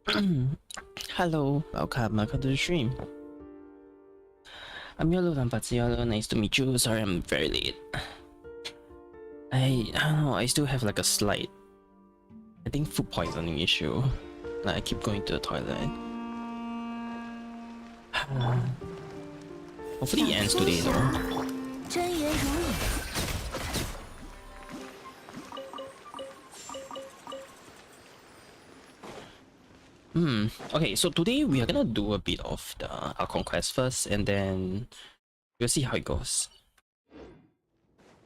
Hello, welcome to the stream. I'm your Ranpatsu Yoru, nice to meet you. Sorry I'm very late. I don't know, I still have like a slight, I think food poisoning issue. Like I keep going to the toilet. Hopefully it ends today though. Okay, so today we are gonna do a bit of our conquest first, and then we'll see how it goes.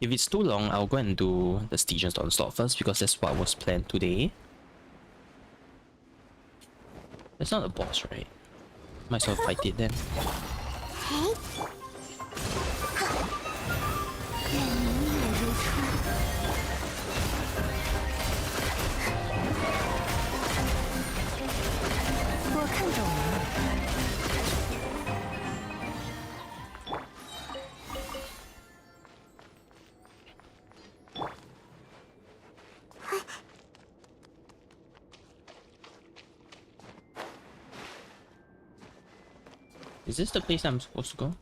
If it's too long, I'll go and do the Stygian's Onslaught first, because that's what was planned today. That's not a boss, right? Might as well fight it then. Is this the place I'm supposed to go?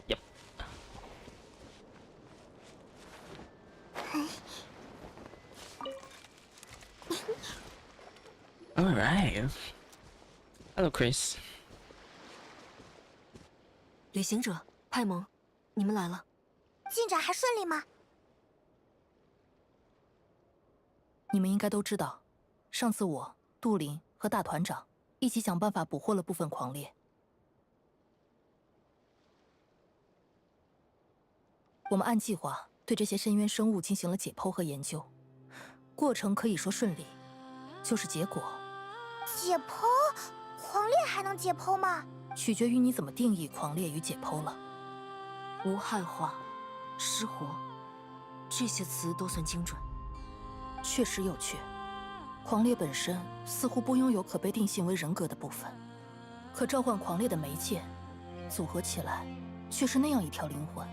Yep. Alright. Hello, Chris. 旅行者，派蒙，你们来了。进展还顺利吗？你们应该都知道，上次我、杜林和大团长一起想办法捕获了部分狂猎。我们按计划对这些深渊生物进行了解剖和研究，过程可以说顺利，就是结果。解剖？狂猎还能解剖吗？取决于你怎么定义狂猎与解剖了。无害化、失活，这些词都算精准。确实有趣。狂猎本身似乎不拥有可被定性为人格的部分，可召唤狂猎的媒介组合起来，却是那样一条灵魂。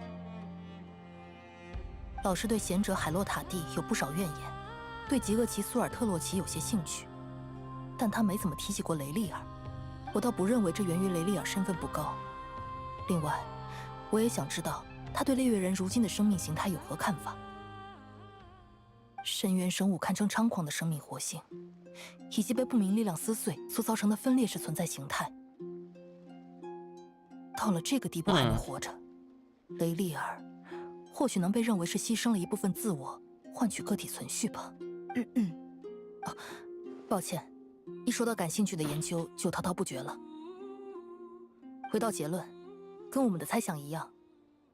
老师对贤者海洛塔蒂有不少怨言，对极恶奇苏尔特洛奇有些兴趣，但他没怎么提起过雷利尔。我倒不认为这源于雷利尔身份不高。另外，我也想知道他对猎月人如今的生命形态有何看法。深渊生物堪称猖狂的生命活性，以及被不明力量撕碎所造成的分裂式存在形态。到了这个地步还能活着，雷利尔或许能被认为是牺牲了一部分自我，换取个体存续吧。抱歉，一说到感兴趣的研究就滔滔不绝了。回到结论，跟我们的猜想一样，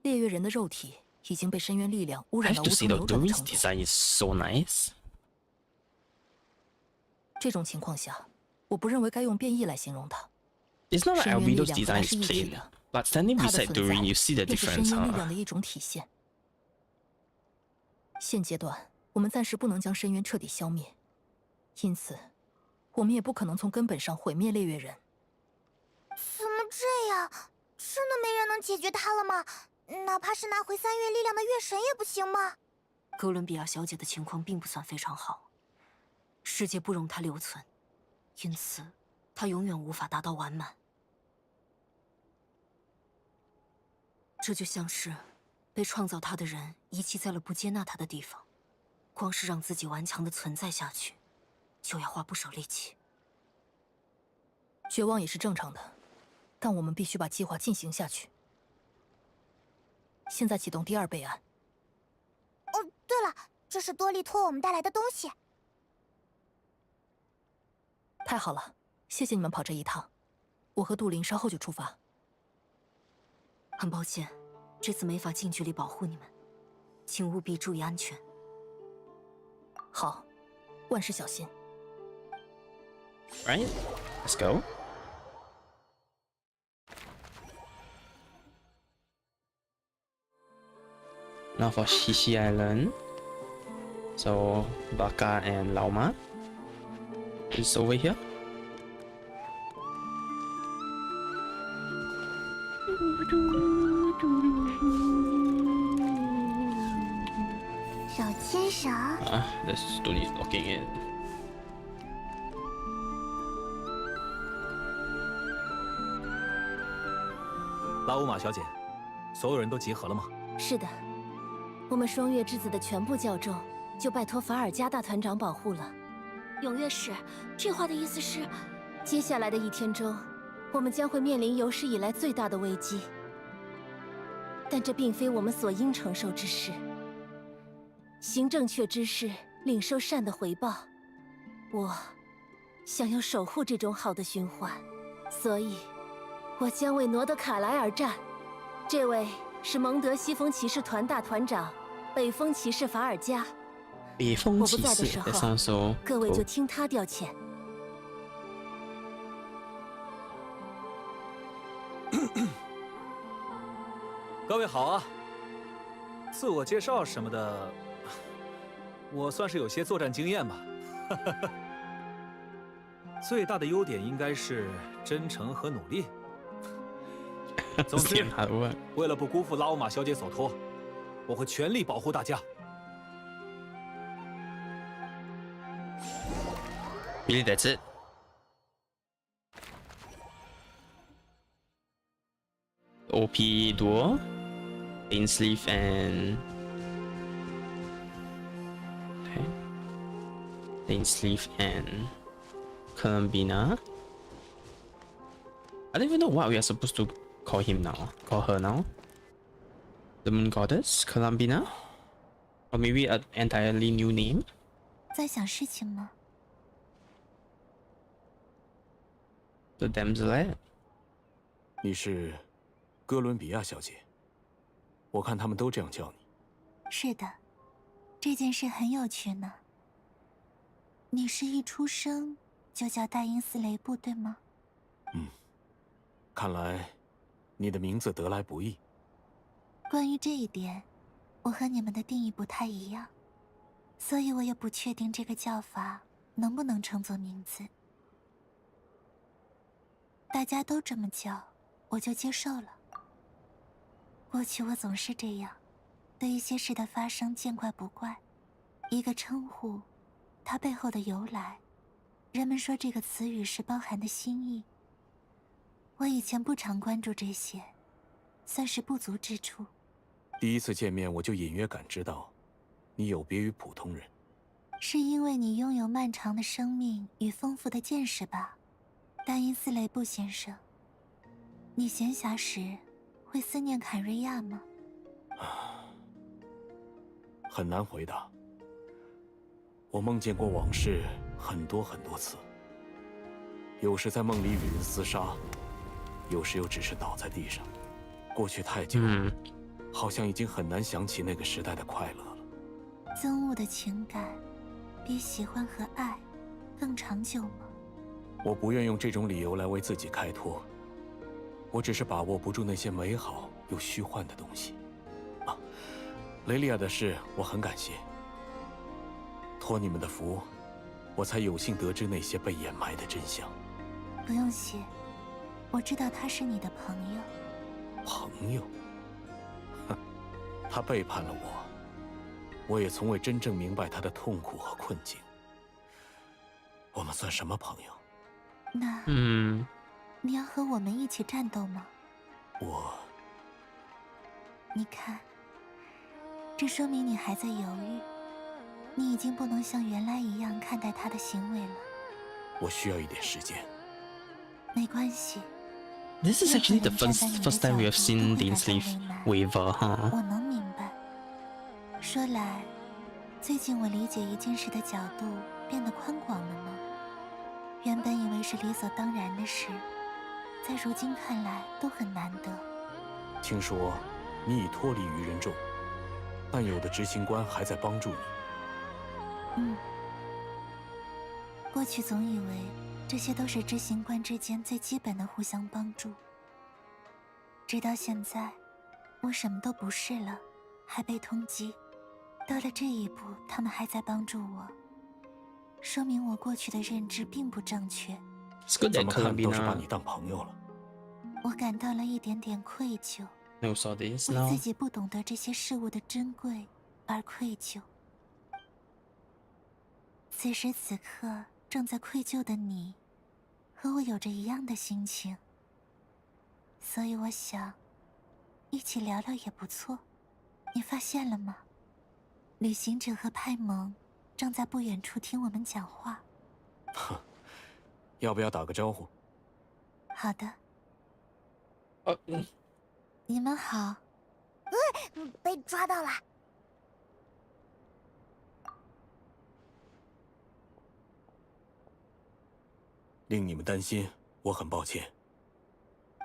猎月人的肉体已经被深渊力量污染到无从流转的程度。design is so nice. 这种情况下，我不认为该用变异来形容它。 It's not like Albedo's design is plain, but standing beside Durin, you see the 便是 difference, 深渊力 huh? 量的一种体现。现阶段，我们暂时不能将深渊彻底消灭，因此，我们也不可能从根本上毁灭猎月人。怎么这样？真的没人能解决他了吗？哪怕是拿回3月力量的月神也不行吗？哥伦比亚小姐的情况并不算非常好，世界不容她留存，因此她永远无法达到完满。这就像是被创造她的人遗弃在了不接纳她的地方，光是让自己顽强的存在下去，就要花不少力气。绝望也是正常的，但我们必须把计划进行下去。现在启动第2备案。哦，对了，这是多利托我们带来的东西。太好了，谢谢你们跑这一趟。我和杜林稍后就出发。很抱歉，这次没法近距离保护你们，请务必注意安全。好，万事小心。Right? Let's go. Now for Shishi Island. So Baka and Lauma is over here. 手牵手。Let's do this locking in. 拉乌玛小姐，所有人都集合了吗？是的，我们双月之子的全部教众就拜托法尔加大团长保护了。永月使，这话的意思是，接下来的一天中，我们将会面临有史以来最大的危机。但这并非我们所应承受之事。行正确之事，领受善的回报。我想要守护这种好的循环，所以，我将为诺德卡莱而战。这位是蒙德西风骑士团大团长，北风骑士法尔加。北风我不骑士在的时 that 候 sounds so 各位就 cool. 听他调遣。各位好啊！自我介绍什么的，我算是有些作战经验吧。最大的优点应该是真诚和努力。总之，为了不辜负拉乌玛小姐所托，我会全力保护大家。Really, that's it. OP duo, Ainsleeve and okay, Ainsleeve and Columbina. I don't even know what we are supposed to call him now. Call her now. The Moon Goddess, Columbina, or maybe an entirely new name. 在想事情吗？ The Damselette. 你是哥伦比亚小姐，我看他们都这样叫你。是的，这件事很有趣呢。你是一出生就叫大英斯雷布，对吗？看来你的名字得来不易。关于这一点，我和你们的定义不太一样，所以我也不确定这个叫法能不能称作名字。大家都这么叫，我就接受了。过去我总是这样，对一些事的发生见怪不怪。一个称呼，它背后的由来，人们说这个词语是包含的心意。我以前不常关注这些，算是不足之处。第一次见面我就隐约感知到，你有别于普通人。是因为你拥有漫长的生命与丰富的见识吧，大因斯雷布先生。你闲暇时会思念坎瑞亚吗？很难回答。我梦见过往事很多很多次，有时在梦里与人厮杀，有时又只是倒在地上。过去太久，好像已经很难想起那个时代的快乐了。憎恶的情感比喜欢和爱更长久吗？我不愿用这种理由来为自己开脱，我只是把握不住那些美好又虚幻的东西。雷利亚的事我很感谢，托你们的福，我才有幸得知那些被掩埋的真相。不用谢，我知道他是你的朋友。朋友？哼，他背叛了我，我也从未真正明白他的痛苦和困境。我们算什么朋友？那，你要和我们一起战斗吗？你看，这说明你还在犹豫，你已经不能像原来一样看待他的行为了。我需要一点时间。没关系。This is actually the first time we have seen the Ainsleeve waver, huh? 我能明白。说来，最近我理解一件事的角度变得宽广了呢。原本以为是理所当然的事，在如今看来都很难得。听说你已脱离愚人众，但有的执行官还在帮助你。过去总以为这些都是执行官之间最基本的互相帮助，直到现在，我什么都不是了，还被通缉。到了这一步，他们还在帮助我，说明我过去的认知并不正确。怎么看都是把你当朋友了。我感到了一点点愧疚， No saw this 为 now. 自己不懂得这些事物的珍贵而愧疚。此时此刻正在愧疚的你，和我有着一样的心情，所以我想，一起聊聊也不错。你发现了吗？旅行者和派蒙正在不远处听我们讲话。哼，要不要打个招呼？好的。嗯。你们好。被抓到了。令你们担心，我很抱歉。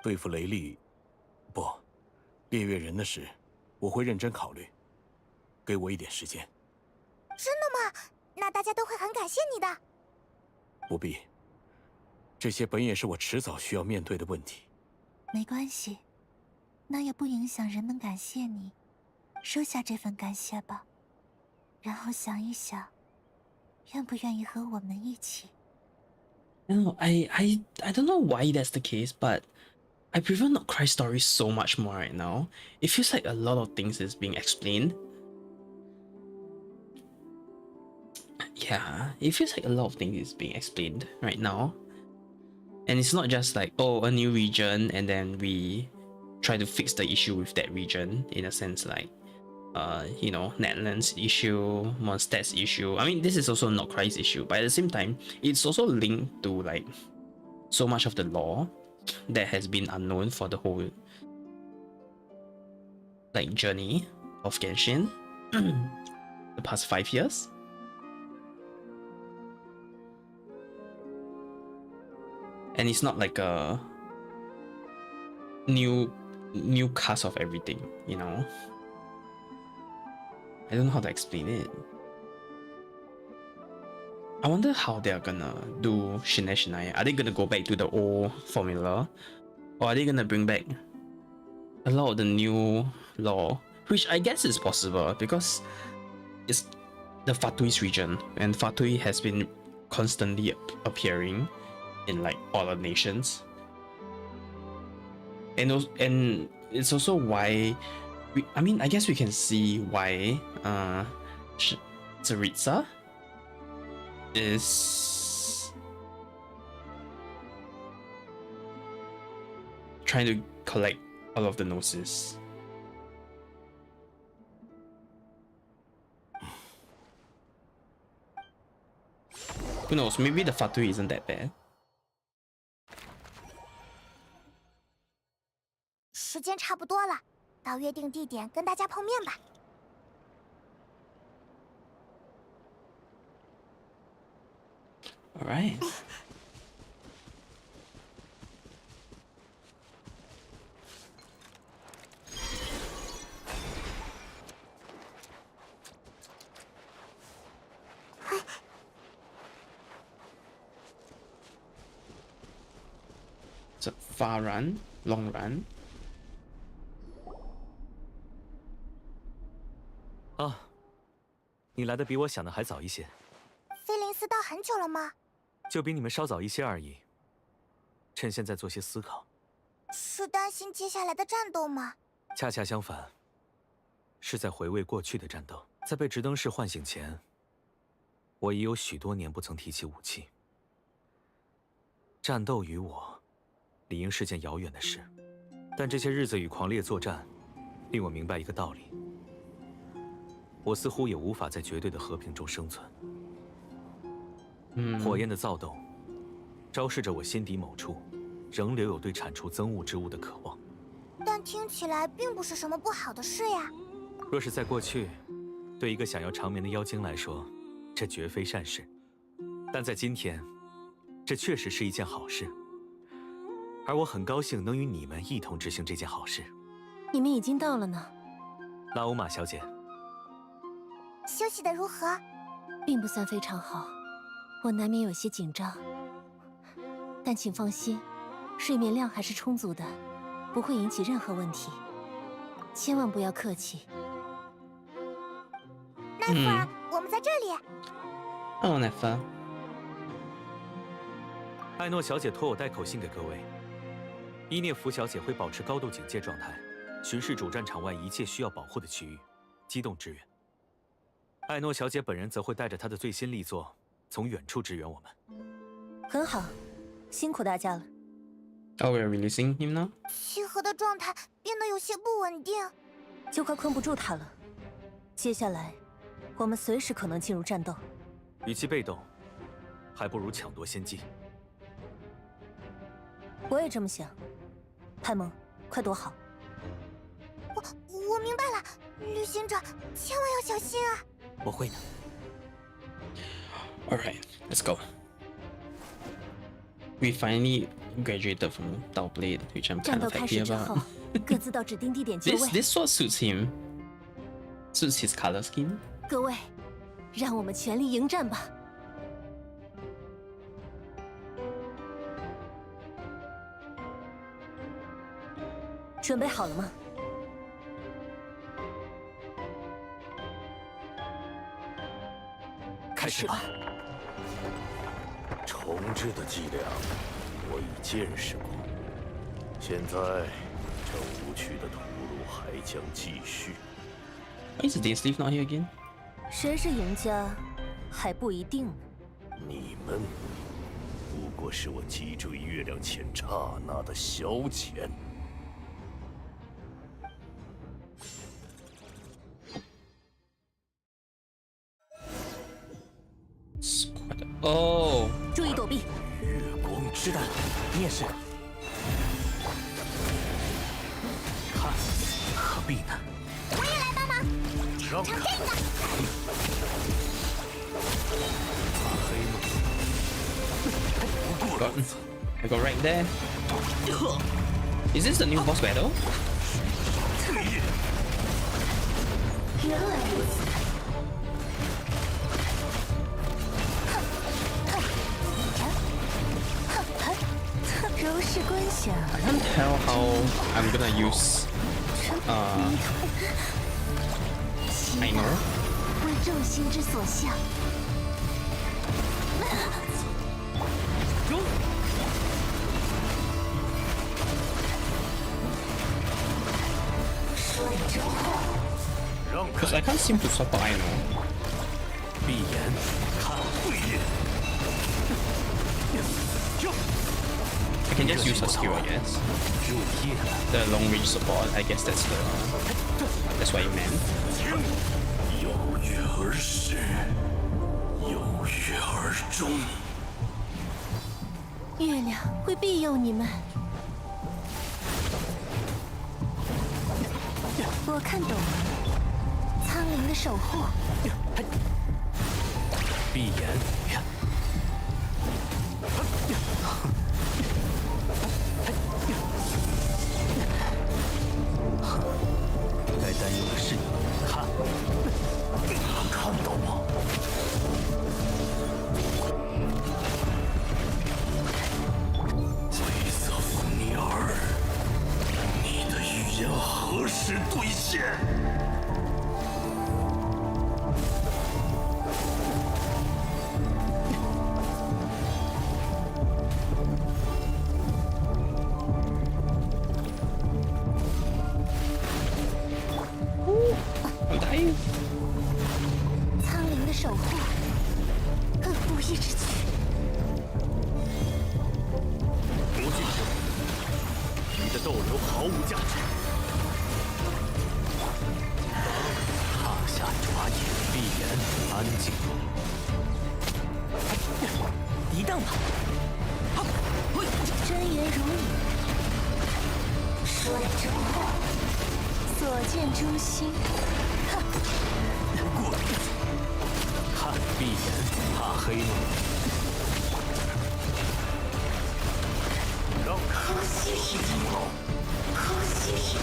对付雷利，不，猎月人的事，我会认真考虑。给我一点时间。真的吗？那大家都会很感谢你的。不必，这些本也是我迟早需要面对的问题。没关系，那也不影响人们感谢你。收下这份感谢吧，然后想一想，愿不愿意和我们一起。No, I don't know why that's the case, but I prefer not cry stories so much more right now. It feels like a lot of things is being explained. Yeah, it feels like a lot of things is being explained right now. And it's not just like, oh, a new region, and then we try to fix the issue with that region, in a sense like, you know, Netlands issue, Mondstadt's issue. I mean, this is also not Cry's issue, but at the same time, it's also linked to like so much of the lore that has been unknown for the whole like journey of Genshin the past 5 years. And it's not like a new cast of everything, you know. I don't know how to explain it. I wonder how they're gonna do Shinai. Are they gonna go back to the old formula? Or are they gonna bring back a lot of the new lore? Which I guess is possible because it's the Fatui's region, and Fatui has been constantly appearing in like all the nations. And it's also why I mean, I guess we can see why Tsaritsa is trying to collect all of the gnosis. Who knows, maybe the Fatui isn't that bad. 时间差不多了，到约定地点跟大家碰面吧。All right. It's a far run, long run. 啊，你来的比我想的还早一些。菲林斯到很久了吗？就比你们稍早一些而已。趁现在做些思考。是担心接下来的战斗吗？恰恰相反，是在回味过去的战斗。在被直灯氏唤醒前，我已有许多年不曾提起武器。战斗于我，理应是件遥远的事。但这些日子与狂烈作战，令我明白一个道理。 我似乎也无法在绝对的和平中生存。火焰的躁动，昭示着我心底某处，仍留有对铲除憎恶之物的渴望。但听起来并不是什么不好的事呀。若是在过去，对一个想要长眠的妖精来说，这绝非善事；但在今天，这确实是一件好事。而我很高兴能与你们一同执行这件好事。你们已经到了呢，拉乌玛小姐。 休息的如何？并不算非常好，我难免有些紧张。但请放心，睡眠量还是充足的，不会引起任何问题。千万不要客气。奈芙尔，我们在这里。哦，奈芙。艾诺小姐托我带口信给各位。伊涅芙小姐会保持高度警戒状态，巡视主战场外一切需要保护的区域，机动支援。 艾诺小姐本人则会带着她的最新力作，从远处支援我们。很好，辛苦大家了。 Oh, we're releasing him now? 契合的状态变得有些不稳定。就快困不住他了。接下来，我们随时可能进入战斗。与其被动，还不如抢夺先机。我也这么想。派蒙，快躲好。我明白了，旅行者千万要小心啊！我会的。 Alright, let's go. We finally graduated from Downblade, which I'm 战 kind 斗 of 开 happy 始之后 about. ，各自到指定地点就 This 位。 this sword suits him. Suits his color scheme. 各位，让我们全力迎战吧！准备好了吗？开始吧。重置的伎俩，我已见识过。现在，这无趣的屠戮还将继续。 Why is Dean Sleeve not here again? 谁是赢家，还不一定呢。你们不过是我击坠月亮前刹那的消遣。 Squad. Oh, 注意躲避。月光之弹，你也是。看，何必呢？让开！大黑梦，不过 got I got right there. Is this the new boss battle? 原来如此。柔式观想， I can't tell how I'm gonna use. I know. 为众心之所向。水之后，让 Because 开！ I can't seem to swap out I know. 闭眼看对眼， I can just use her skill, I guess. 入夜了。 The long range support, I guess that's what you meant. 有月而始，有月而终。月亮会庇佑你们。我看懂了。苍灵的守护，闭眼。该担忧的是你，看，看到吗？灰色福尼尔，你的预言何时兑现？I'm dying. 苍灵的守护，不义之举。不进行，你的逗留毫无价值。踏下爪眼，闭眼，安静。一荡吧。真言如影，水之后，所见诛心。看，闭眼，怕黑梦。让开！呼吸时间，呼吸时间。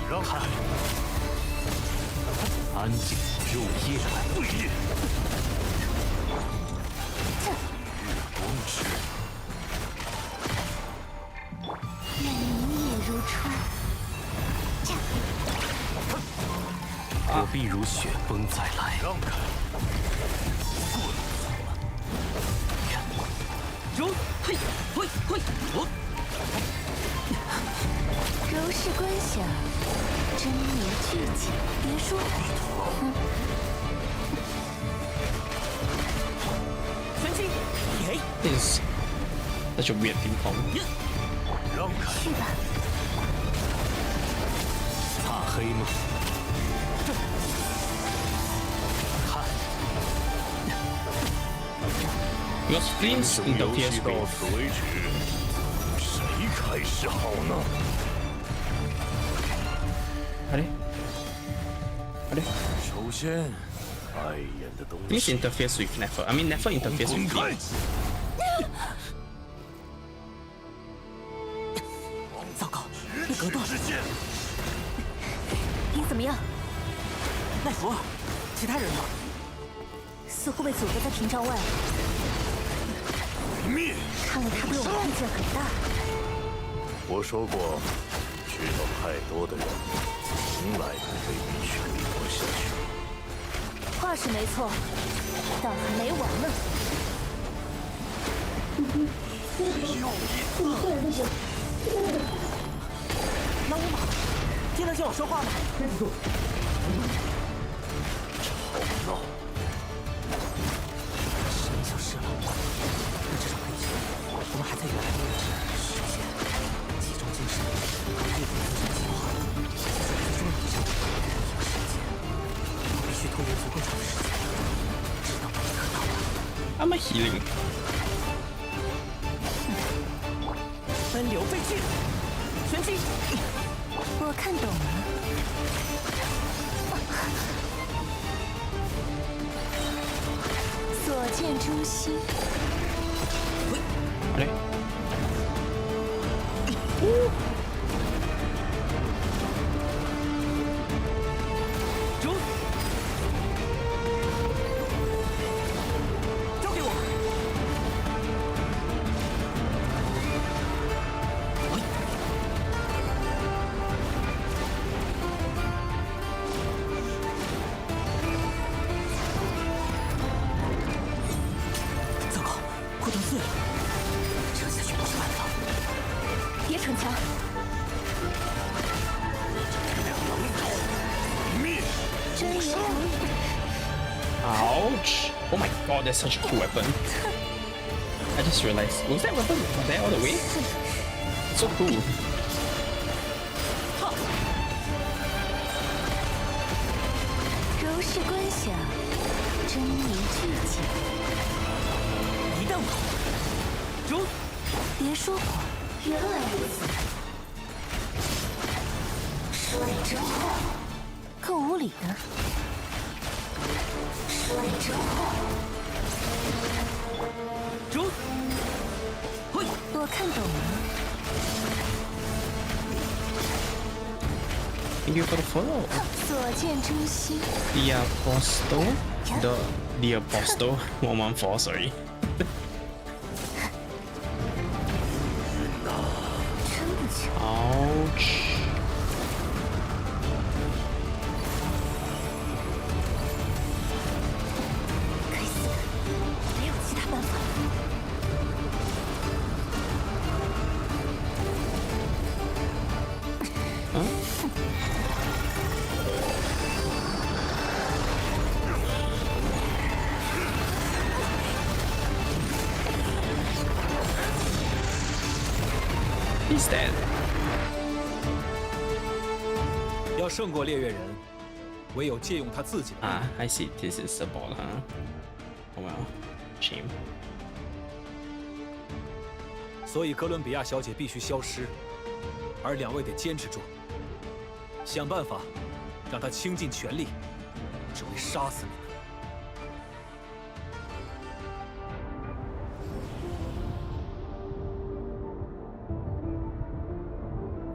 让开！安静，入夜了。对眼。月光之。愿明夜如春。我必如雪崩再来。让开！柔式观想，真名巨景，别说谎。全击！耶！ This is such a weird ping pong. 让开！去吧，擦黑吗？看， Your screens 游 interferes 戏到 with. 此为止，谁开始好呢？ Are they? 首先，碍眼的东 This 西， interferes with Nefer. I mean, Nefer interferes 滚 with 开！ things. 糟糕，被隔断。你怎么样？奈福尔，其他人呢？似乎被阻隔在屏障外了。灭！看来他对我们意见很大。我说过，知道太多的人，从来不被允许活下去。话是没错，但还没完呢。那乌马，听得见我说话吗？吵闹！声音消失了，但至少可以确定，我们还在原来的位置。首先，集中精神，把夜风组成计划。最重要的是，时间，我必须拖延足够长的时间，直到那一刻到来。 I'm a healing. 奔流废去，全击！我看懂了。所见中心， Are they? 中，交给我。糟糕，护盾碎了，这样下去不是办法。别逞强，真流无影， Ouch! Oh my god, that's such a cool weapon. I just realized, was that weapon there all the way? It's so cool. 柔视观想，真名巨景，一弹我，中，别说谎。原来如此，帅真坏，够无理的。帅真坏，中，嘿，我看懂了。 Thank you for the follow. 所见中心， The Apostle? The Apostle 114, sorry. 真不巧。 Ouch. 该死的，没有其他办法了。He's dead. 要胜过猎月人，唯有借用他自己的力量。 Ah, I see. This is the ball, huh? Oh well. Shame. 所以哥伦比亚小姐必须消失，而两位得坚持住，想办法让她倾尽全力，只为杀死你们。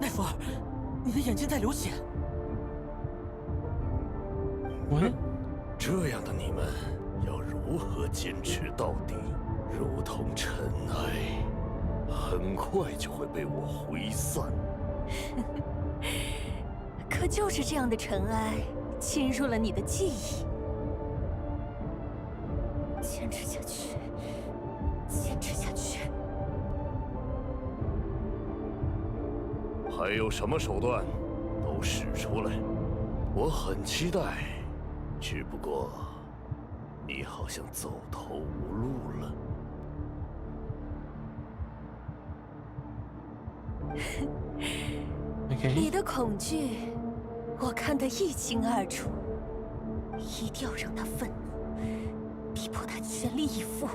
奈福尔，你的眼睛在流血。 What? 这样的你们要如何坚持到底？如同尘埃，很快就会被我挥散。可就是这样的尘埃侵入了你的记忆。坚持下去，坚持下去。还有什么手段，都使出来，我很期待。只不过，你好像走投无路了。你的恐惧，我看得一清二楚。一定要让他愤怒，逼迫他全力以赴。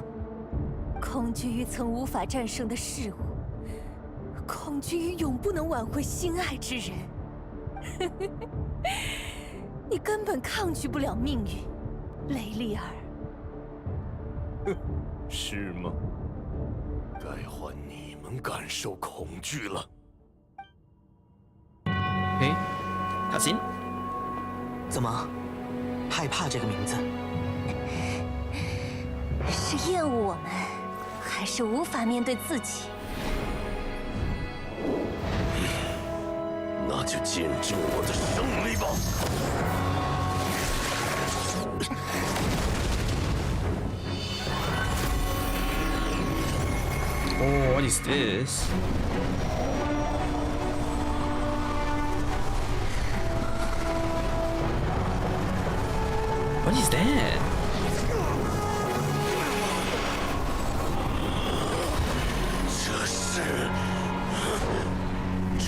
恐惧于曾无法战胜的事物，恐惧于永不能挽回心爱之人。你根本抗拒不了命运，雷利尔。是吗？该换你们感受恐惧了。诶，卡辛，怎么，害怕这个名字？是厌恶我们，还是无法面对自己？那就见证我的胜利吧！Oh, what is this? What is that?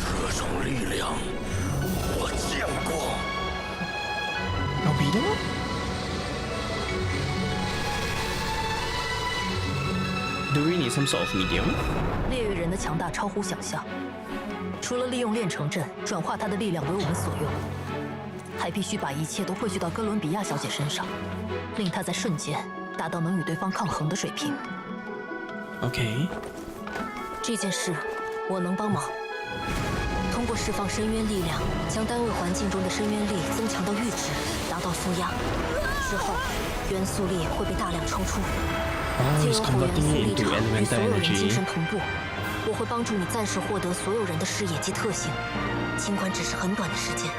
这种力量，我见过。Albedo? Do we need some sort of medium? 烈月人的强大超乎想象，除了利用炼成阵转化他的力量为我们所用，还必须把一切都汇聚到哥伦比亚小姐身上，令她在瞬间达到能与对方抗衡的水平。Okay. 这件事我能帮忙。通过释放深渊力量，将单位环境中的深渊力增强到阈值，达到负压。之后，元素力会被大量抽出。 Oh, 借 it's 由火元素 converting 力 it into 场与所 elemental 有人精 energy. 神同步，我会帮助你暂时获得所有人的视野及特性，尽管只是很短的时间。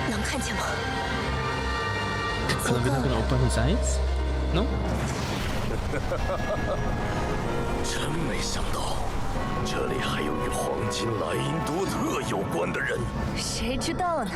能看见吗？ Albedo gonna open his eyes? No? 真没想到，这里还有与黄金莱茵多特有关的人。谁知道呢？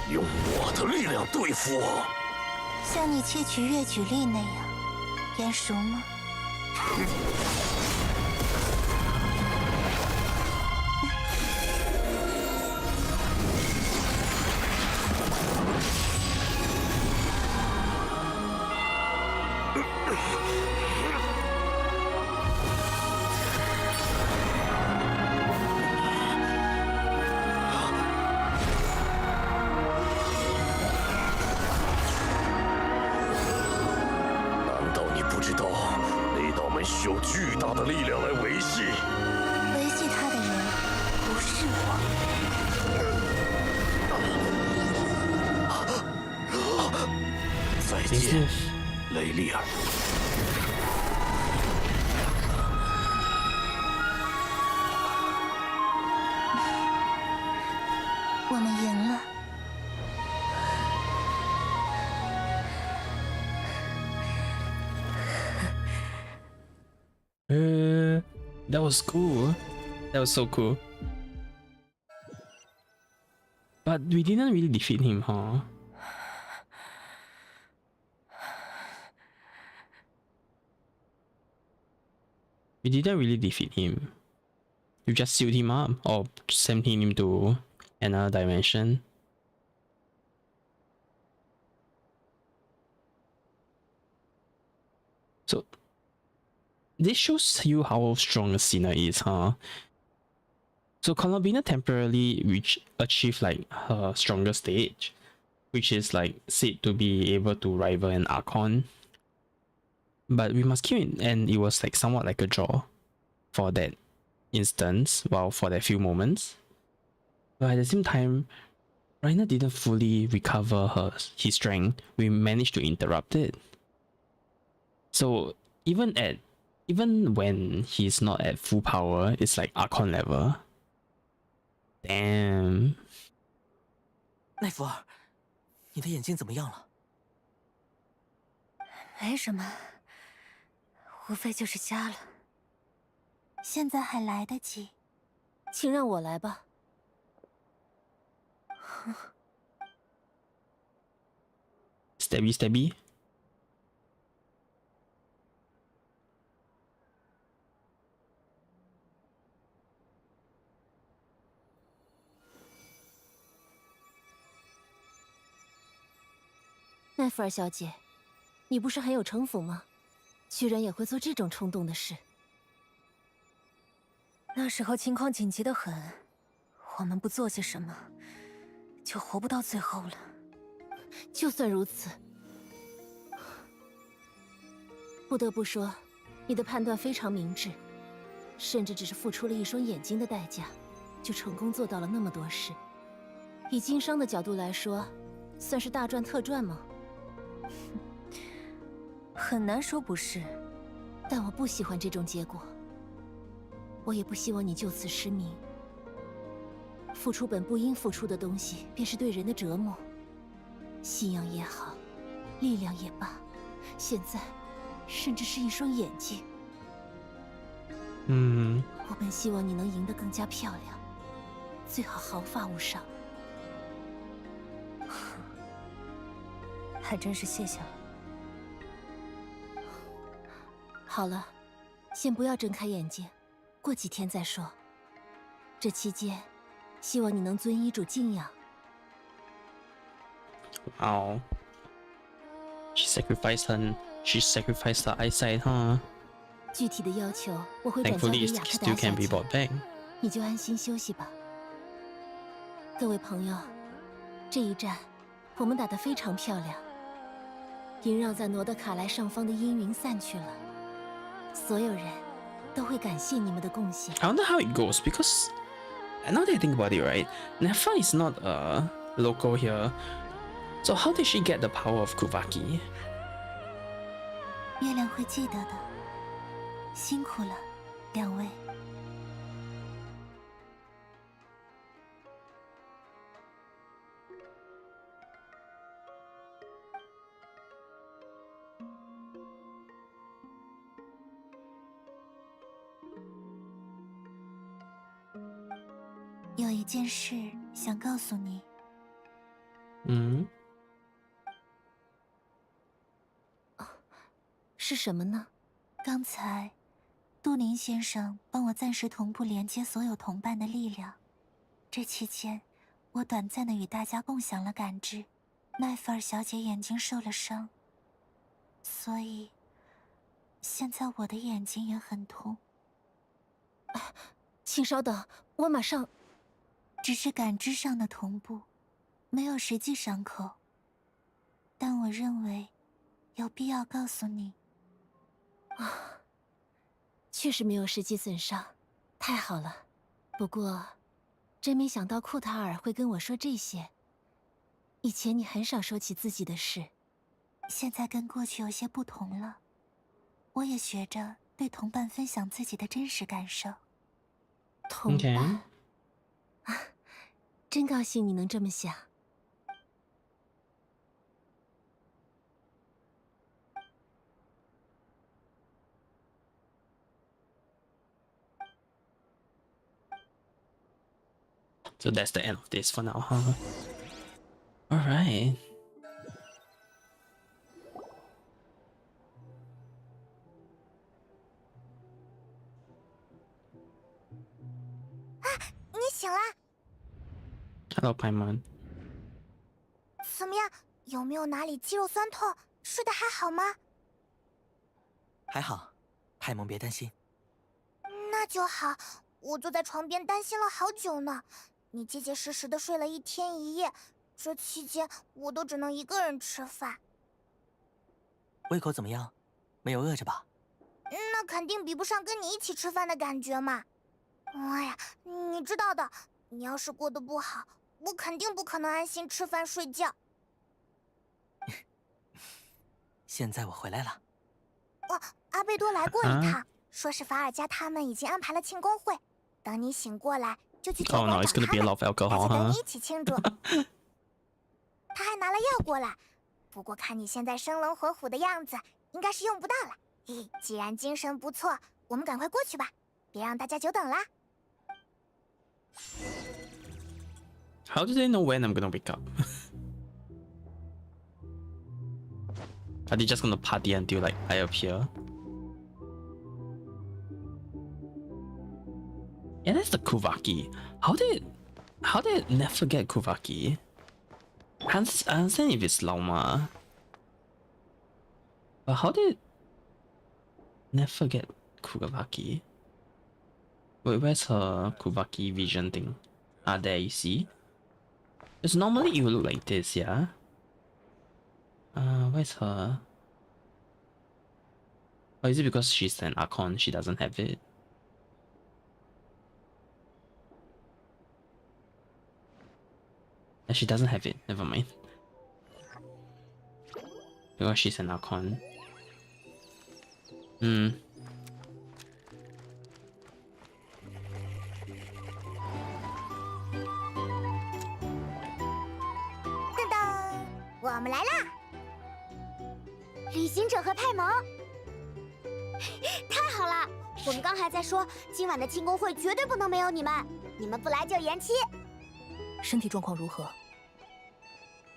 用我的力量对付我，像你窃取月举力那样，眼熟吗？难道你不知道那道门需要巨大的力量来维系？维系他的人不是我。再 Is 见， this? 雷利尔。我们赢了。 That was cool. That was so cool. But we didn't really defeat him, huh? We didn't really defeat him. You just sealed him up or sent him to another dimension. So this shows you how strong a sinner is, huh? So Columbina temporarily achieved like her stronger stage, which is like said to be able to rival an Archon. But we must keep it, and it was like somewhat like a draw for that instance, well, for that few moments. But at the same time, Rainer didn't fully recover his strength. We managed to interrupt it. So even when he's not at full power, it's like Archon level. Damn. 奈福尔，你的眼睛怎么样了？没什么，无非就是瞎了。现在还来得及。请让我来吧。Stabby stabby. 奈芙尔小姐，你不是很有城府吗？居然也会做这种冲动的事。那时候情况紧急得很，我们不做些什么，就活不到最后了。就算如此，不得不说，你的判断非常明智，甚至只是付出了一双眼睛的代价，就成功做到了那么多事。以经商的角度来说，算是大赚特赚吗？很难说不是，但我不喜欢这种结果。我也不希望你就此失明。付出本不应付出的东西，便是对人的折磨。信仰也好，力量也罢，现在甚至是一双眼睛。我本希望你能赢得更加漂亮，最好毫发无伤。还真是谢谢了。好了，先不要睁开眼睛，过几天再说。这期间，希望你能遵医嘱静养。Wow. She sacrificed her eyesight, huh? 具体的要求我会转交 Thankfully, 给 it 雅克达 still 小 can be 姐， bought back. 你就安心休息吧。各位朋友，这一战我们打得非常漂亮，萦绕在罗德卡莱上方的阴云散去了，所有人都会感谢你们的贡献。 I wonder how it goes because now that I think about it, right? Nefa is not a local here. So how did she get the power of Kuvaki? 月亮会记得的。辛苦了，两位。有一件事想告诉你。是什么呢？刚才，杜林先生帮我暂时同步连接所有同伴的力量。这期间，我短暂的与大家共享了感知。奈芙尔小姐眼睛受了伤，所以现在我的眼睛也很痛。请稍等，我马上。只是感知上的同步，没有实际伤口。但我认为，有必要告诉你。确实没有实际损伤，太好了。不过，真没想到库塔尔会跟我说这些。以前你很少说起自己的事，现在跟过去有些不同了。我也学着对同伴分享自己的真实感受。同伴真高兴你能这么想。So that's the end of this for now, huh? Alright. 你醒了？ Hello, Paimon. 怎么样？有没有哪里肌肉酸痛？睡得还好吗？还好，派蒙别担心。那就好。我坐在床边担心了好久呢。你结结实实的睡了1天1夜，这期间我都只能一个人吃饭。胃口怎么样？没有饿着吧？那肯定比不上跟你一起吃饭的感觉嘛。哎呀，你知道的，你要是过得不好，我肯定不可能安心吃饭睡觉。现在我回来了。阿贝多来过一趟，说是法尔加他们已经安排了庆功会，等你醒过来就去酒 Oh 馆 no, 找 it's gonna 他 be a 们， lot of 大 alcohol, 家等 huh? 你一起庆祝。他还拿了药过来，不过看你现在生龙活虎的样子，应该是用不到了。嘿，既然精神不错，我们赶快过去吧，别让大家久等啦。How do they know when I'm gonna wake up? Are they just gonna party until like I appear? Yeah, that's the Kuvaki. How did never get Kuvaki? I understand if it's Lauma, but how did never get Kuvaki? Wait, where's her Kuvaki vision thing? Ah, there you see. Because normally it will look like this, yeah. Where's her? Or is it because she's an Archon, she doesn't have it? She doesn't have it, never mind. Because she's an Archon. Hmm. 噔噔，我们来啦！旅行者和派蒙，太好了！我们刚还在说今晚的庆功会绝对不能没有你们，你们不来就延期。身体状况如何？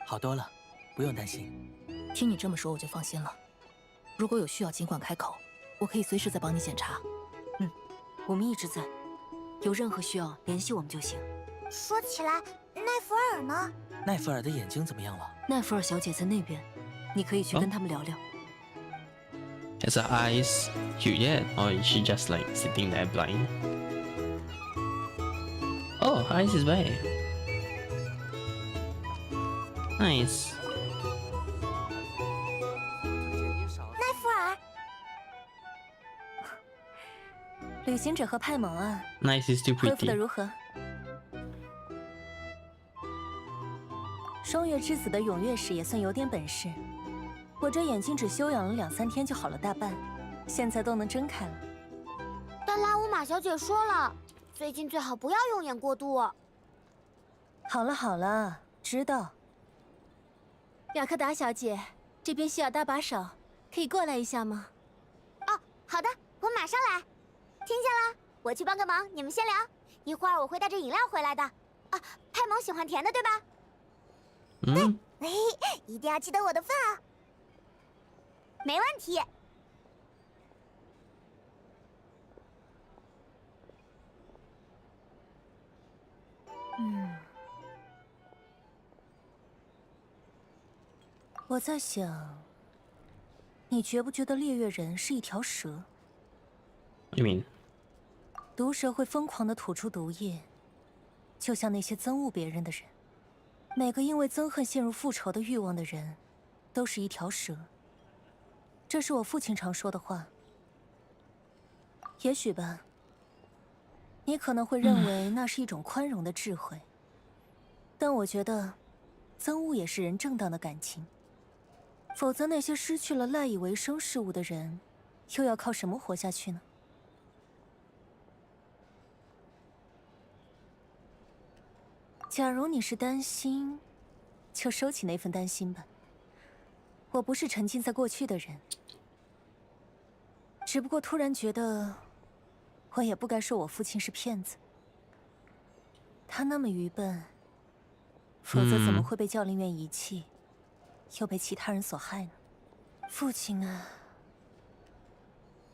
好多了，不用担心。听你这么说，我就放心了。如果有需要，尽管开口，我可以随时再帮你检查。我们一直在，有任何需要联系我们就行。说起来，奈弗尔呢？奈弗尔的眼睛怎么样了？奈弗尔小姐在那边，你可以去跟他们聊聊。Has her eyes cute yet? Or is she just like sitting there blind? Oh, her eyes is back. Nice. 奈弗尔，旅行者和派蒙啊， Nice is still 恢复的 pretty. 如何？双月之子的踊跃时也算有点本事，我这眼睛只休养了2-3天就好了大半，现在都能睁开了。但拉乌玛小姐说了，最近最好不要用眼过度。好了好了，知道。雅克达小姐，这边需要搭把手，可以过来一下吗？哦，好的，我马上来。听见了，我去帮个忙，你们先聊。一会儿我会带着饮料回来的。啊，派蒙喜欢甜的，对吧？嘿，一定要记得我的份啊！没问题。我在想，你觉不觉得猎月人是一条蛇？ What do you mean? 毒蛇会疯狂地吐出毒液，就像那些憎恶别人的人。每个因为憎恨陷入复仇的欲望的人，都是一条蛇。这是我父亲常说的话。也许吧，你可能会认为那是一种宽容的智慧，但我觉得，憎恶也是人正当的感情。否则，那些失去了赖以为生事物的人，又要靠什么活下去呢？假如你是担心，就收起那份担心吧。我不是沉浸在过去的人，只不过突然觉得，我也不该说我父亲是骗子。他那么愚笨，否则怎么会被教令院遗弃，又被其他人所害呢？父亲啊，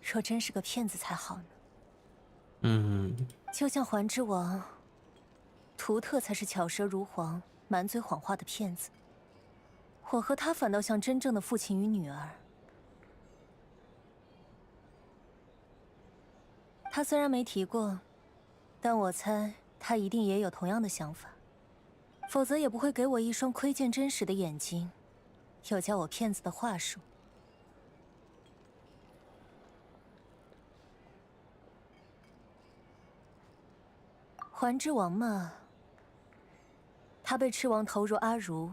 若真是个骗子才好呢。就像环之王。图特才是巧舌如簧、满嘴谎话的骗子，我和他反倒像真正的父亲与女儿。他虽然没提过，但我猜他一定也有同样的想法，否则也不会给我一双窥见真实的眼睛，又教我骗子的话术。环之王嘛，他被赤王投入阿如，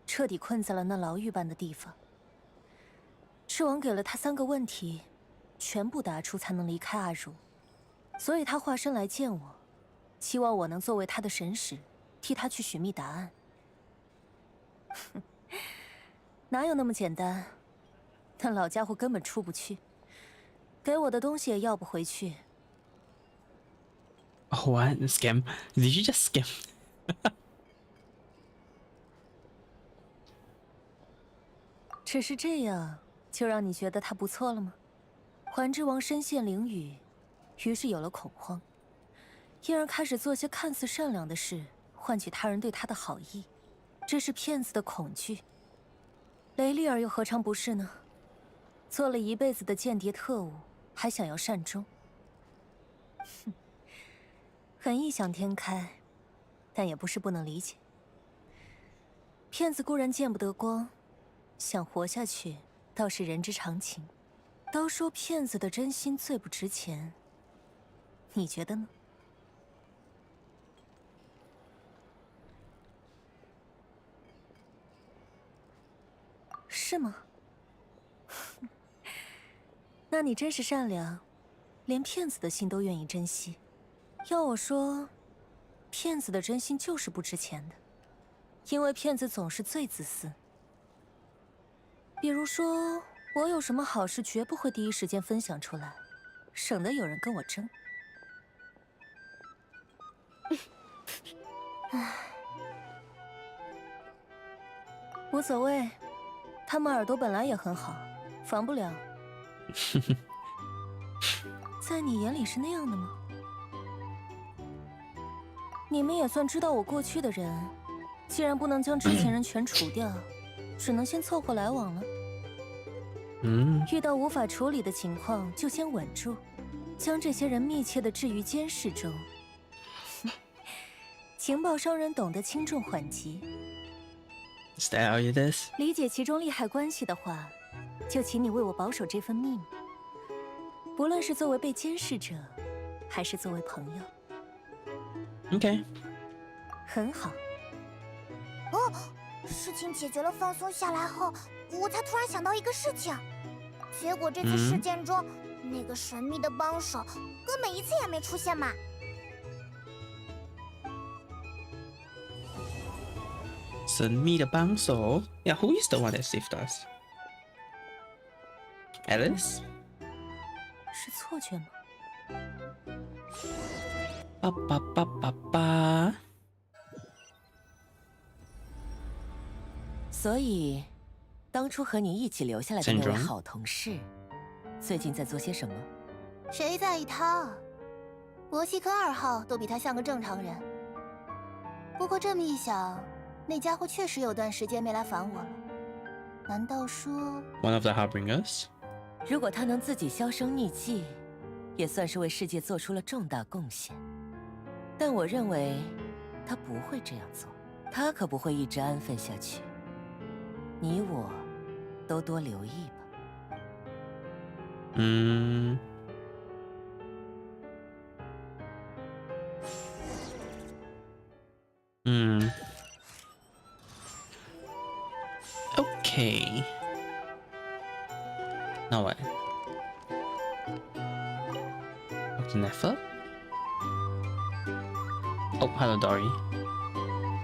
彻底困在了那牢狱般的地方。赤王给了他3个问题，全部答出才能离开阿如，所以他化身来见我，希望我能作为他的神使，替他去寻觅答案。哪有那么简单？那老家伙根本出不去，给我的东西也要不回去。Oh, what? Scam? Did you just scam? 只是这样，就让你觉得他不错了吗？环之王身陷囹圄，于是有了恐慌，因而开始做些看似善良的事，换取他人对他的好意。这是骗子的恐惧。雷利尔又何尝不是呢？做了一辈子的间谍特务，还想要善终，哼，很异想天开，但也不是不能理解。骗子固然见不得光，想活下去倒是人之常情。都说骗子的真心最不值钱，你觉得呢？是吗？那你真是善良，连骗子的心都愿意珍惜。要我说，骗子的真心就是不值钱的，因为骗子总是最自私。比如说，我有什么好事，绝不会第一时间分享出来，省得有人跟我争。唉，无所谓，他们耳朵本来也很好，防不了。在你眼里是那样的吗？你们也算知道我过去的人，既然不能将之前人全除掉，只能先凑合来往了。遇到无法处理的情况，就先稳住，将这些人密切地置于监视中。情报商人懂得轻重缓急。Is that how it is? 理解其中利害关系的话，就请你为我保守这份秘密。不论是作为被监视者，还是作为朋友。Okay. 很好。哦，事情解决了，放松下来后，我才突然想到一个事情。结果这次事件中，那个神秘的帮手根本一次也没出现嘛。神秘的帮手 Yeah, who is the one that saved us? Alice? 是错觉吗？吧吧吧吧吧。所以，当初和你一起留下来的那位好同事，最近在做些什么？谁在意他？博西科2号都比他像个正常人。不过这么一想，那家伙确实有段时间没来烦我了。难道说 One of the Harbingers? 如果他能自己销声匿迹，也算是为世界做出了重大贡献。但我认为，他不会这样做。他可不会一直安分下去。你我都多留意吧。Okay. Now what? Dr. Neffa? Oh, hello, Dory.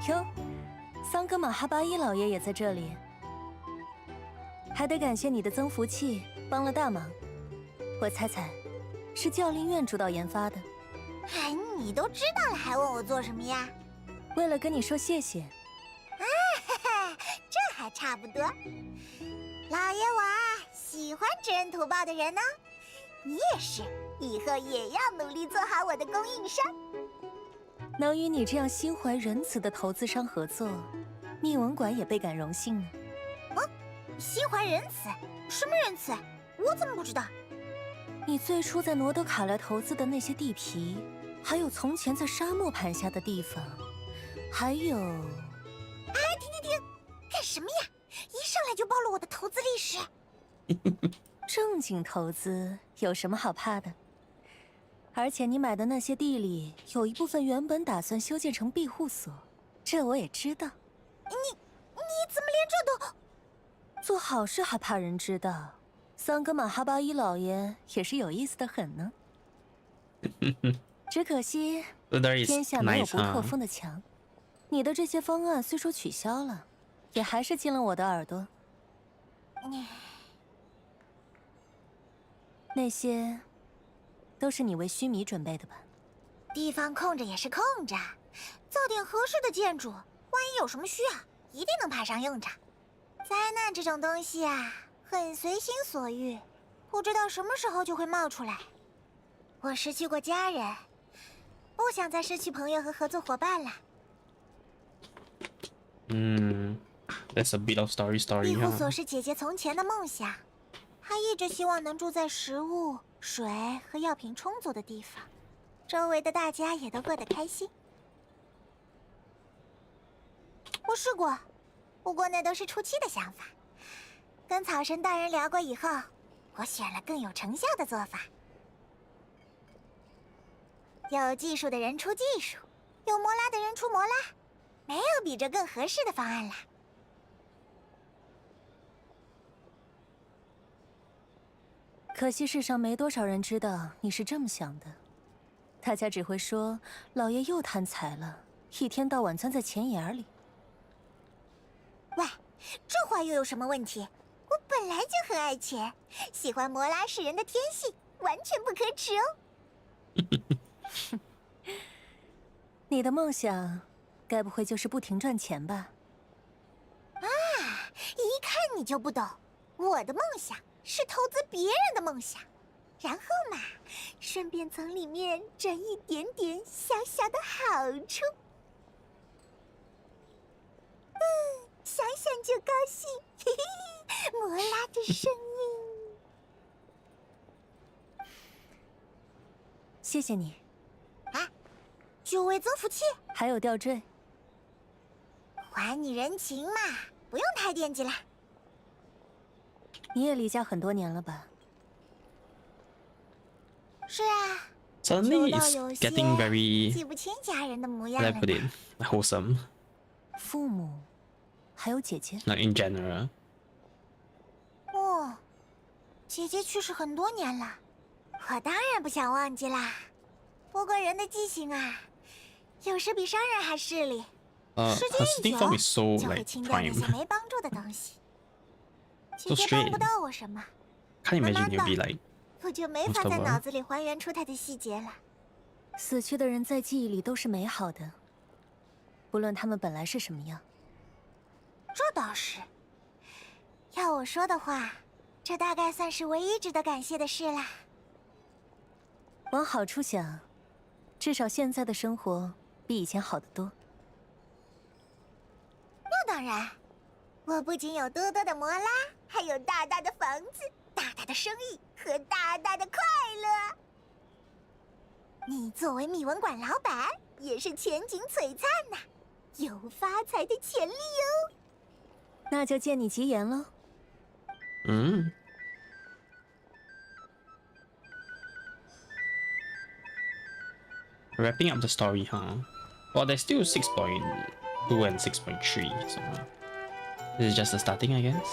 哟，桑格玛哈巴伊老爷也在这里。还得感谢你的增幅器，帮了大忙。我猜猜，是教令院主导研发的。哎，你都知道了，还问我做什么呀？为了跟你说谢谢。啊，哈哈，这还差不多。老爷我啊，喜欢知恩图报的人呢。你也是，以后也要努力做好我的供应商。能与你这样心怀仁慈的投资商合作，密文馆也倍感荣幸呢。心怀仁慈？什么仁慈？我怎么不知道？你最初在诺德卡莱投资的那些地皮，还有从前在沙漠盘下的地方，还有……哎，停！干什么呀？一上来就暴露我的投资历史。正经投资有什么好怕的？而且你买的那些地里，有一部分原本打算修建成庇护所，这我也知道。你怎么连这都……做好事还怕人知道？桑格玛哈巴伊老爷也是有意思的很呢。只可惜天下没有不透风的墙。你的这些方案虽说取消了，也还是进了我的耳朵。那些都是你为须弥准备的吧？地方空着也是空着，造点合适的建筑，万一有什么需要，一定能派上用场。灾难这种东西啊，很随心所欲，不知道什么时候就会冒出来。我失去过家人，不想再失去朋友和合作伙伴了。That's a bit of story 庇护所是姐姐从前的梦想，她一直希望能住在食物、水和药品充足的地方，周围的大家也都过得开心。我试过，不过那都是初期的想法。跟草神大人聊过以后，我选了更有成效的做法。有技术的人出技术，有魔拉的人出魔拉，没有比这更合适的方案了。可惜世上没多少人知道你是这么想的，大家只会说老爷又贪财了，一天到晚钻在钱眼里。喂，这话又有什么问题？我本来就很爱钱，喜欢摩拉世人的天性，完全不可耻哦。你的梦想，该不会就是不停赚钱吧？啊，一看你就不懂。我的梦想是投资别人的梦想，然后嘛，顺便从里面赚一点点小小的好处。想想就高兴，嘿嘿，摩拉的声音。谢谢你。啊，久违增福气，还有吊坠。还你人情嘛，不用太惦记了。你也离家很多年了吧？是啊。Suddenly it's getting very 记不清家人的模样 how do I put it? Wholesome. 父母，还有姐姐。Like in general. 哦，姐姐去世很多年了，我当然不想忘记啦。不过人的记性啊，有时比商人还势利。时间一久，就会清掉那些没帮助的东西。姐姐帮不到我什么，慢慢的，我就没法在脑子里还原出她的细节了。死去的人在记忆里都是美好的，不论他们本来是什么样。这倒是。要我说的话，这大概算是唯一值得感谢的事啦。往好处想，至少现在的生活比以前好得多。那当然，我不仅有多多的摩拉，还有大大的房子、大大的生意和大大的快乐。你作为秘文馆老板，也是前景璀璨呐，有发财的潜力哟。那就借你吉言喽。Wrapping up the story, huh? Well, there's still 6.2 and 6.3, so this is just the starting, I guess.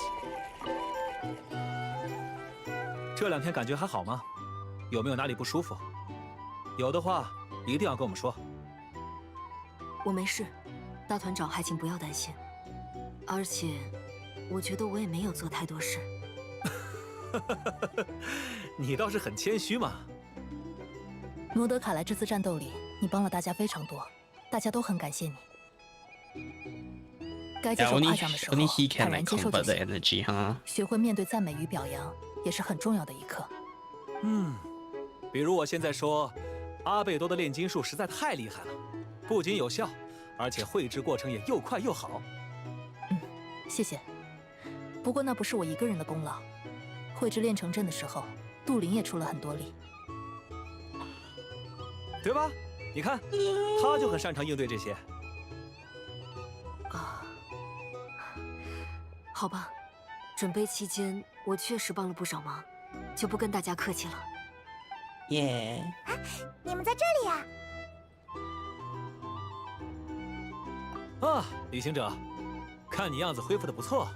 这2天感觉还好吗？有没有哪里不舒服？有的话，一定要跟我们说。我没事，大团长还请不要担心。而且，我觉得我也没有做太多事。你倒是很谦虚嘛。罗德卡莱这次战斗里，你帮了大家非常多，大家都很感谢你。该接受夸奖的时候，坦然接受就行。学会面对赞美与表扬，也是很重要的一课。比如我现在说，阿贝多的炼金术实在太厉害了，不仅有效，而且绘制过程也又快又好。谢谢。不过那不是我一个人的功劳，绘制炼成阵的时候，杜林也出了很多力。对吧？你看，他就很擅长应对这些。好吧，准备期间我确实帮了不少忙，就不跟大家客气了。耶！你们在这里呀？啊，旅行者，看你样子恢复的不错，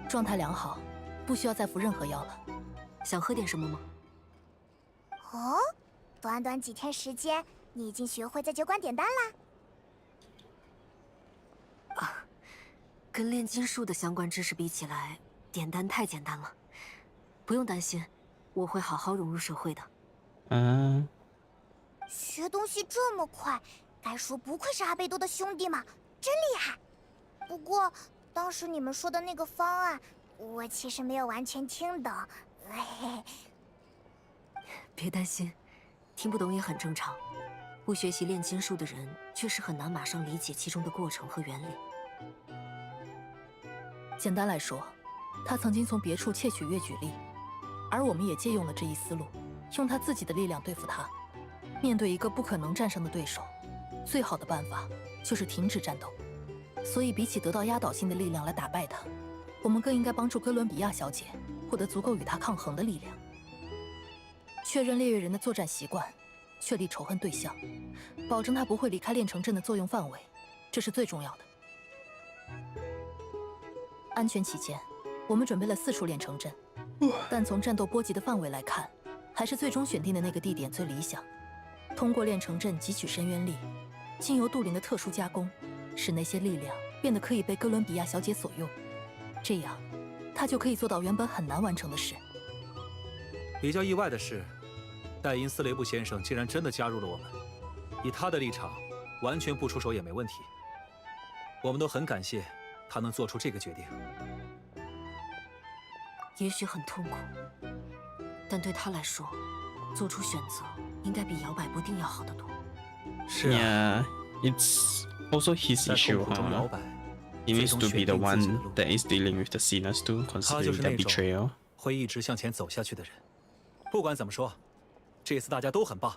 状态良好，不需要再服任何药了。想喝点什么吗？哦，短短几天时间，你已经学会在酒馆点单啦？啊，跟炼金术的相关知识比起来，点单太简单了。不用担心，我会好好融入社会的。嗯，学东西这么快，该说不愧是阿贝多的兄弟嘛，真厉害。不过，当时你们说的那个方案，我其实没有完全听懂。别担心，听不懂也很正常。不学习炼金术的人，确实很难马上理解其中的过程和原理。简单来说，他曾经从别处窃取越举力，而我们也借用了这一思路，用他自己的力量对付他。面对一个不可能战胜的对手，最好的办法就是停止战斗。所以，比起得到压倒性的力量来打败他，我们更应该帮助哥伦比亚小姐获得足够与他抗衡的力量。确认猎月人的作战习惯，确立仇恨对象，保证他不会离开炼成阵的作用范围，这是最重要的。安全起见，我们准备了4处炼成阵，但从战斗波及的范围来看，还是最终选定的那个地点最理想。通过炼成阵汲取深渊力，经由杜林的特殊加工，使那些力量变得可以被哥伦比亚小姐所用，这样，她就可以做到原本很难完成的事。比较意外的是，戴因斯雷布先生竟然真的加入了我们。以他的立场，完全不出手也没问题。我们都很感谢他能做出这个决定。也许很痛苦，但对他来说，做出选择应该比摇摆不定要好得多。是啊 Yeah, it's also his 在 issue, 痛苦中摇 huh? 摆， He needs 最终 to be 选 the 定自己的 one 路。 that is dealing with the sinners too, 他就 considering 是 that 那种 betrayal. 会一直向前走下去的人。不管怎么说，这次大家都很棒，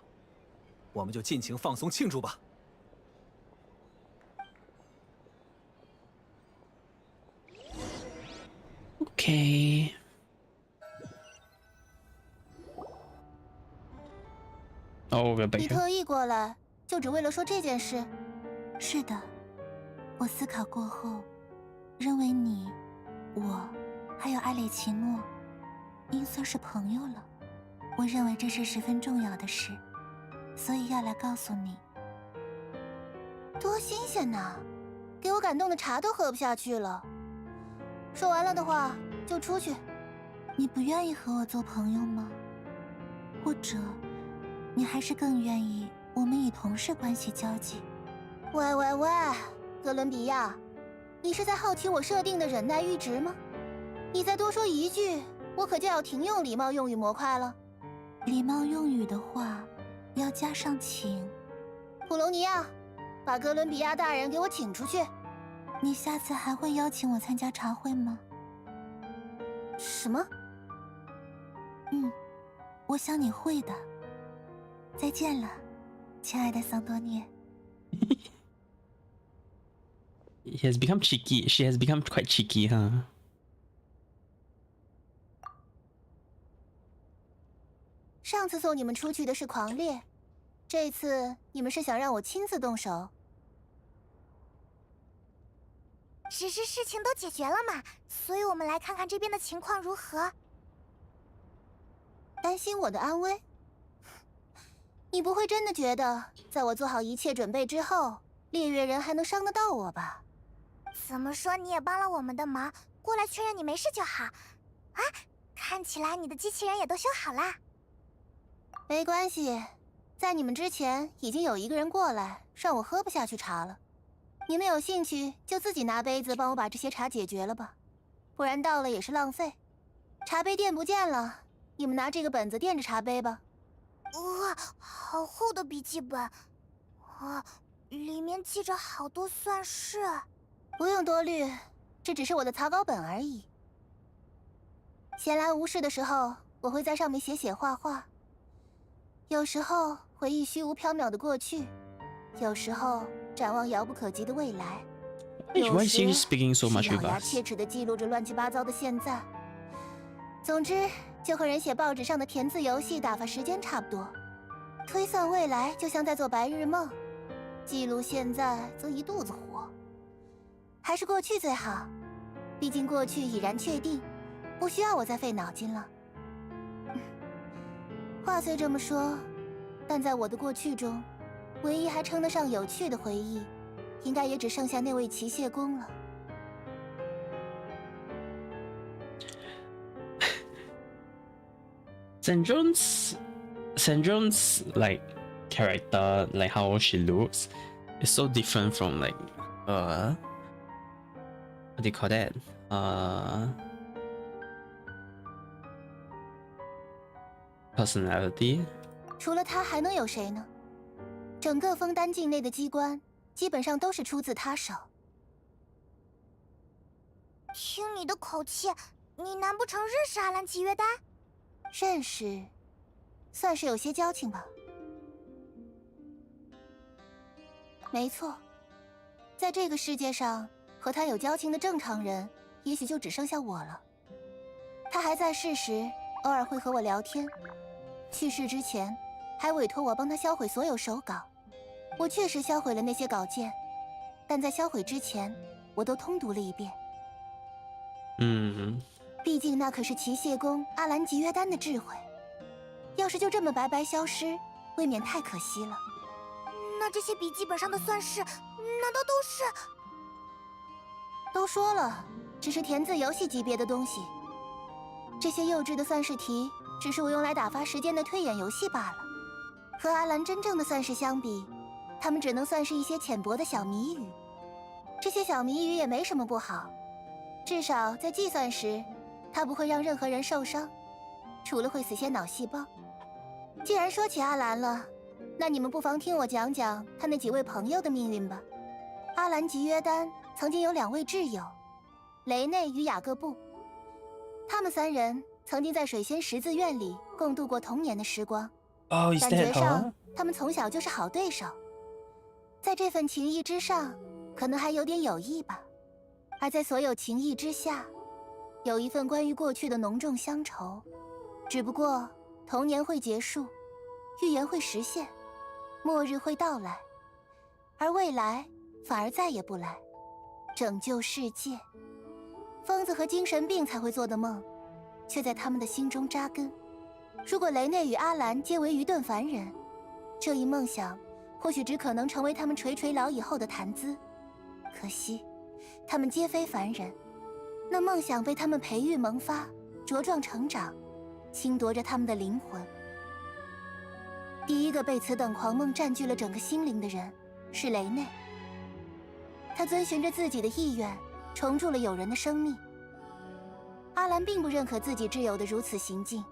我们就尽情放松庆祝吧。Okay. Oh, we're back 你 here. 特意过来，就只为了说这件事？是的，我思考过后，认为你、我，还有埃里奇诺，应算是朋友了。我认为这是十分重要的事，所以要来告诉你。多新鲜呐！给我感动的茶都喝不下去了。说完了的话就出去。你不愿意和我做朋友吗？或者，你还是更愿意我们以同事关系交际？喂喂喂，哥伦比亚，你是在好奇我设定的忍耐阈值吗？你再多说一句，我可就要停用礼貌用语模块了。礼貌用语的话，要加上请。普隆尼亚，把哥伦比亚大人给我请出去。你下次还会邀请我参加茶会吗？什么？我想你会的。再见了，亲爱的桑多涅。He has become cheeky. She has become quite cheeky, huh? 上次送你们出去的是狂烈，这次你们是想让我亲自动手？只是事情都解决了嘛，所以我们来看看这边的情况如何。担心我的安危？你不会真的觉得，在我做好一切准备之后，猎月人还能伤得到我吧？怎么说你也帮了我们的忙，过来确认你没事就好。啊，看起来你的机器人也都修好啦。没关系，在你们之前已经有一个人过来，让我喝不下去茶了。你们有兴趣就自己拿杯子帮我把这些茶解决了吧，不然倒了也是浪费。茶杯垫不见了，你们拿这个本子垫着茶杯吧。哇，好厚的笔记本，哇，里面记着好多算式。不用多虑，这只是我的草稿本而已。闲来无事的时候，我会在上面写写画画。有时候回忆虚无缥缈的过去，有时候展望遥不可及的未来。 Why is she speaking so much 咬 with 牙 us? 切齿地记录着乱七八糟的现在。总之，就和人写报纸上的填字游戏打发时间差不多。推算未来就像在做白日梦，记录现在则一肚子火。还是过去最好，毕竟过去已然确定，不需要我再费脑筋了。话虽这么说，但在我的过去中，唯一还称得上有趣的回忆，应该也只剩下那位齐谢公了。Sandron's like character, like how she looks, is so different from like what do you call that? Personality. 除了他还能有谁呢？整个枫丹境内的机关基本上都是出自他手。听你的口气，你难不成认识阿兰吉约丹？认识，算是有些交情吧。没错，在这个世界上，和他有交情的正常人，也许就只剩下我了。他还在世时，偶尔会和我聊天；去世之前，还委托我帮他销毁所有手稿。我确实销毁了那些稿件，但在销毁之前，我都通读了一遍。毕竟那可是齐谢公阿兰吉约丹的智慧，要是就这么白白消失，未免太可惜了。那这些笔记本上的算式，难道都是？都说了，只是填字游戏级别的东西。这些幼稚的算式题，只是我用来打发时间的推演游戏罢了。和阿兰真正的算式相比，他们只能算是一些浅薄的小谜语。这些小谜语也没什么不好，至少在计算时，它不会让任何人受伤，除了会死些脑细胞。既然说起阿兰了，那你们不妨听我讲讲他那几位朋友的命运吧。阿兰吉约丹曾经有2位挚友，雷内与雅各布。他们3人曾经在水仙识字院里共度过童年的时光。感觉上，他们从小就是好对手。在这份情谊之上，可能还有点友谊吧。而在所有情谊之下，有一份关于过去的浓重乡愁。只不过，童年会结束，预言会实现，末日会到来，而未来反而再也不来，拯救世界。疯子和精神病才会做的梦，却在他们的心中扎根。如果雷内与阿兰皆为愚钝凡人，这一梦想或许只可能成为他们垂垂老矣后的谈资。可惜，他们皆非凡人，那梦想被他们培育萌发，茁壮成长，侵夺着他们的灵魂。第一个被此等狂梦占据了整个心灵的人是雷内。他遵循着自己的意愿，重铸了友人的生命。阿兰并不认可自己挚友的如此行径，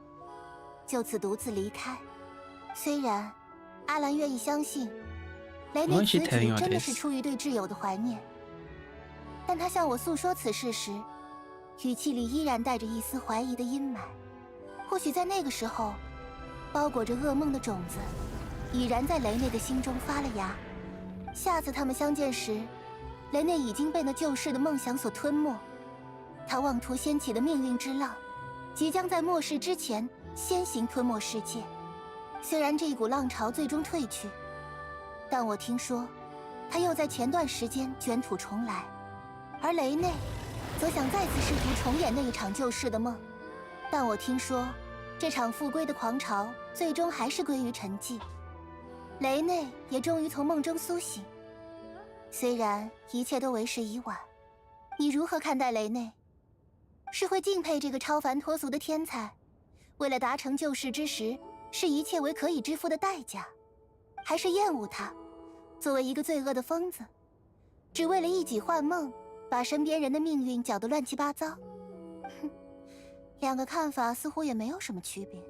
就此独自离开。虽然阿兰愿意相信雷内此举真的是出于对挚友的怀念，但他向我诉说此事时，语气里依然带着一丝怀疑的阴霾。或许在那个时候，包裹着噩梦的种子已然在雷内的心中发了芽。下次他们相见时，雷内已经被那旧世的梦想所吞没。他妄图掀起的命运之浪，即将在末世之前先行吞没世界。虽然这一股浪潮最终退去，但我听说他又在前段时间卷土重来，而雷内则想再次试图重演那一场旧世的梦。但我听说这场复归的狂潮最终还是归于沉寂，雷内也终于从梦中苏醒。虽然一切都为时已晚，你如何看待雷内？是会敬佩这个超凡脱俗的天才，为了达成救世之时，视一切为可以支付的代价，还是厌恶他，作为一个罪恶的疯子，只为了一己幻梦，把身边人的命运搅得乱七八糟？哼，两个看法似乎也没有什么区别。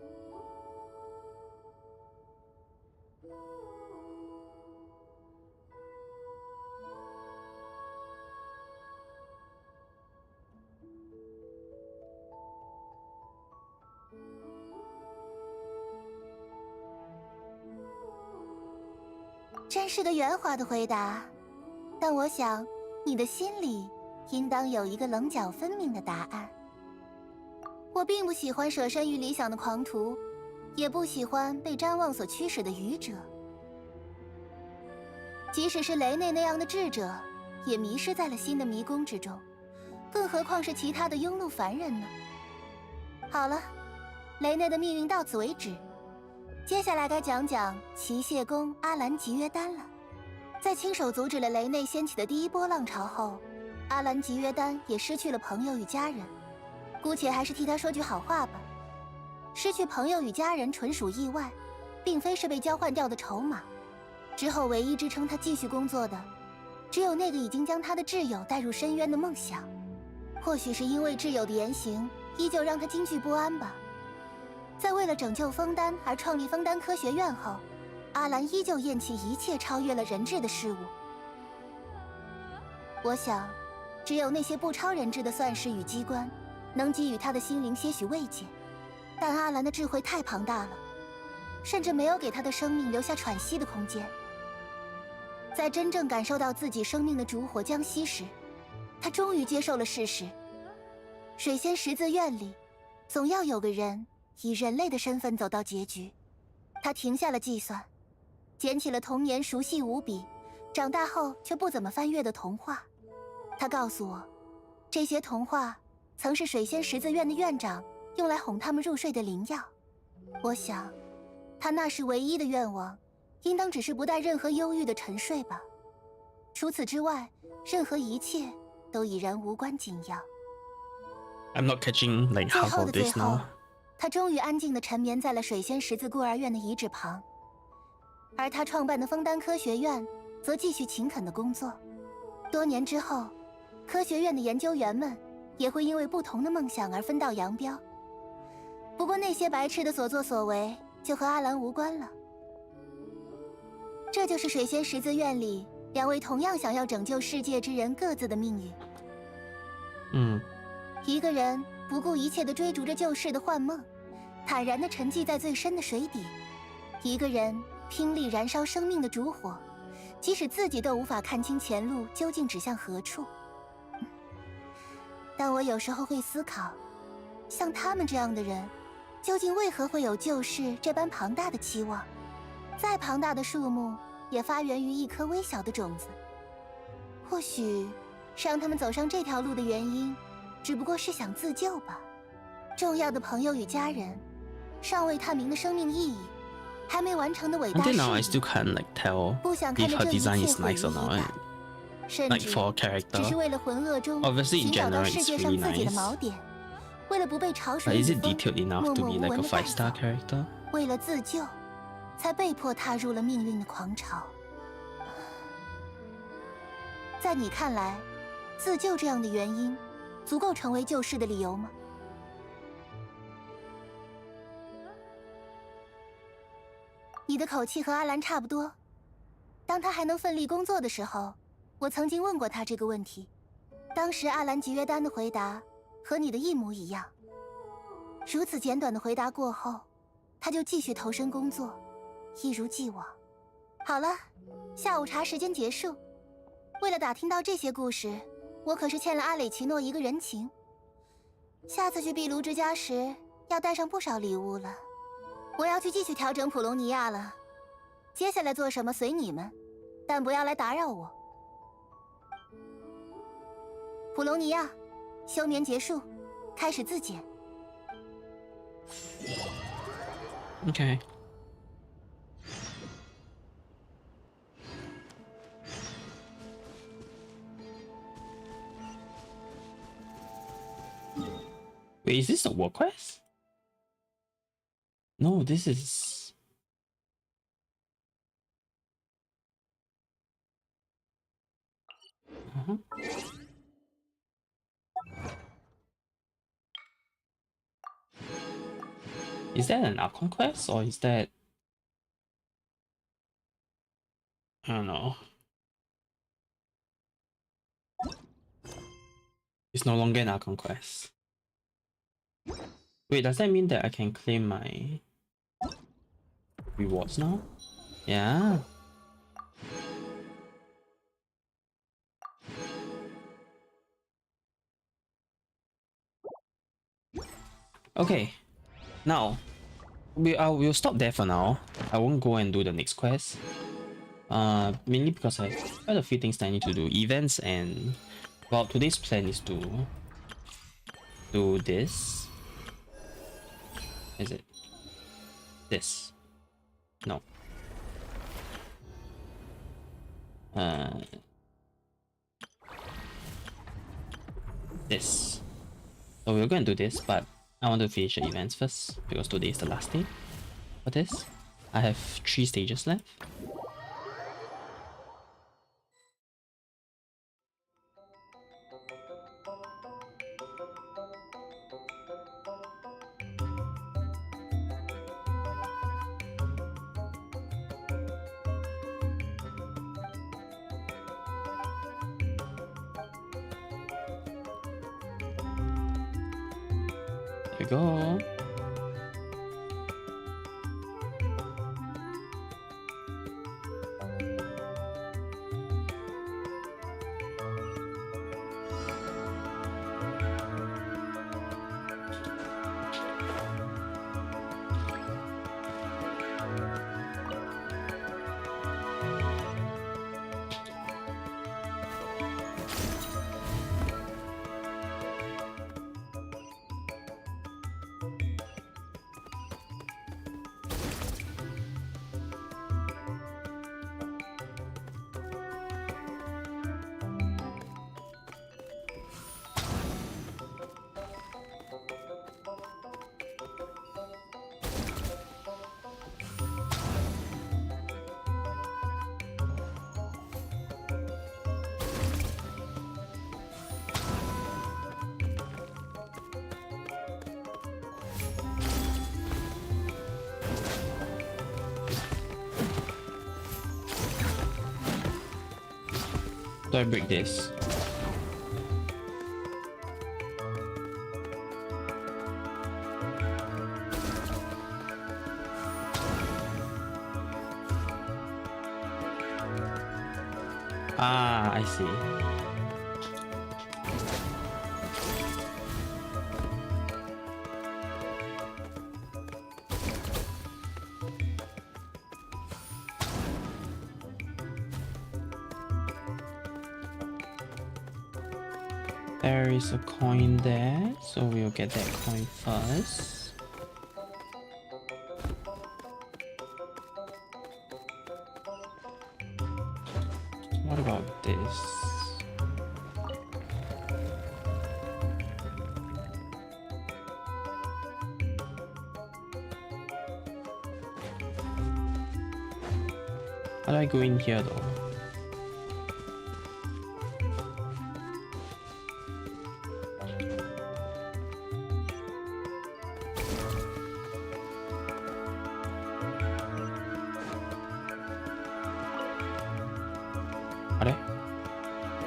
真是个圆滑的回答，但我想你的心里应当有一个棱角分明的答案。我并不喜欢舍身于理想的狂徒，也不喜欢被瞻望所驱使的愚者。即使是雷内那样的智者，也迷失在了新的迷宫之中，更何况是其他的庸碌凡人呢？好了，雷内的命运到此为止，接下来该讲讲奇谢公阿兰吉约丹了。在亲手阻止了雷内掀起的第一波浪潮后，阿兰吉约丹也失去了朋友与家人。姑且还是替他说句好话吧。失去朋友与家人纯属意外，并非是被交换掉的筹码。之后唯一支撑他继续工作的，只有那个已经将他的挚友带入深渊的梦想。或许是因为挚友的言行依旧让他惊惧不安吧。在为了拯救枫丹而创立枫丹科学院后，阿兰依旧厌弃一切超越了人质的事物。我想，只有那些不超人质的算式与机关，能给予他的心灵些许慰藉。但阿兰的智慧太庞大了，甚至没有给他的生命留下喘息的空间。在真正感受到自己生命的烛火将熄时，他终于接受了事实：水仙十字院里，总要有个人以人类的身份走到结局。他停下了计算，捡起了童年熟悉无比，长大后却不怎么翻阅的童话。他告诉我，这些童话曾是水仙十字院的院长用来哄他们入睡的灵药。我想，他那时唯一的愿望，应当只是不带任何忧郁的沉睡吧。除此之外，任何一切都已然无关紧要。I'm not catching like 最 half 后 of 的最 this 后 now.，他终于安静地沉眠在了水仙十字孤儿院的遗址旁，而他创办的枫丹科学院则继续勤恳的工作。多年之后，科学院的研究员们也会因为不同的梦想而分道扬镳。不过那些白痴的所作所为就和阿兰无关了。这就是水仙十字院里两位同样想要拯救世界之人各自的命运。一个人不顾一切地追逐着旧事的幻梦，坦然地沉寂在最深的水底；一个人拼力燃烧生命的烛火，即使自己都无法看清前路究竟指向何处。但我有时候会思考，像他们这样的人，究竟为何会有救世这般庞大的期望？再庞大的树木，也发源于一颗微小的种子。或许，让他们走上这条路的原因，只不过是想自救吧。重要的朋友与家人，尚未探明的生命意义，还没完成的伟大 Until 事 now, I 业， still can't like tell 不想看 if 着 her 这一切 design is 毁于 nice or 一 not. 旦，甚 Like 至 for 只 character, 是为了浑噩中 obviously 寻 in 找到 general 世 it's 界上 really 自己的 nice. 锚点，为了不被潮 But 水 is 与 it 风 detailed enough 默 to 默 be 无 like 闻 a 地带 5-star 走？ character? 为了自救，才被迫踏入了命运的狂潮。在你看来，自救这样的原因，足够成为救世的理由吗？你的口气和阿兰差不多。当他还能奋力工作的时候，我曾经问过他这个问题。当时阿兰吉约丹的回答和你的一模一样。如此简短的回答过后，他就继续投身工作，一如既往。好了，下午茶时间结束。为了打听到这些故事，我可是欠了阿磊奇诺一个人情。下次去壁炉之家时，要带上不少礼物了。我要去继续调整普隆尼亚了，接下来做什么随你们，但不要来打扰我。普隆尼亚，休眠结束，开始自检。Okay. Wait, is this a work quest? No, this is... Is that an Archon quest or is that... I don't know. It's no longer an Archon quest. Wait, does that mean that I can claim my rewards now? Yeah. Okay, now we'll stop there for now. I won't go and do the next quest. Mainly because I have quite a few things that I need to do. Events and well, today's plan is to do this. Is it this? No. This. So we're going to do this, but I want to finish the events first because today is the last day for this. I have 3 stages left. There we go. Do I break this? Ah, I see. There is a coin there, so we'll get that coin first. What about this? How do I go in here though?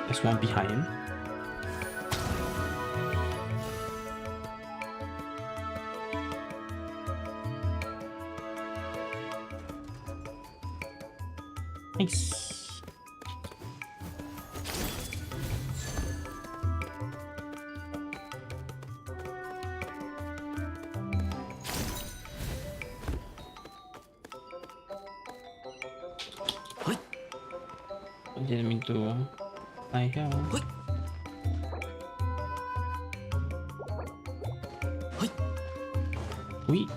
There's one behind. Nice. I didn't mean to. I have. Wait.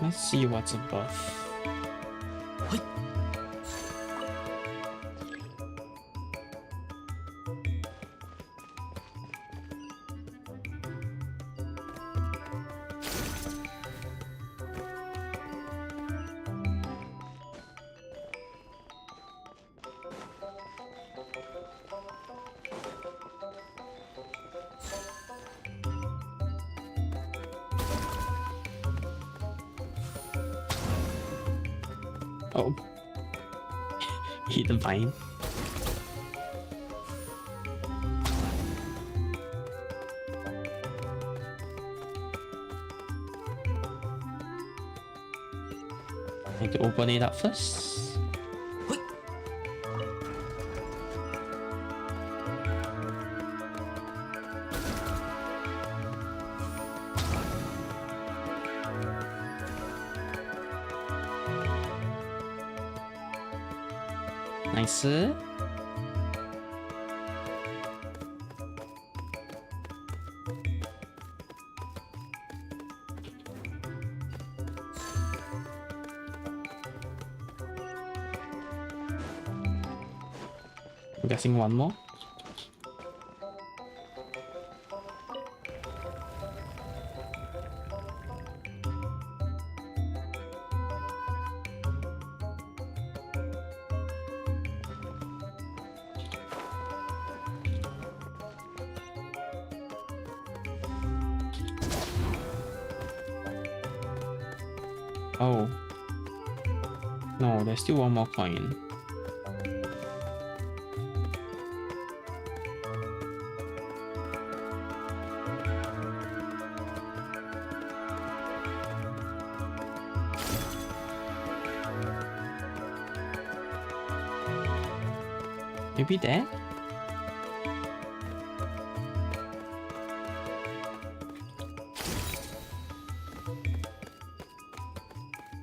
Let's see what's above. Oh. Hit the vine. Need to open it up first. Nice. I'm guessing one more. Oh. No, there's still one more coin. Maybe there?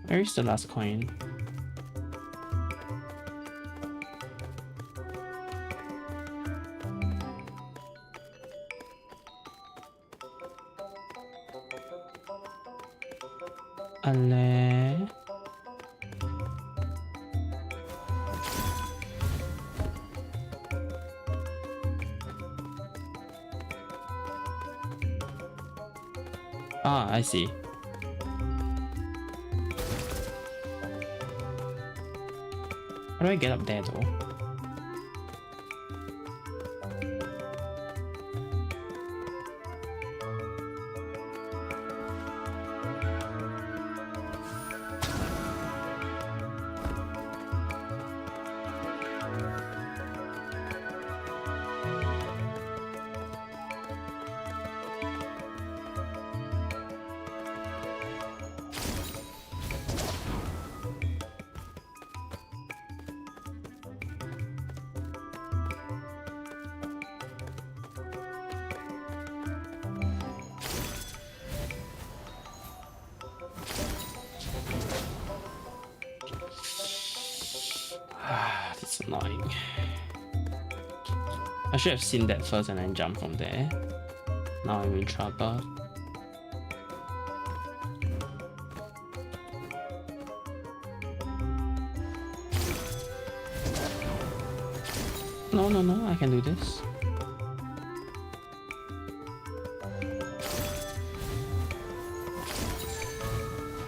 Where is the last coin? Ale. Ah, I see. How do I get up there though? That's annoying. I should have seen that first and then jump from there. Now I'm in trouble. No, I can do this.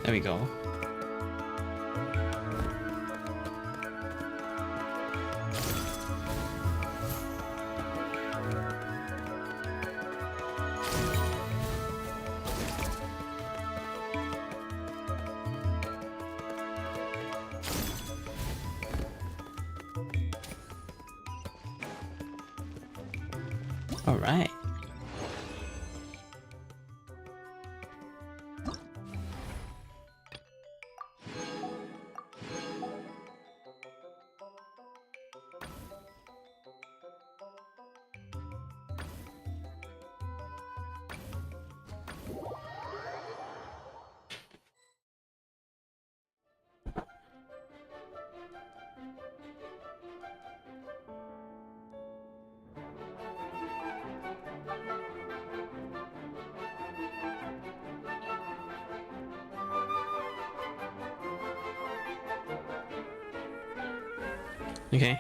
There we go. All right. Okay.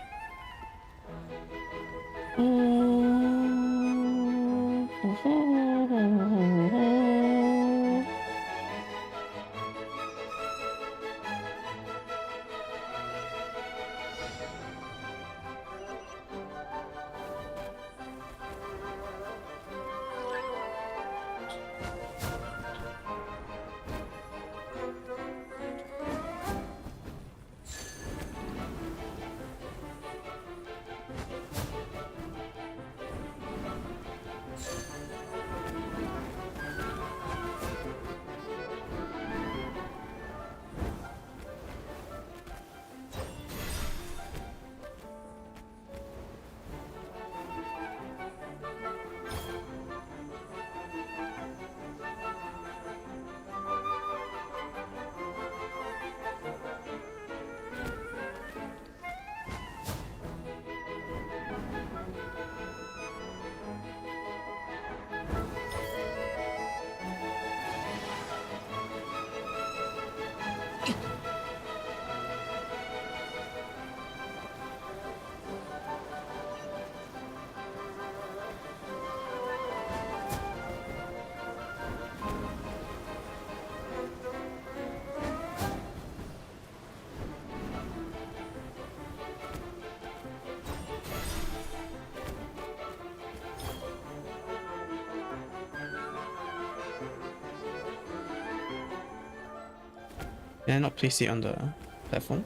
Can I not place it on the platform?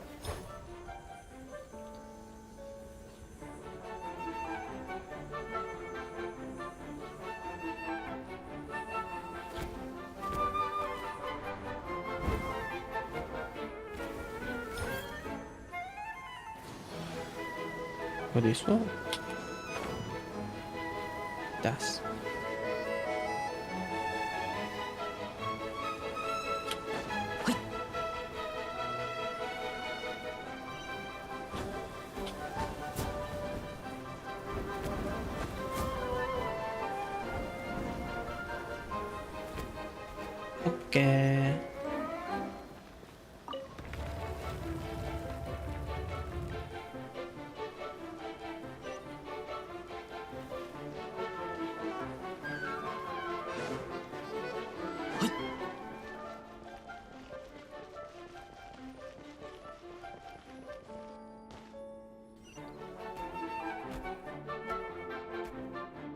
For this one? Does. Okay.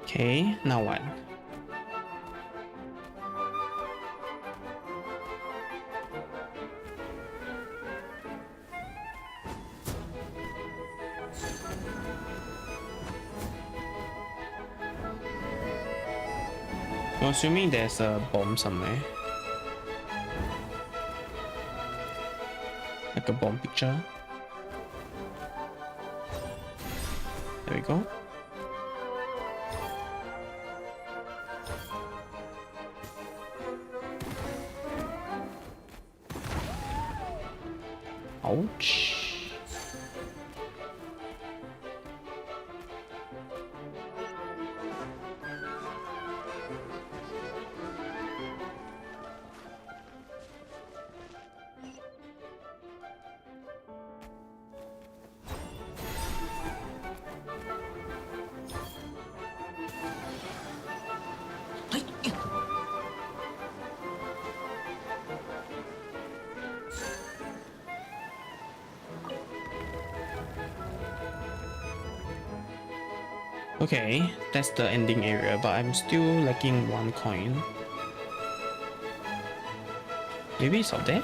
Okay, now what? I'm assuming there's a bomb somewhere. Like a bomb picture. There we go. Ouch. Okay, that's the ending area, but I'm still lacking one coin. Maybe it's out there?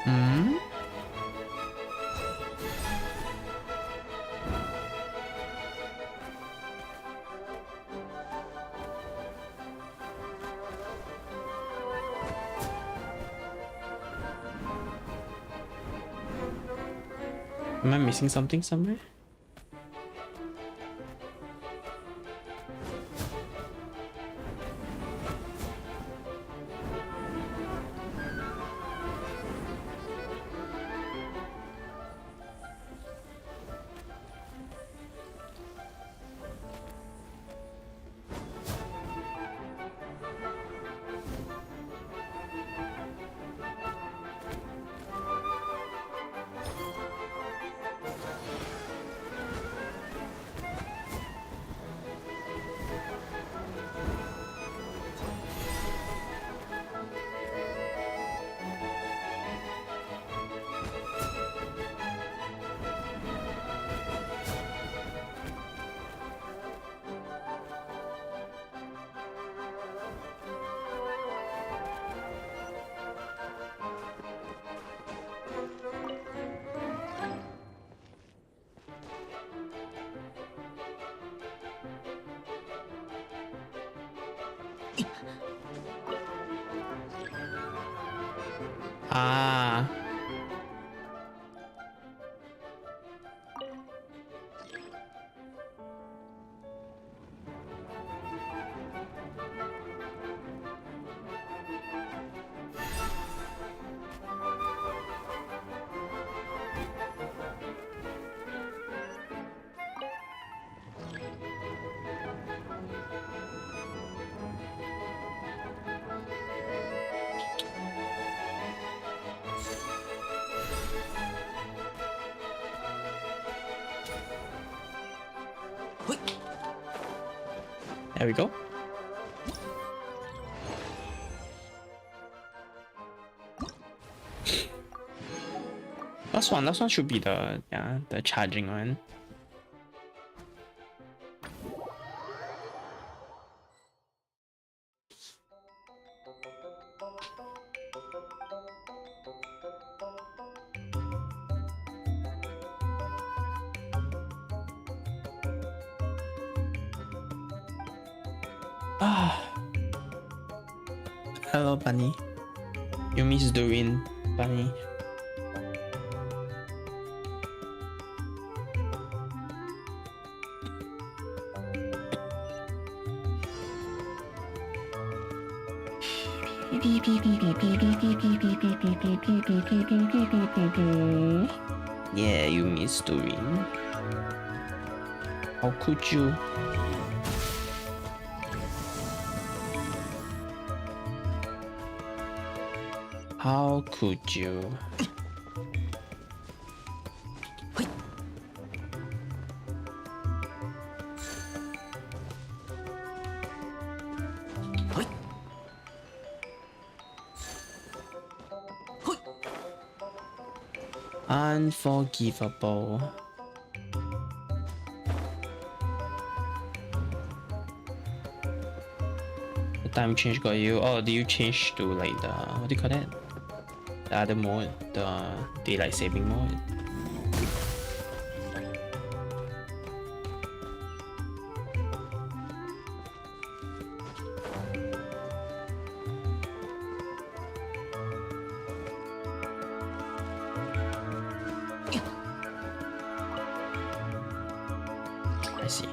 Hmm? Am I missing something somewhere? Ah. There we go. Last one should be the charging one. Hello, Bunny. You miss Doreen, Bunny. Yeah, you miss Doreen. How could you? How could you? Unforgivable. The time change got you. Oh, do you change to like the what do you call that? The other mode, the daylight saving mode. I see.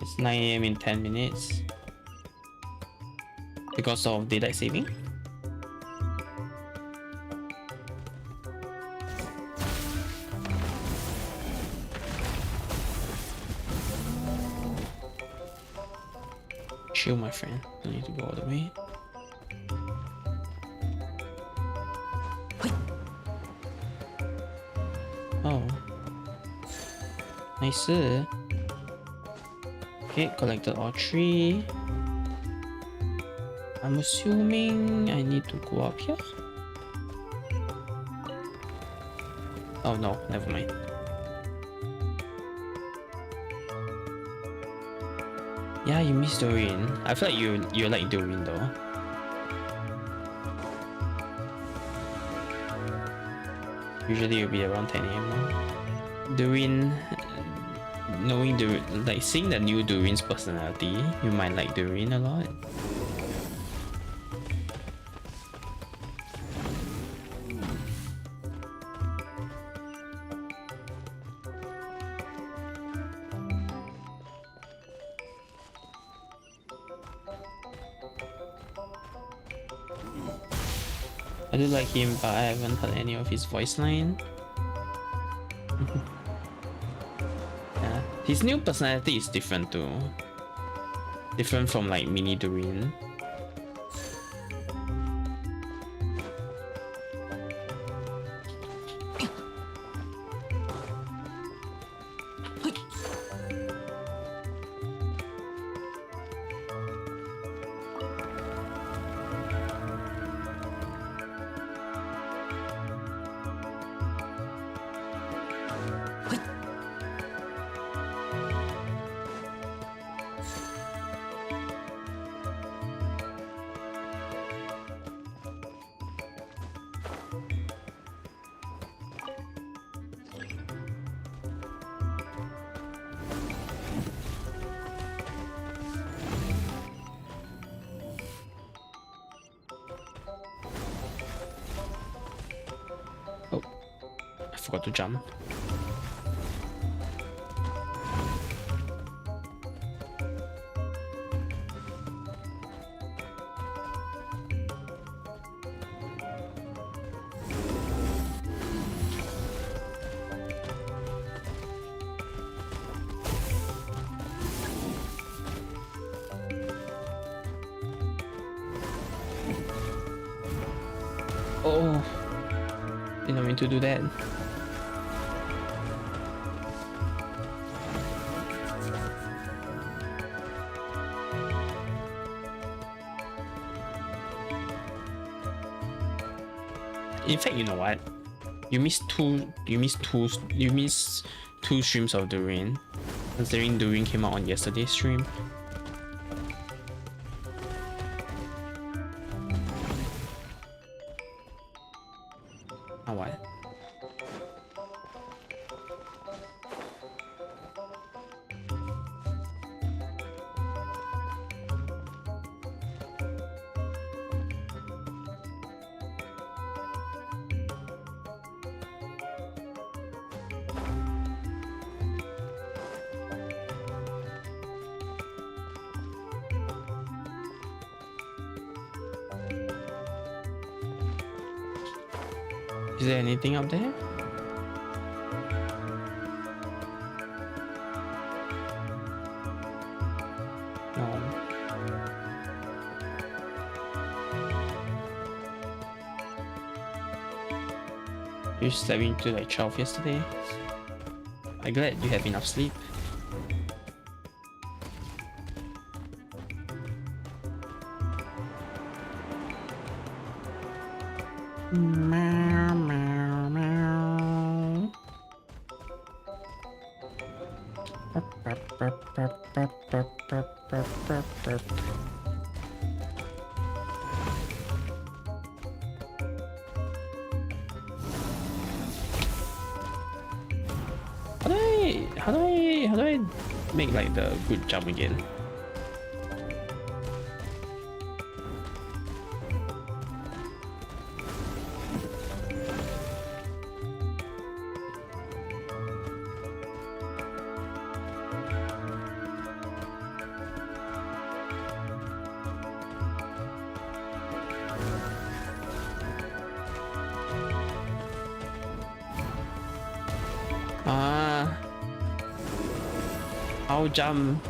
It's 9 AM in 10 minutes because of daylight saving. Chill, my friend. Don't need to go all the way. Oh, nice. Okay, collected all 3. I'm assuming I need to go up here. Oh no, never mind. Yeah, you miss Doreen. I feel like you like Doreen though. Usually it'll be around 10 AM now. Doreen, knowing Doreen, like seeing the new Doreen's personality, you might like Doreen a lot. I do like him, but I haven't heard any of his voice line. Yeah, his new personality is different too. Different from like mini Doreen. I forgot to jump. me to do that. In fact, you know what? You missed two streams of the rain. Considering the rain came out on yesterday's stream. Oh what? Is there anything up there? No. You slept into like 12 yesterday. I'm glad you have enough sleep. Meow, meow, meow. How do I make like the good jump again? I'll jump.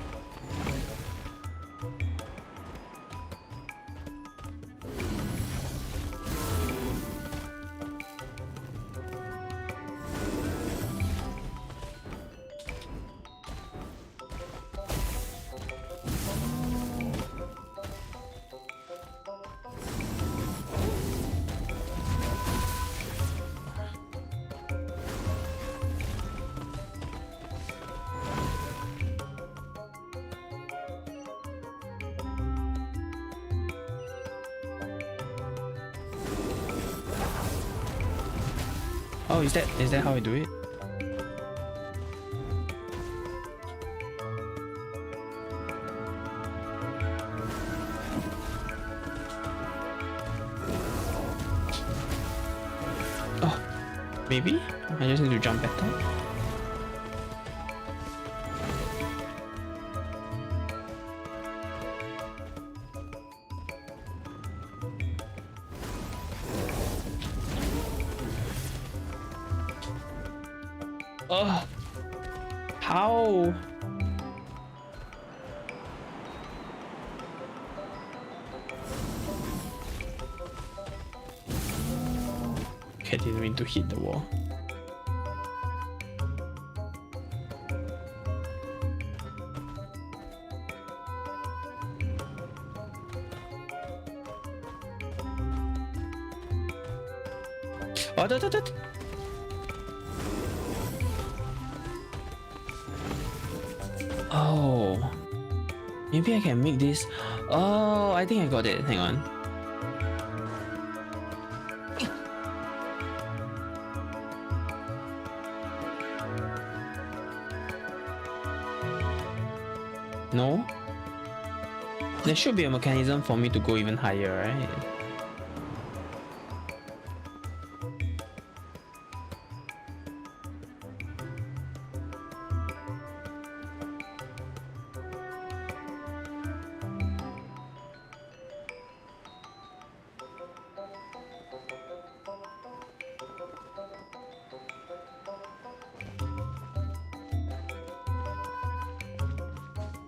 Oh, is that how I do it? Oh, maybe I just need to jump better. Oh, how? Okay, didn't mean to hit the wall. Oh, that. Oh, maybe I can make this. Oh, I think I got it. Hang on. No? There should be a mechanism for me to go even higher, right?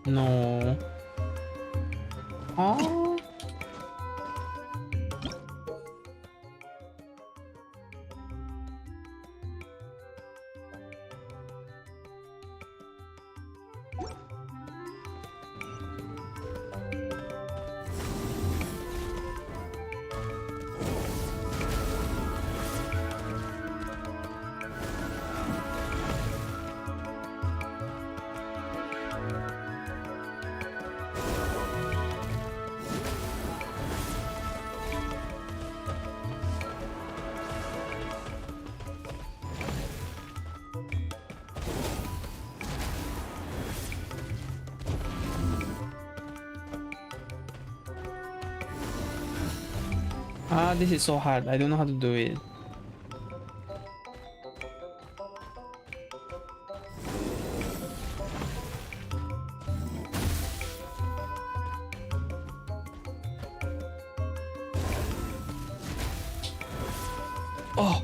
No. Oh. Ah, this is so hard. I don't know how to do it. Oh!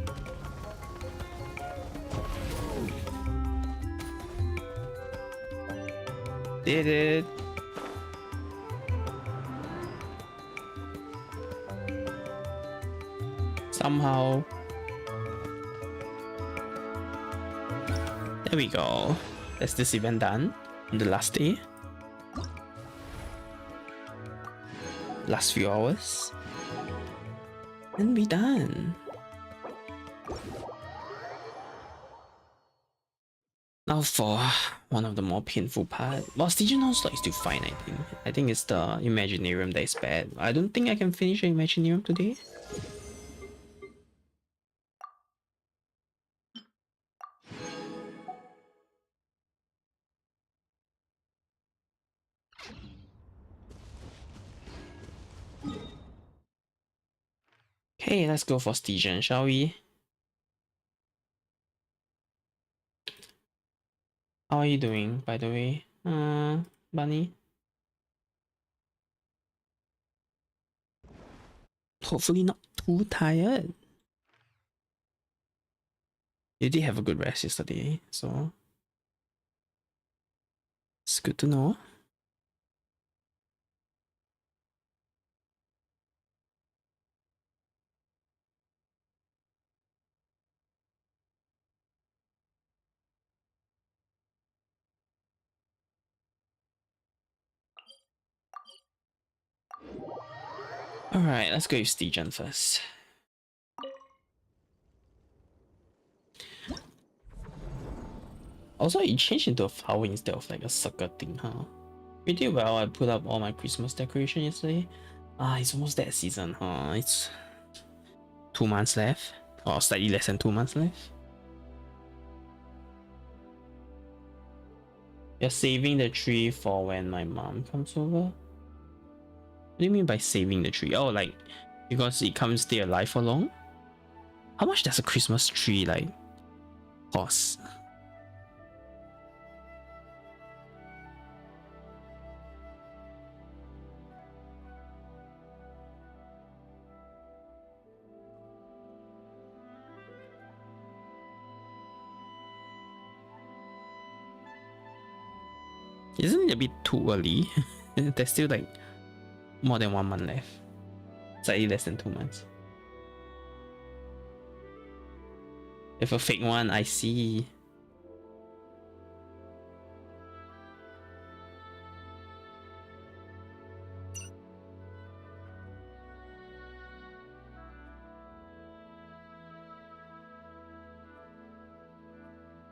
Did it! Somehow. There we go. That's this event done on the last day. Last few hours. And be done. Now for one of the more painful part. Well, Stygian non-slot is still fine, I think. I think it's the Imaginarium that is bad. I don't think I can finish the Imaginarium today. Okay, let's go for Stygian, shall we? How are you doing, by the way? Bunny? Hopefully not too tired. You did have a good rest yesterday, so it's good to know. Alright, let's go with Stygian first. Also, it changed into a flower instead of like a circle thing, huh? Pretty well. I put up all my Christmas decoration yesterday. Ah, it's almost that season, huh? It's 2 months left, or slightly less than 2 months left. You're saving the tree for when my mom comes over? What do you mean by saving the tree? Oh, like because it can't stay alive for long? How much does a Christmas tree like cost? Isn't it a bit too early? There's still like more than 1 month left. Slightly less than 2 months. If a fake one, I see.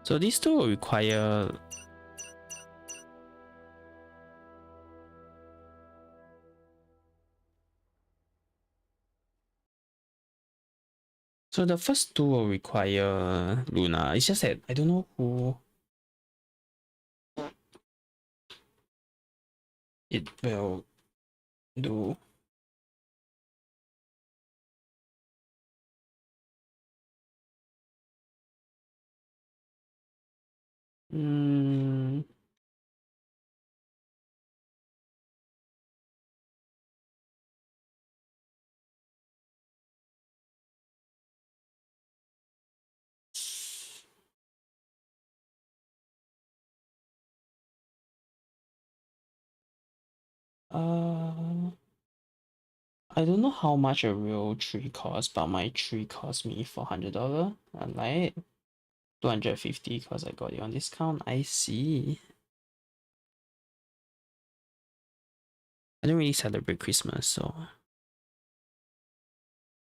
So these two will require so the first two will require Luna. It's just that I don't know who it will do. Hmm. I don't know how much a real tree costs, but my tree cost me $400. Alright. 250 because I got it on discount. I see. I don't really celebrate Christmas, so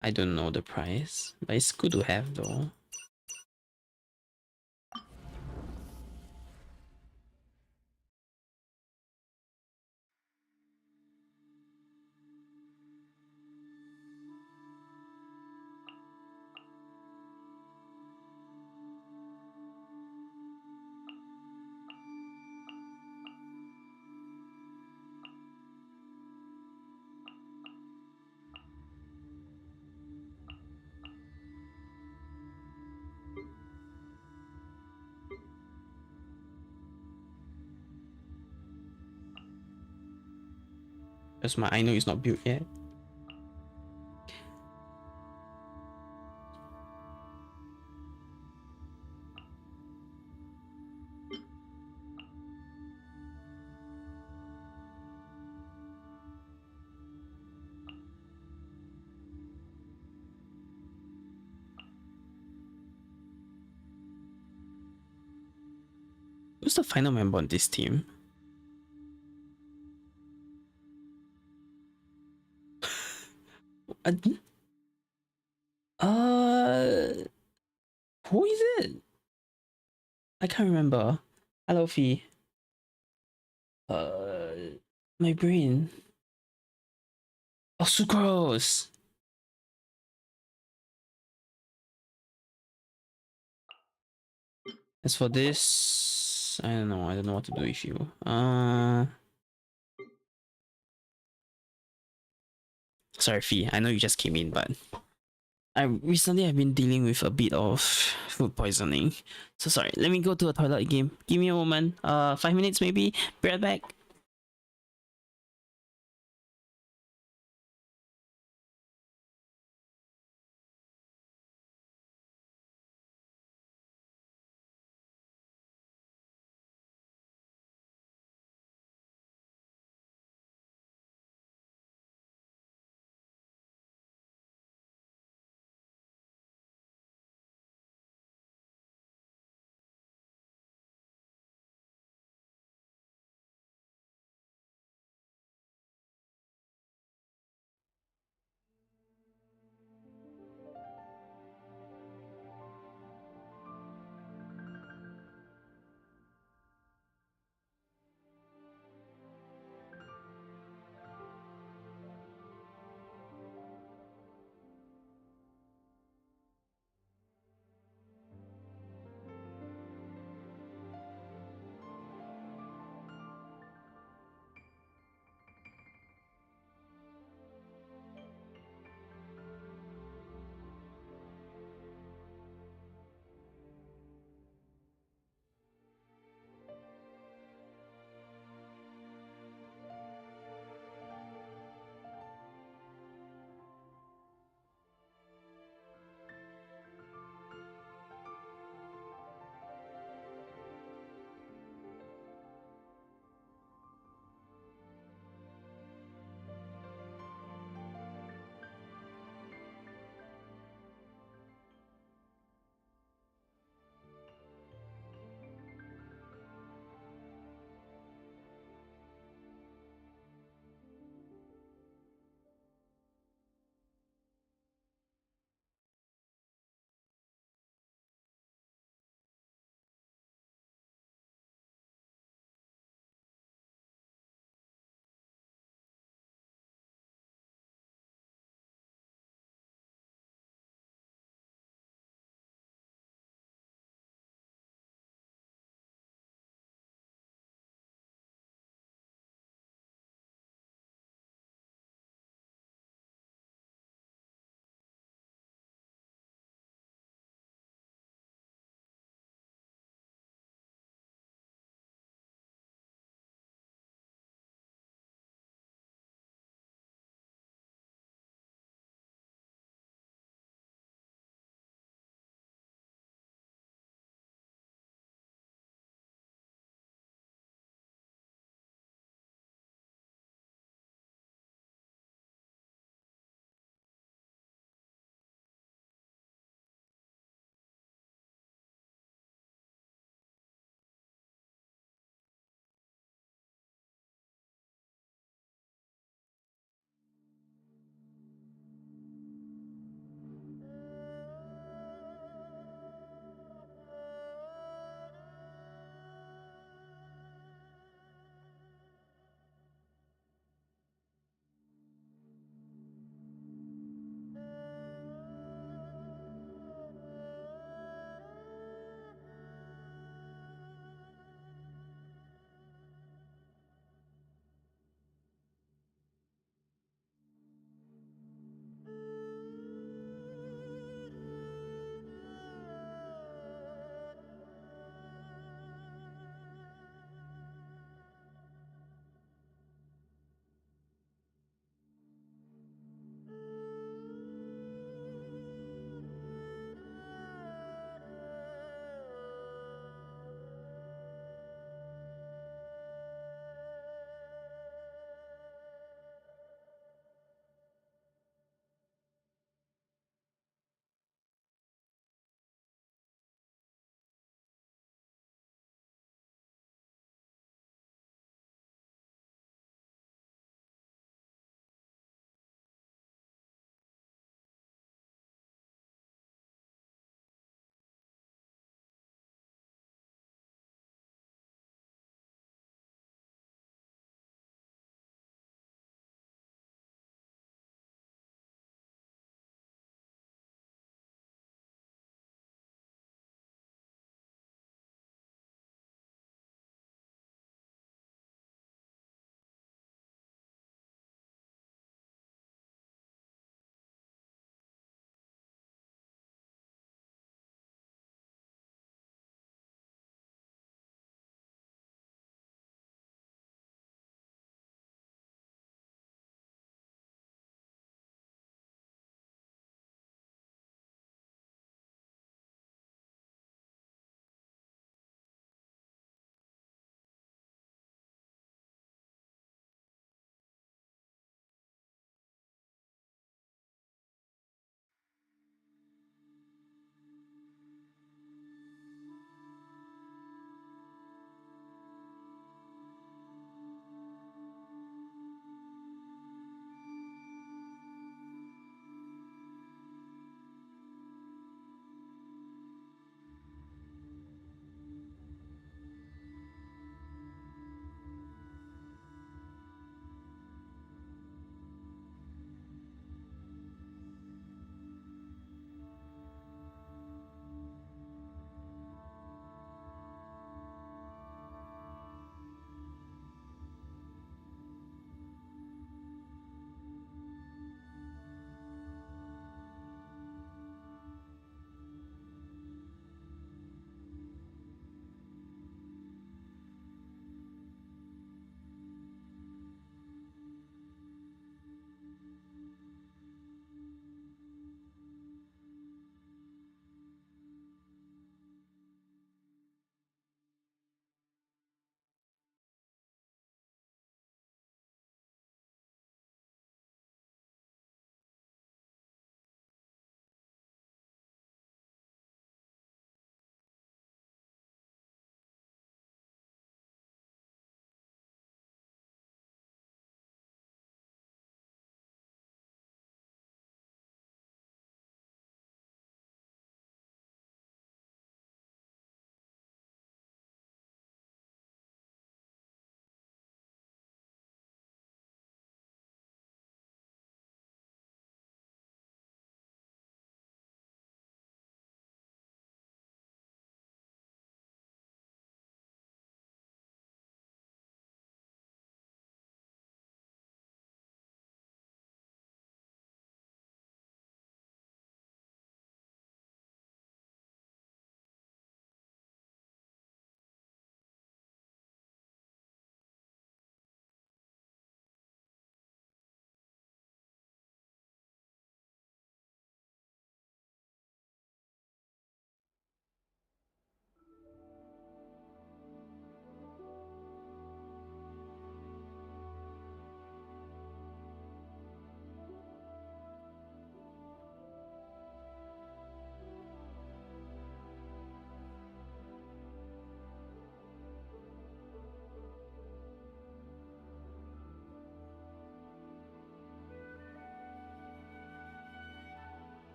I don't know the price, but it's good to have though. Because my I know it's not built yet. Who's the final member on this team? Uh, who is it? I can't remember. Hello, Fee. My brain. Oh, sucrose. As for this, I don't know. I don't know what to do with you. Sorry, Fee. I know you just came in, but I recently have been dealing with a bit of food poisoning. So sorry. Let me go to the toilet again. Give me a moment. 5 minutes maybe. Be right back.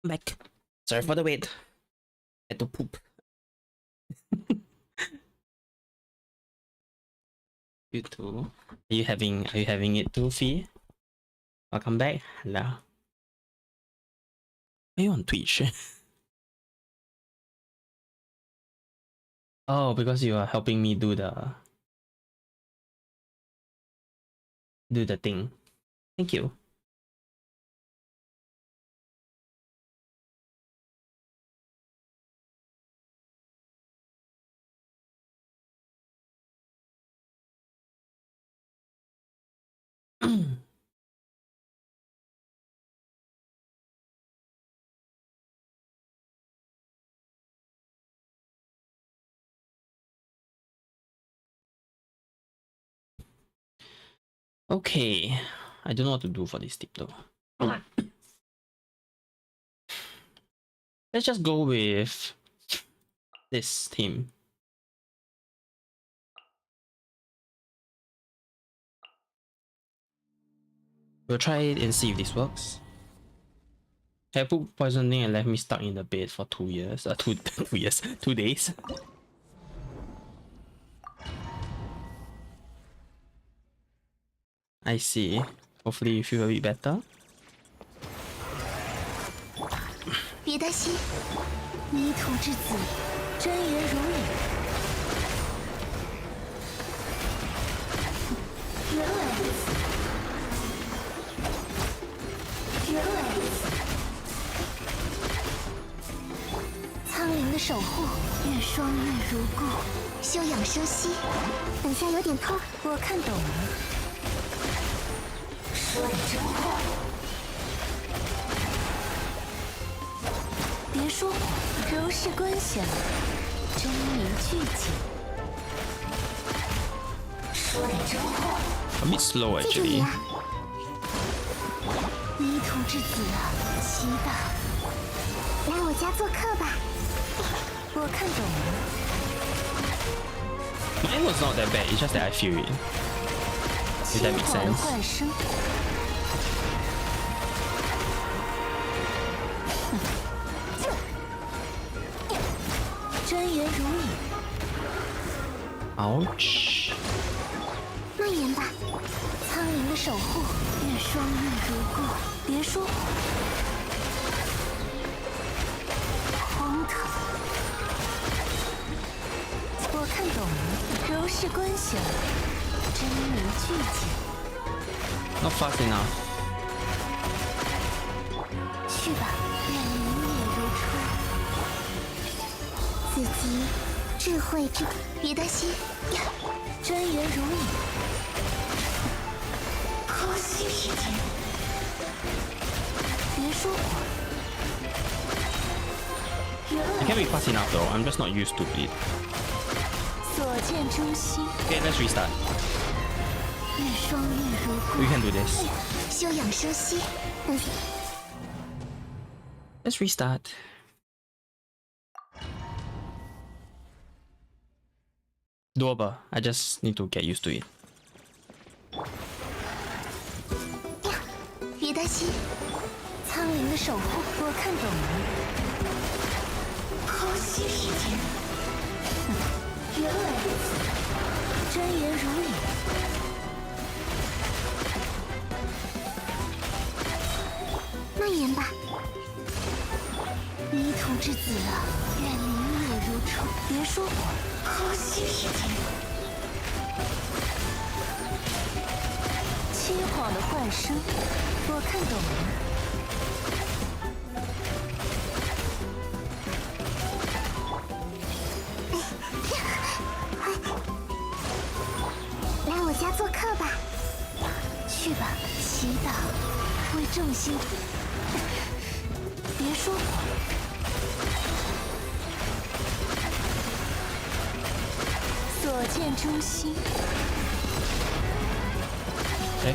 Back. Sorry for the wait. Had to poop. You too. Are you having it too, Fee? Welcome back. Hello. Are you on Twitch? Oh, because you are helping me do the thing. Thank you. Okay, I don't know what to do for this tip though. Let's just go with this team. We'll try it and see if this works. Have food poisoning and left me stuck in the bed for 2 years. 2 years, 2 days. I see. Hopefully you feel a bit better. 别担心，泥土之子，真言如影。原来如此，原来如此。苍灵的守护，越霜越如故。休养生息，等下有点痛，我看懂了。说的真话。 别说谎，柔氏观想，真名俱尽。说点真话。A bit slow 记住 actually. 你啊，泥土之子啊，祈祷，来我家做客吧。我看懂了。 Mine was not that bad, it's just that I feel it. If that makes sense. 幻生。真言如影。 Ouch. 蔓延吧，苍灵的守护，越霜越如故。别说谎，荒唐。我看懂了，柔氏观想，真名俱尽。 Not fast enough. 去吧，愿明灭如初。子集，智慧之，别担心，真言如影。可惜时间，别说谎。 I can't be fast enough though, I'm just not used to it. 所见诛心。 Okay, let's restart. 越霜越如故。 We can do this. 休养生息。Let's restart. Doable. I just need to get used to it. 别担心，苍灵的守护，我看懂了。可惜时间，原来如此，真言如影。蔓延吧，泥土之子啊，愿明灭如初。别说谎，可惜时间。凄惶的幻生，我看懂了。来我家做客吧。去吧，祈祷，为众星。别说谎。所见诛心。 Okay.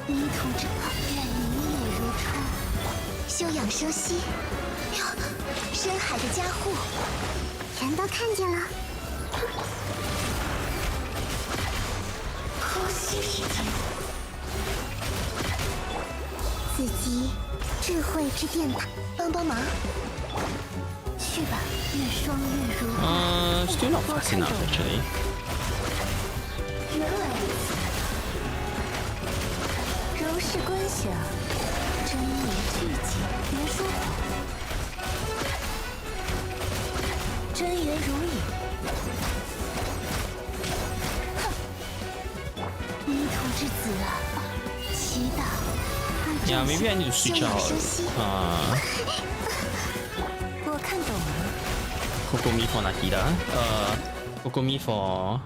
泥土之愿明灭如初，休养生息。深海的加护，人都看见了。可惜时间，此即智慧之殿吧，帮帮忙。去吧，越霜越如画。 still not fast enough actually. 原来如此，柔视观想，真言俱尽。别说谎，真言如影。迷途之子啊，祈祷。 Yeah, maybe I need to switch out. 我看懂了。 Kokomi for Nahida. Kokomi for.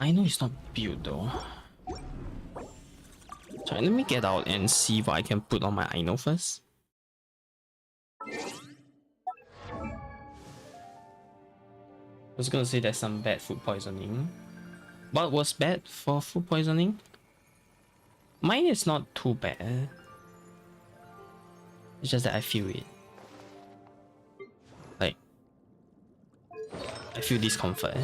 I know it's not built though. So let me get out and see what I can put on my Aino first. I was gonna say there's some bad food poisoning. What was bad for food poisoning? Mine is not too bad. It's just that I feel it. Like, I feel discomfort.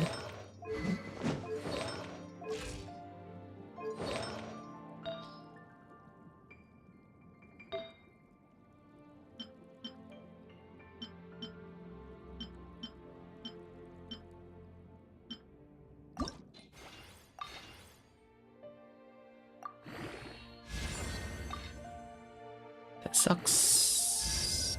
That sucks.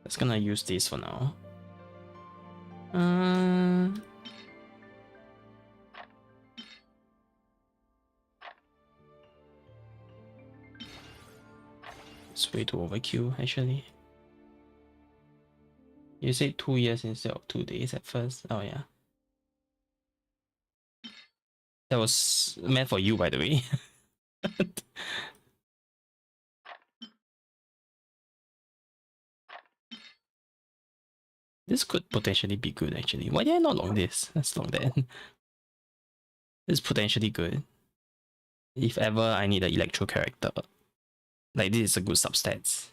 Just gonna use this for now. It's way too overkill actually. You said 2 years instead of 2 days at first. Oh yeah. That was meant for you, by the way. This could potentially be good actually. Why did I not long this? Let's long that. This is potentially good. If ever I need an electro character. Like this is a good substats.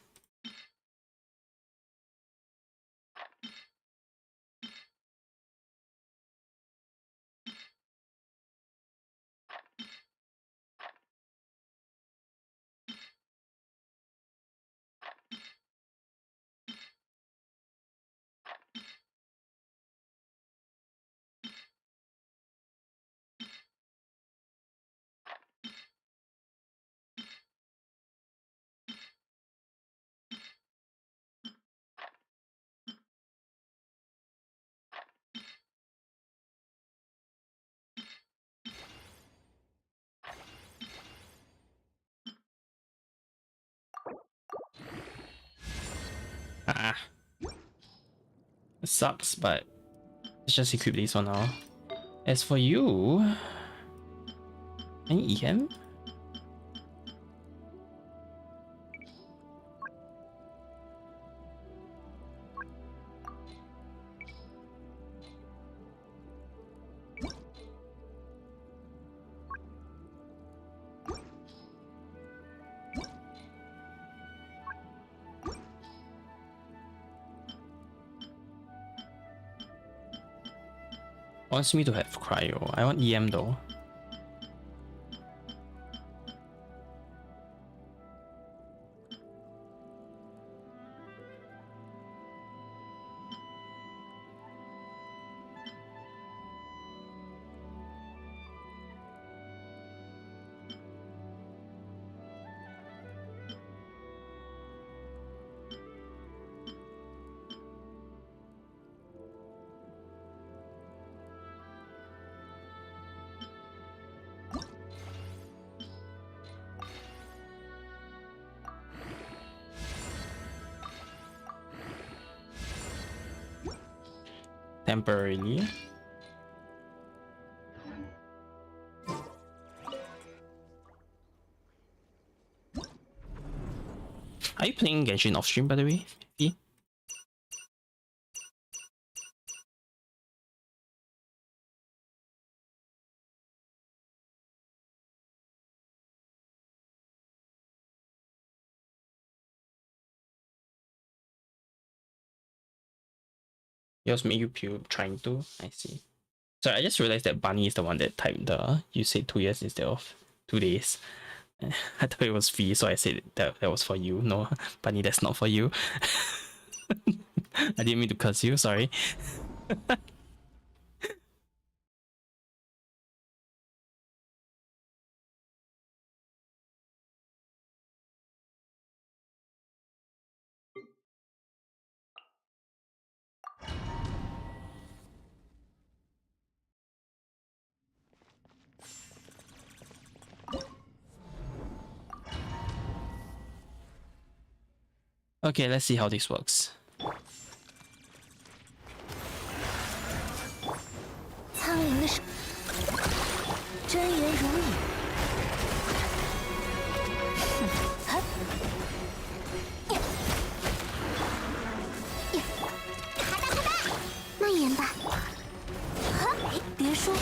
It sucks, but let's just equip this one now. As for you, any EM? Wants me to have cryo. I want EM though. Temporarily. Are you playing Genshin off stream, by the way? V? Yours made you puke trying to. I see. Sorry, I just realized that Bunny is the one that typed the. You said 2 years instead of 2 days. I thought it was free, so I said that was for you. No, Bunny, that's not for you. I didn't mean to curse you. Sorry. Okay, let's see how this works. 苍灵的手，真言如影。慢点吧。别说。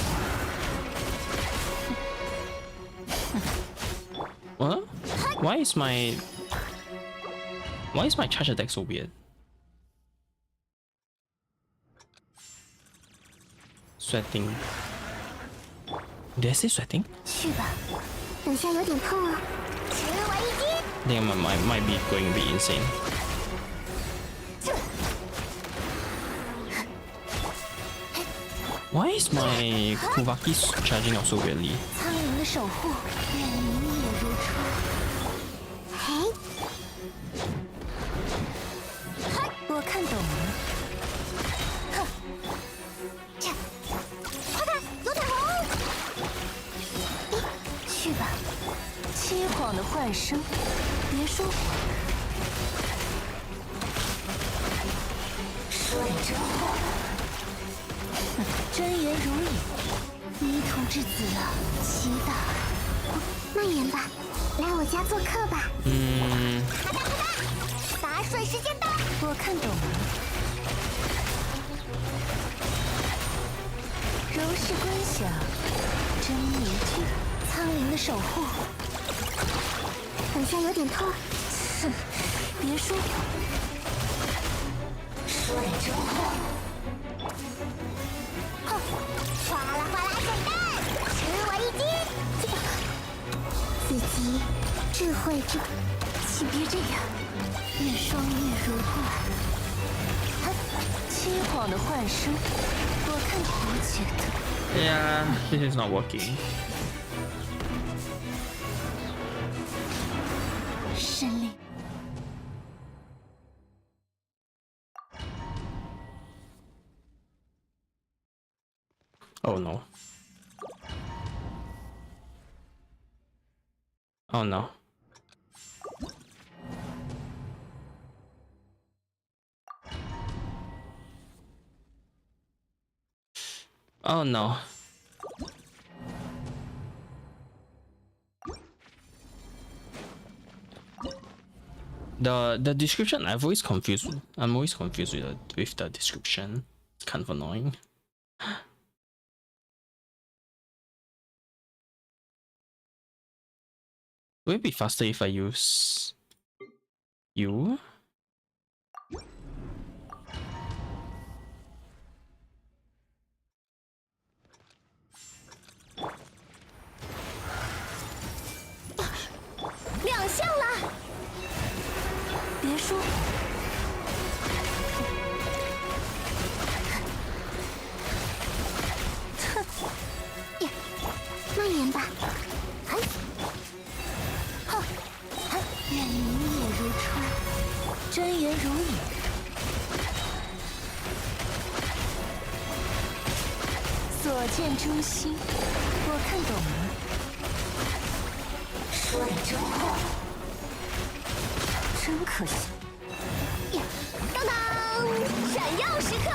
What? Why is my charge attack so weird? Sweating. Did I say sweating? 去吧，等下有点痛哦。吃我一击。I think I might be going a bit insane. Why is my Kuvaki charging out so weirdly? 苍灵的守护，愿明夜如初。嘿，我看懂了。哼，快看，有彩虹！去吧，凄惶的幻声，别说谎。说的真话。真言如影，迷途之子啊，祈祷。慢点吧，来我家做客吧。洒水时间到。我看懂了。柔氏观想，真迷剧，苍灵的守护。等下有点痛。哼，别说谎。说的真话。哗啦哗啦滚蛋，吃我一击！自己智慧者，请别这样，愿双月如故。凄惶的幻声，我看我觉得。Yeah, this is not working. 神灵。Oh no. Oh no. Oh no. The description, I'm always confused with the description. It's kind of annoying. Would it be faster if I use you? 亮相了！别说。慢点吧。愿明夜如初，真言如影。所见诛心，我看懂了。说的真话，真可惜。当当，闪耀时刻！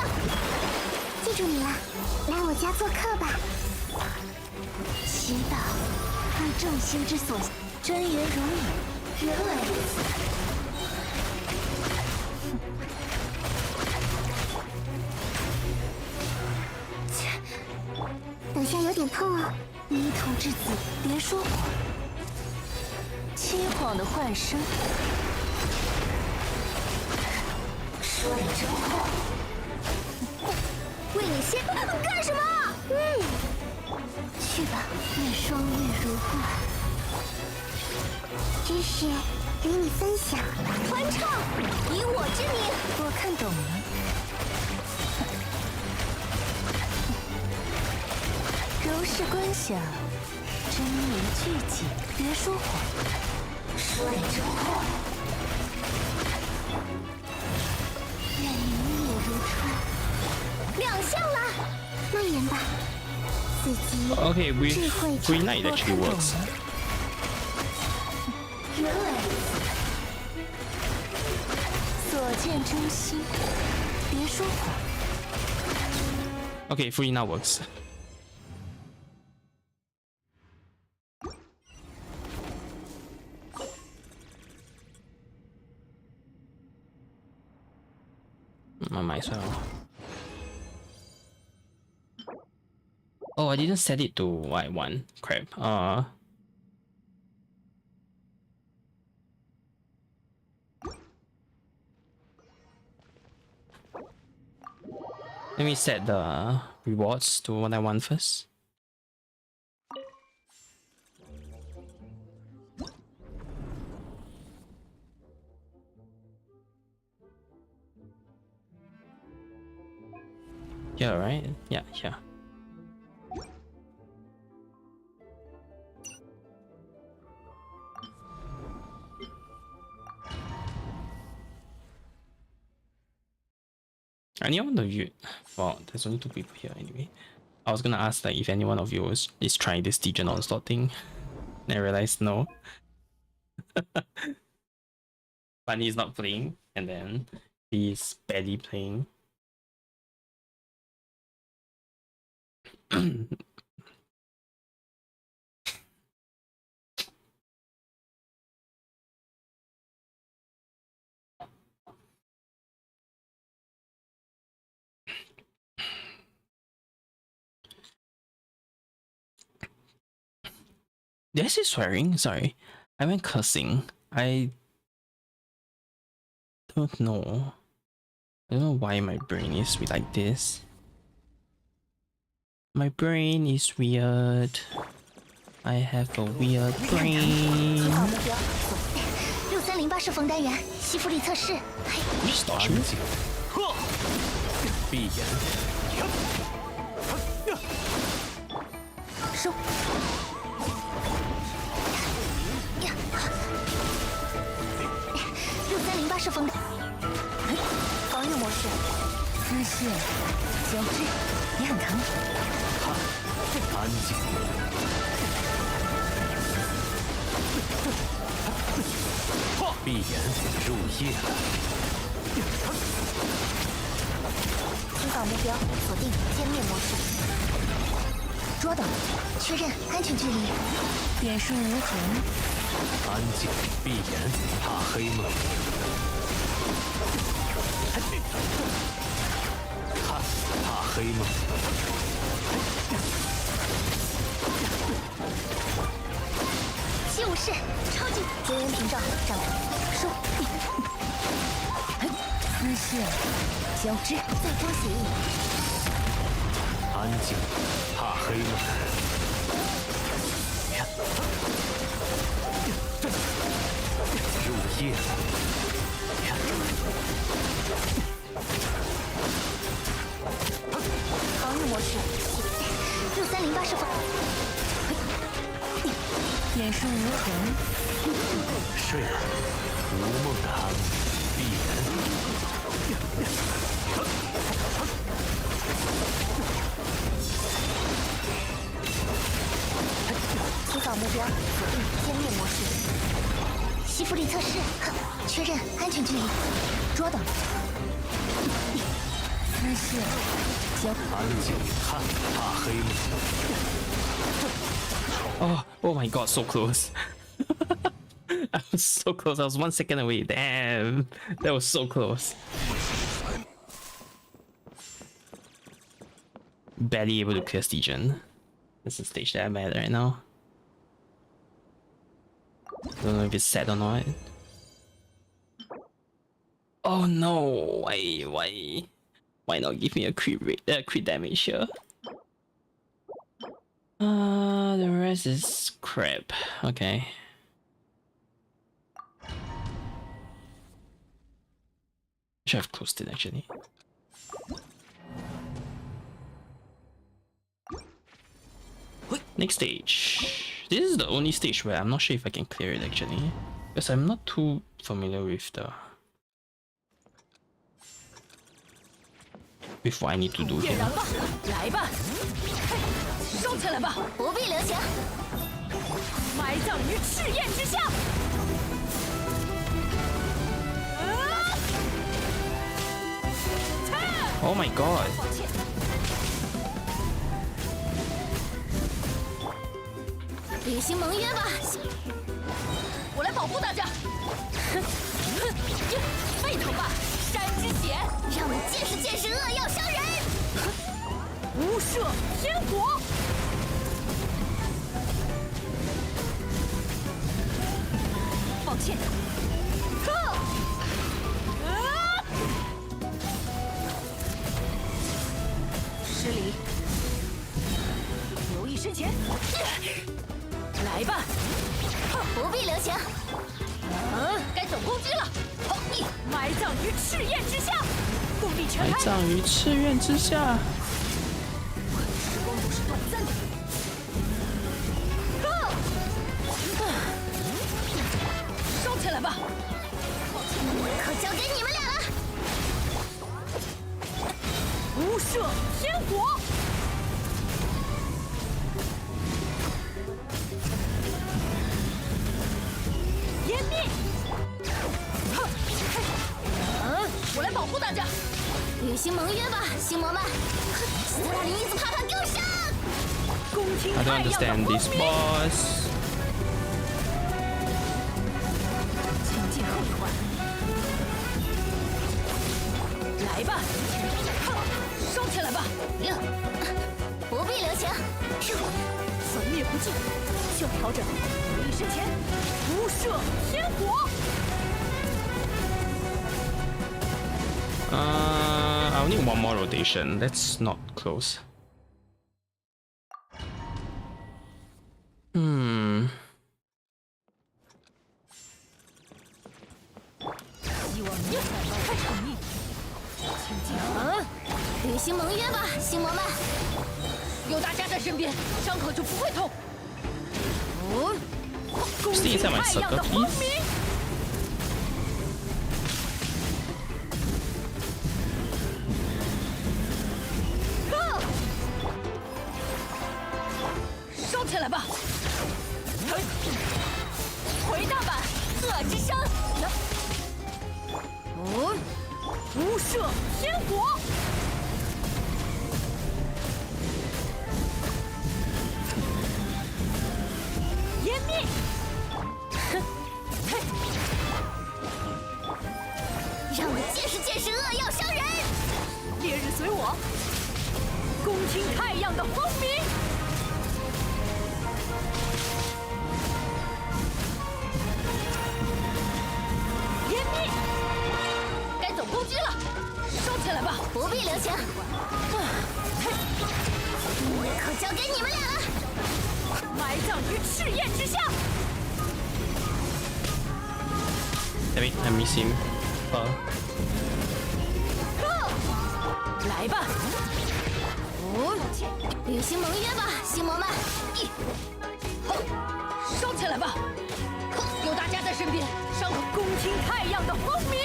记住你了，来我家做客吧。祈祷，为众星之所，真言如影。原来如此。等下有点痛哦。迷途之子，别说谎。凄惶的幻声，说的真话。为你先干什么？去吧，愿双月如故。知识与你分享，传唱，以我之名。我看懂了。柔式观想，真如聚景，别说谎。水之祸，愿明月如春。亮相了，蔓延吧，自己 Okay, with 智慧 Free Night actually works. 原来所见真心，别说谎。 Okay, Free Night works. I might as well. Oh, I didn't set it to what I want. Crap. Let me set the rewards to what I want first. Yeah, right? Yeah, yeah. Anyone of you? Well, there's only 2 people here anyway. I was gonna ask like if any one of you is trying this Legion onslaught thing. Then I realized no. Bunny is not playing, and then he's barely playing. Did I say swearing? Sorry. I went cursing. I don't know. I don't know why my brain is like this. My brain is weird. I have a weird brain. 6308射锋单元，吸附力测试。 Stop me. 闭眼。收。 6308射锋单，防御模式，丝线交织，也很疼。安静。闭眼入夜。寻找目标，锁定歼灭模式。捉到，确认安全距离。点数无痕。安静，闭眼，怕黑吗？怕黑吗？就是超级绝缘屏障上来，收。丝线交织，再张协议。安静，怕黑吗？入夜。防御模式，6308射锋。点数无痕。睡了，无梦的安，闭眼。寻找目标，锁定歼灭模式。吸附力测试，确认安全距离。捉到。丝线交。安静，怕黑吗？ Oh my god, so close. I was so close. I was 1 second away. Damn. That was so close. Barely able to clear Legion. This is the stage that I'm at right now. Don't know if it's sad or not. Oh no. Why Why not give me a crit damage here? The rest is crap. Okay. Should have closed it actually. Next stage. This is the only stage where I'm not sure if I can clear it actually, because I'm not too familiar with what I need to do here. 来吧，收起来吧，不必留情，埋葬于赤焰之下。Oh my god! 履行盟约吧，我来保护大家。沸腾吧，山之血，让你见识见识恶药伤人。无赦天火。抱歉。失礼。留意身前。来吧，不必留情。该走攻击了。埋葬于赤焰之下，动力全开。埋葬于赤焰之下。时光都是短暂的。收起来吧。可交给你们俩了。无赦天火。湮灭！我来保护大家。履行盟约吧，星魔们！斯拉林伊斯帕帕给我上！恭听 I don't 太阳的 understand 轰 this 鸣。 boss. 前进后退。来吧，收起来吧。不必留情。粉灭不尽，需要调整。留意身前，无赦天火。I'll need one more rotation. That's not close.履行盟约吧，星魔们！有大家在身边，伤口就不会痛。恭 Stay 听 inside my 太阳的 circle, 轰 please. 鸣。收起来吧。回大阪，恶之声。无赦天火。湮灭！让我见识见识恶药伤人！烈日随我，恭听太阳的轰鸣。湮灭！该走攻击了，收起来吧。不必留情。可交给你们俩了。埋葬于赤焰之下。Damn it, I miss him. 来吧。履行盟约吧，星魔们！收起来吧。有大家在身边，伤口恭听太阳的轰鸣。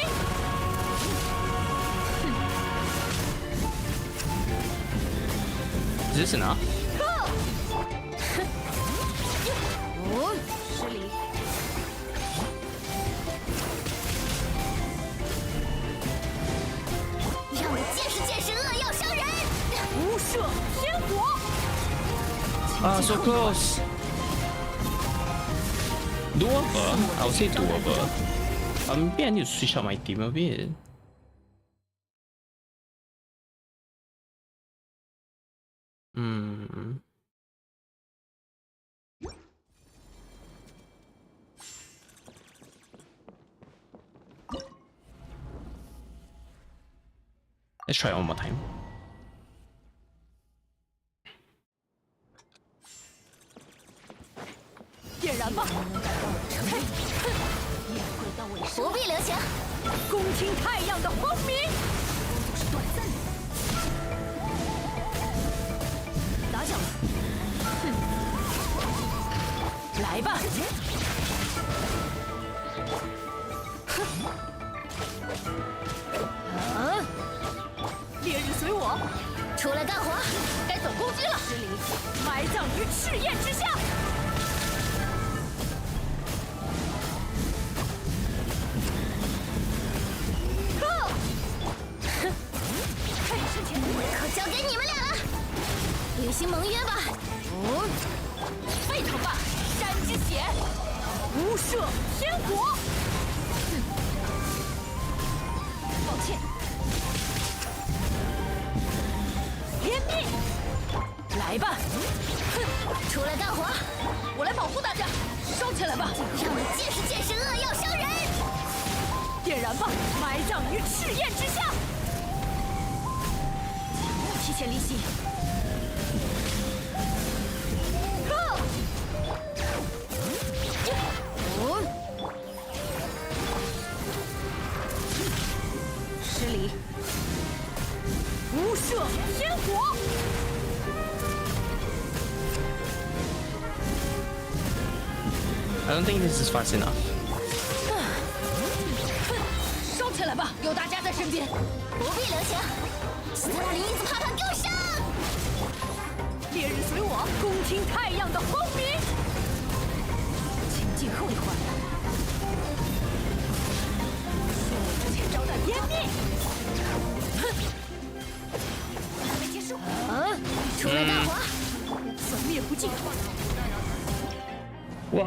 Is this enough? 失礼。让我见识见识恶药伤人！无赦天火。So close. Doable. I would say doable. Maybe I need to switch out my team a bit. Let's try it one more time. 点燃吧！嘿，宴会到尾声，不必留情。恭听太阳的轰鸣。都是短暂的。打响了。来吧！烈日随我，出来干活，该走攻击了。失礼，埋葬于赤焰之下。可交给你们俩了，履行盟约吧。沸腾吧，山之血，无赦天国。抱歉，湮灭。来吧，出来干活，我来保护大家。烧起来吧，让你见识见识恶药伤人。点燃吧，埋葬于赤焰之下。提前离席。失礼，无赦天国。I don't think this is fast enough. 烧起来吧，有大家在身边。不必留情，斯特拉林因子帕帕给我上！烈日随我，恭听太阳的轰鸣。请进后一环。说我之前招待湮灭。还没结束。出来干活，粉灭不尽。哇！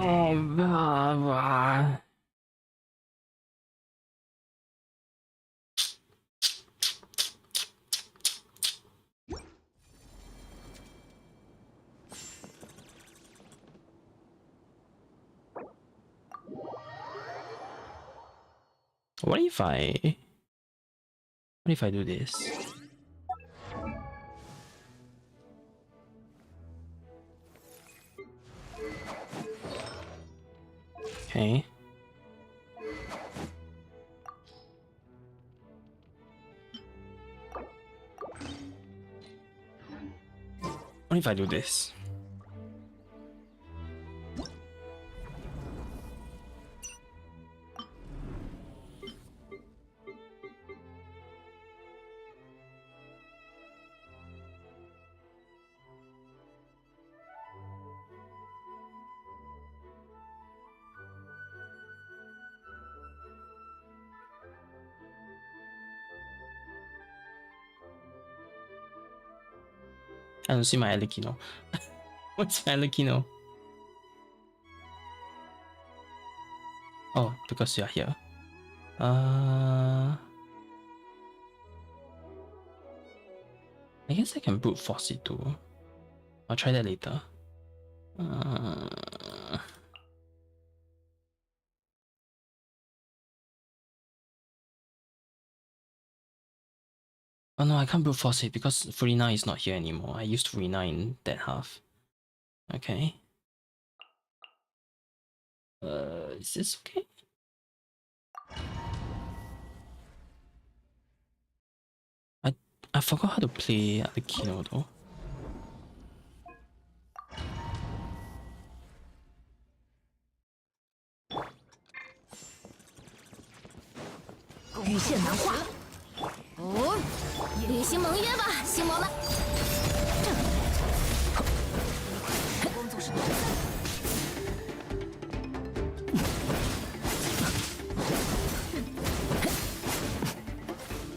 What if I do this? Okay. What if I do this? I don't see my Alikino. What's Alikino? Oh, because you're here. I guess I can brute force it too. I'll try that later. Oh no, I can't brute force it because Furina is not here anymore. I used Furina in that half. Okay. Is this okay? I forgot how to play Alikino though. Oh, 履行盟约吧，星魔们。光总是短暂的。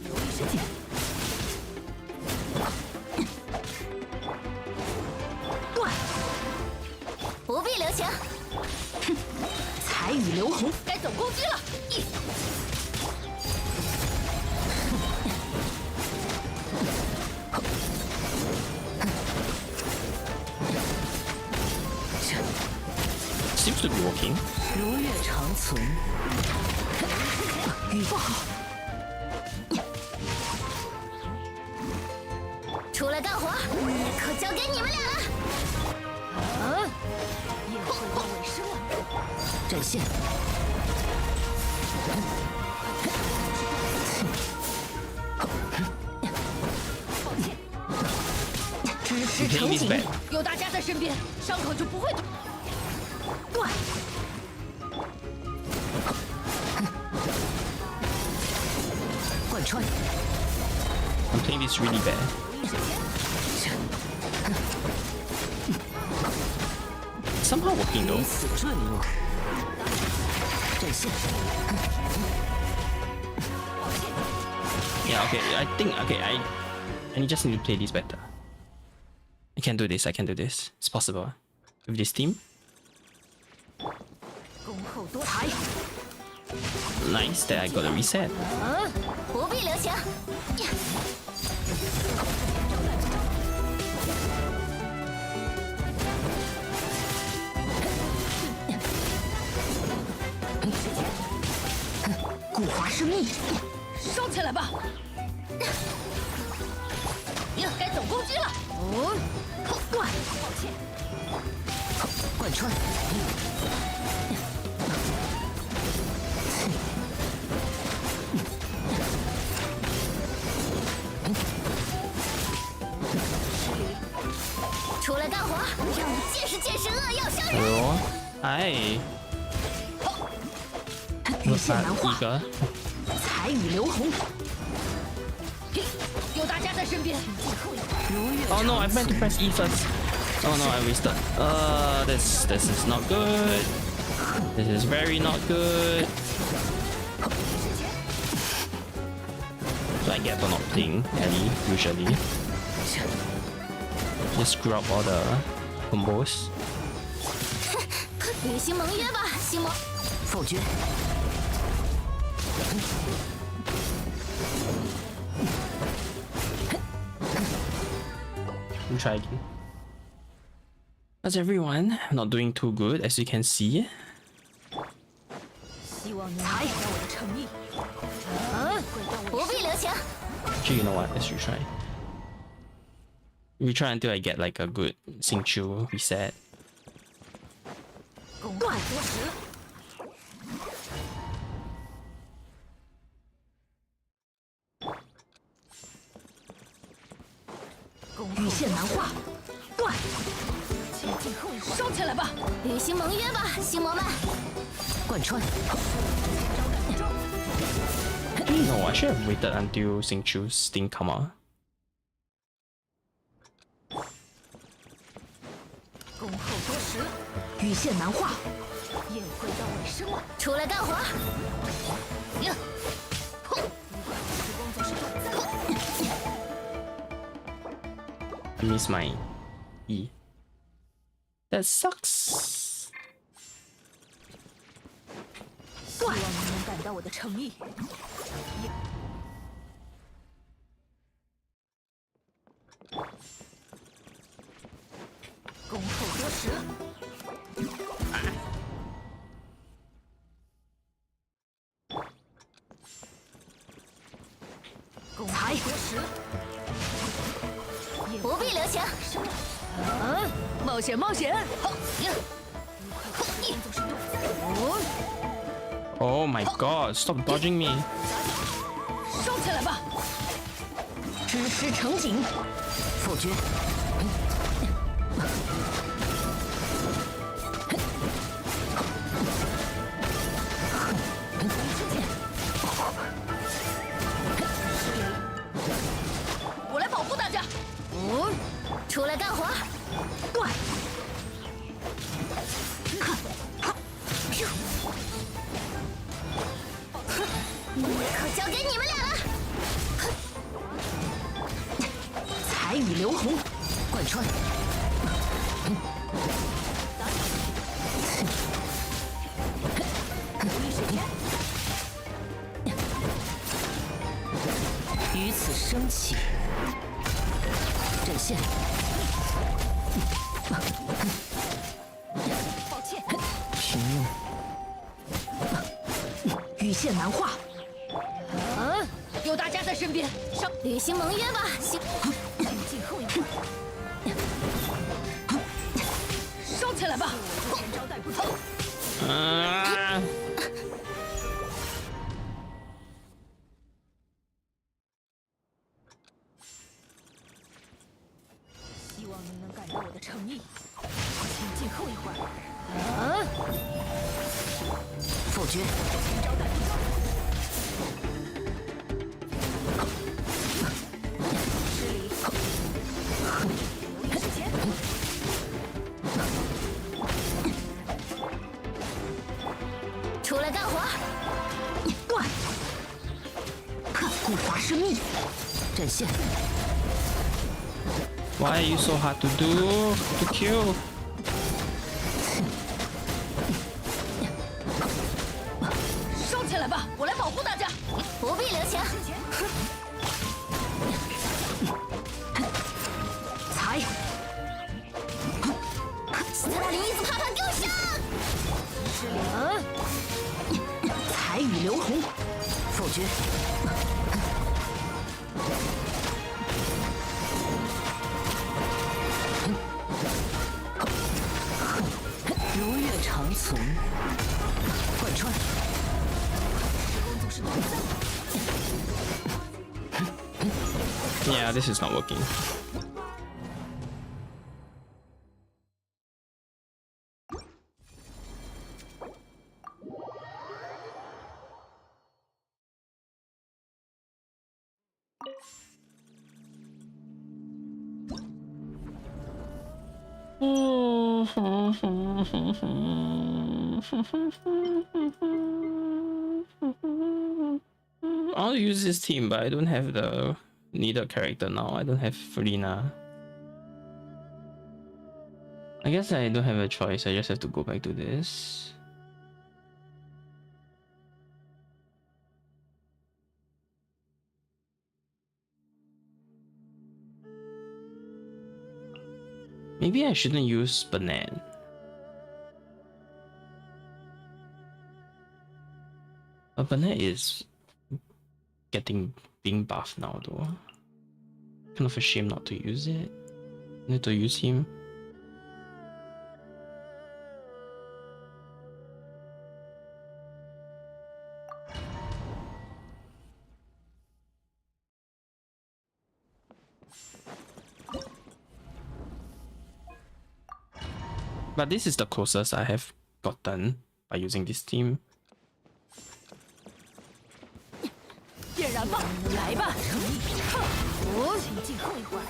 留一时间。不必留情。彩雨流红，该走攻击了。Seems to be working. 如月长存。预报好。可交给你们俩了。宴会到尾声了，展现。知识成景，有大家在身边，伤口就不会断。贯穿。I'm playing this really bad. Somehow working though. 以此坠落。展现。Yeah, okay. I think I just need to play this better. I can do this. I can do this. It's possible with this team. 恭候多才。 Nice that I got a reset. 不必留情。古华生意，收起来吧。该总攻击了。断，抱歉。贯穿。出来干活，让你见识见识恶药伤人。哎，羽线难画，一个。彩雨流红。有大家在身边。Oh no! I meant to press E first. Oh no! I wasted. This is not good. This is very not good. So I get for not playing Ellie usually. Just screw up all the combos. 履行盟约吧，星魔。否决。We'll try again. How's everyone? Not doing too good, as you can see. 希望你能看到我的诚意。不必留情。Actually, you know what? Let's retry. Retry until I get like a good Xingqiu reset. 断多时。羽线难画，断。收起来吧，履行盟约吧，星魔们。贯穿。No, I should have waited until Xingqiu's thing come out. 恭候多时，羽线难画，宴会到尾声了，出来干活。呀，时光总是短暂的。 I miss my E. That sucks. 希望你能感到我的诚意。恭候多时。恭候多时。不必留情。冒险冒险！好呀！ Oh my god, stop dodging me. 收起来吧。知识成景。否决。我来保护大家。出来干活。断。可交给你们俩了。彩雨流红，贯穿。于此升起，阵线。抱歉。平庸。羽线难画。有大家在身边，上履行盟约吧，行。进后一步。起来吧！招待不错。希望你能感到我的诚意，请静候一会儿。否决。招待不错。失礼。留意时间。出来干活！顾华生密，阵线。Why are you so hard to do to kill? 收起来吧，我来保护大家。不必留情。踩。斯特拉林伊斯帕帕给我上！失礼。彩雨流红，否决。如愿长存，贯穿。Yeah, this is not working. I'll use this team, but I don't have the needed character now. I don't have Felina. I guess I don't have a choice. I just have to go back to this. Maybe I shouldn't use Banan. But Banan is being buffed now though. Kind of a shame not to use it. Need to use him. But this is the closest I have gotten by using this team. 点燃吧，来吧！请静候一会儿。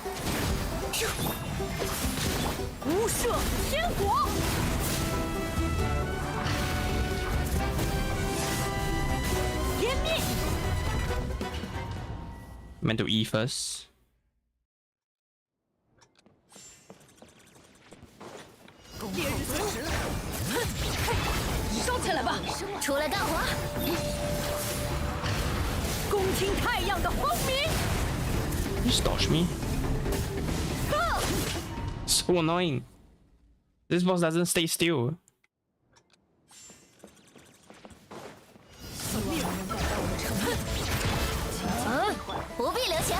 无赦天国！湮灭！ Meant to E first. 烈日随时，收起来吧！出来干活！恭听太阳的轰鸣！ You just dodge me. So annoying. This boss doesn't stay still. 不必留情，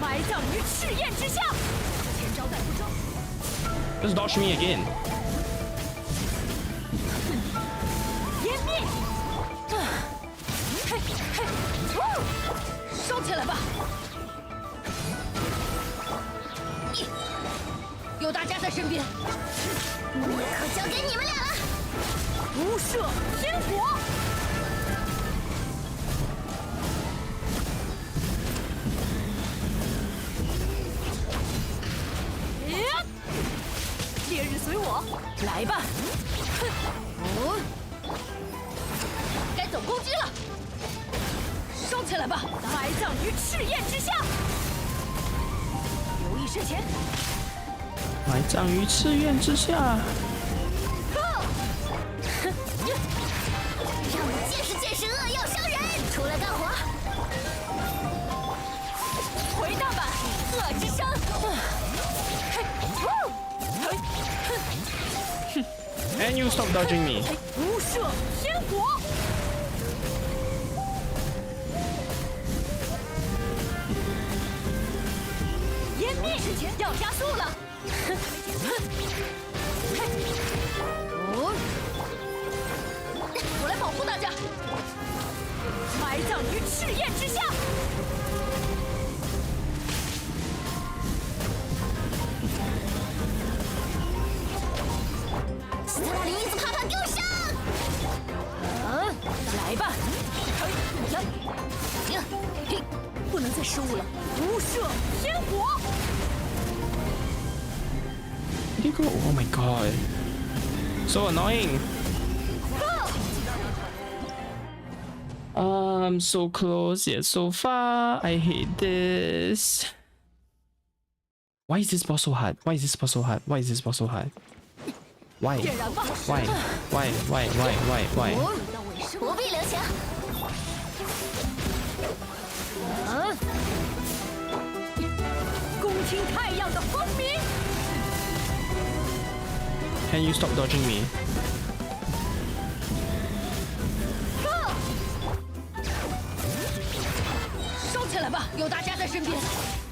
埋葬于赤焰之下。之前招待不周。 Just dodge me again. 湮灭！收起来吧！有大家在身边，可交给你们俩了。无赦天国！烈日随我，来吧！该走攻击了，收起来吧！埋葬于赤焰之下，留意身前。埋葬于赤焰之下。让我见识见识恶药伤人！出来干活！回荡吧，恶之声！ And you stop dodging me. 无赦天国！湮灭之前要加速了！埋葬于赤焰之下。斯特拉林因子啪啪给我上！来吧！不能再失误了，无赦天火！ Where'd he go? Oh my god. So annoying. So close yet so far. I hate this. Why is this boss so hard? Why is this boss so hard? Why is this boss so hard? Why? Why? Why? 不必留情。恭听太阳的轰鸣。 Can you stop dodging me? 收起来吧，有大家在身边。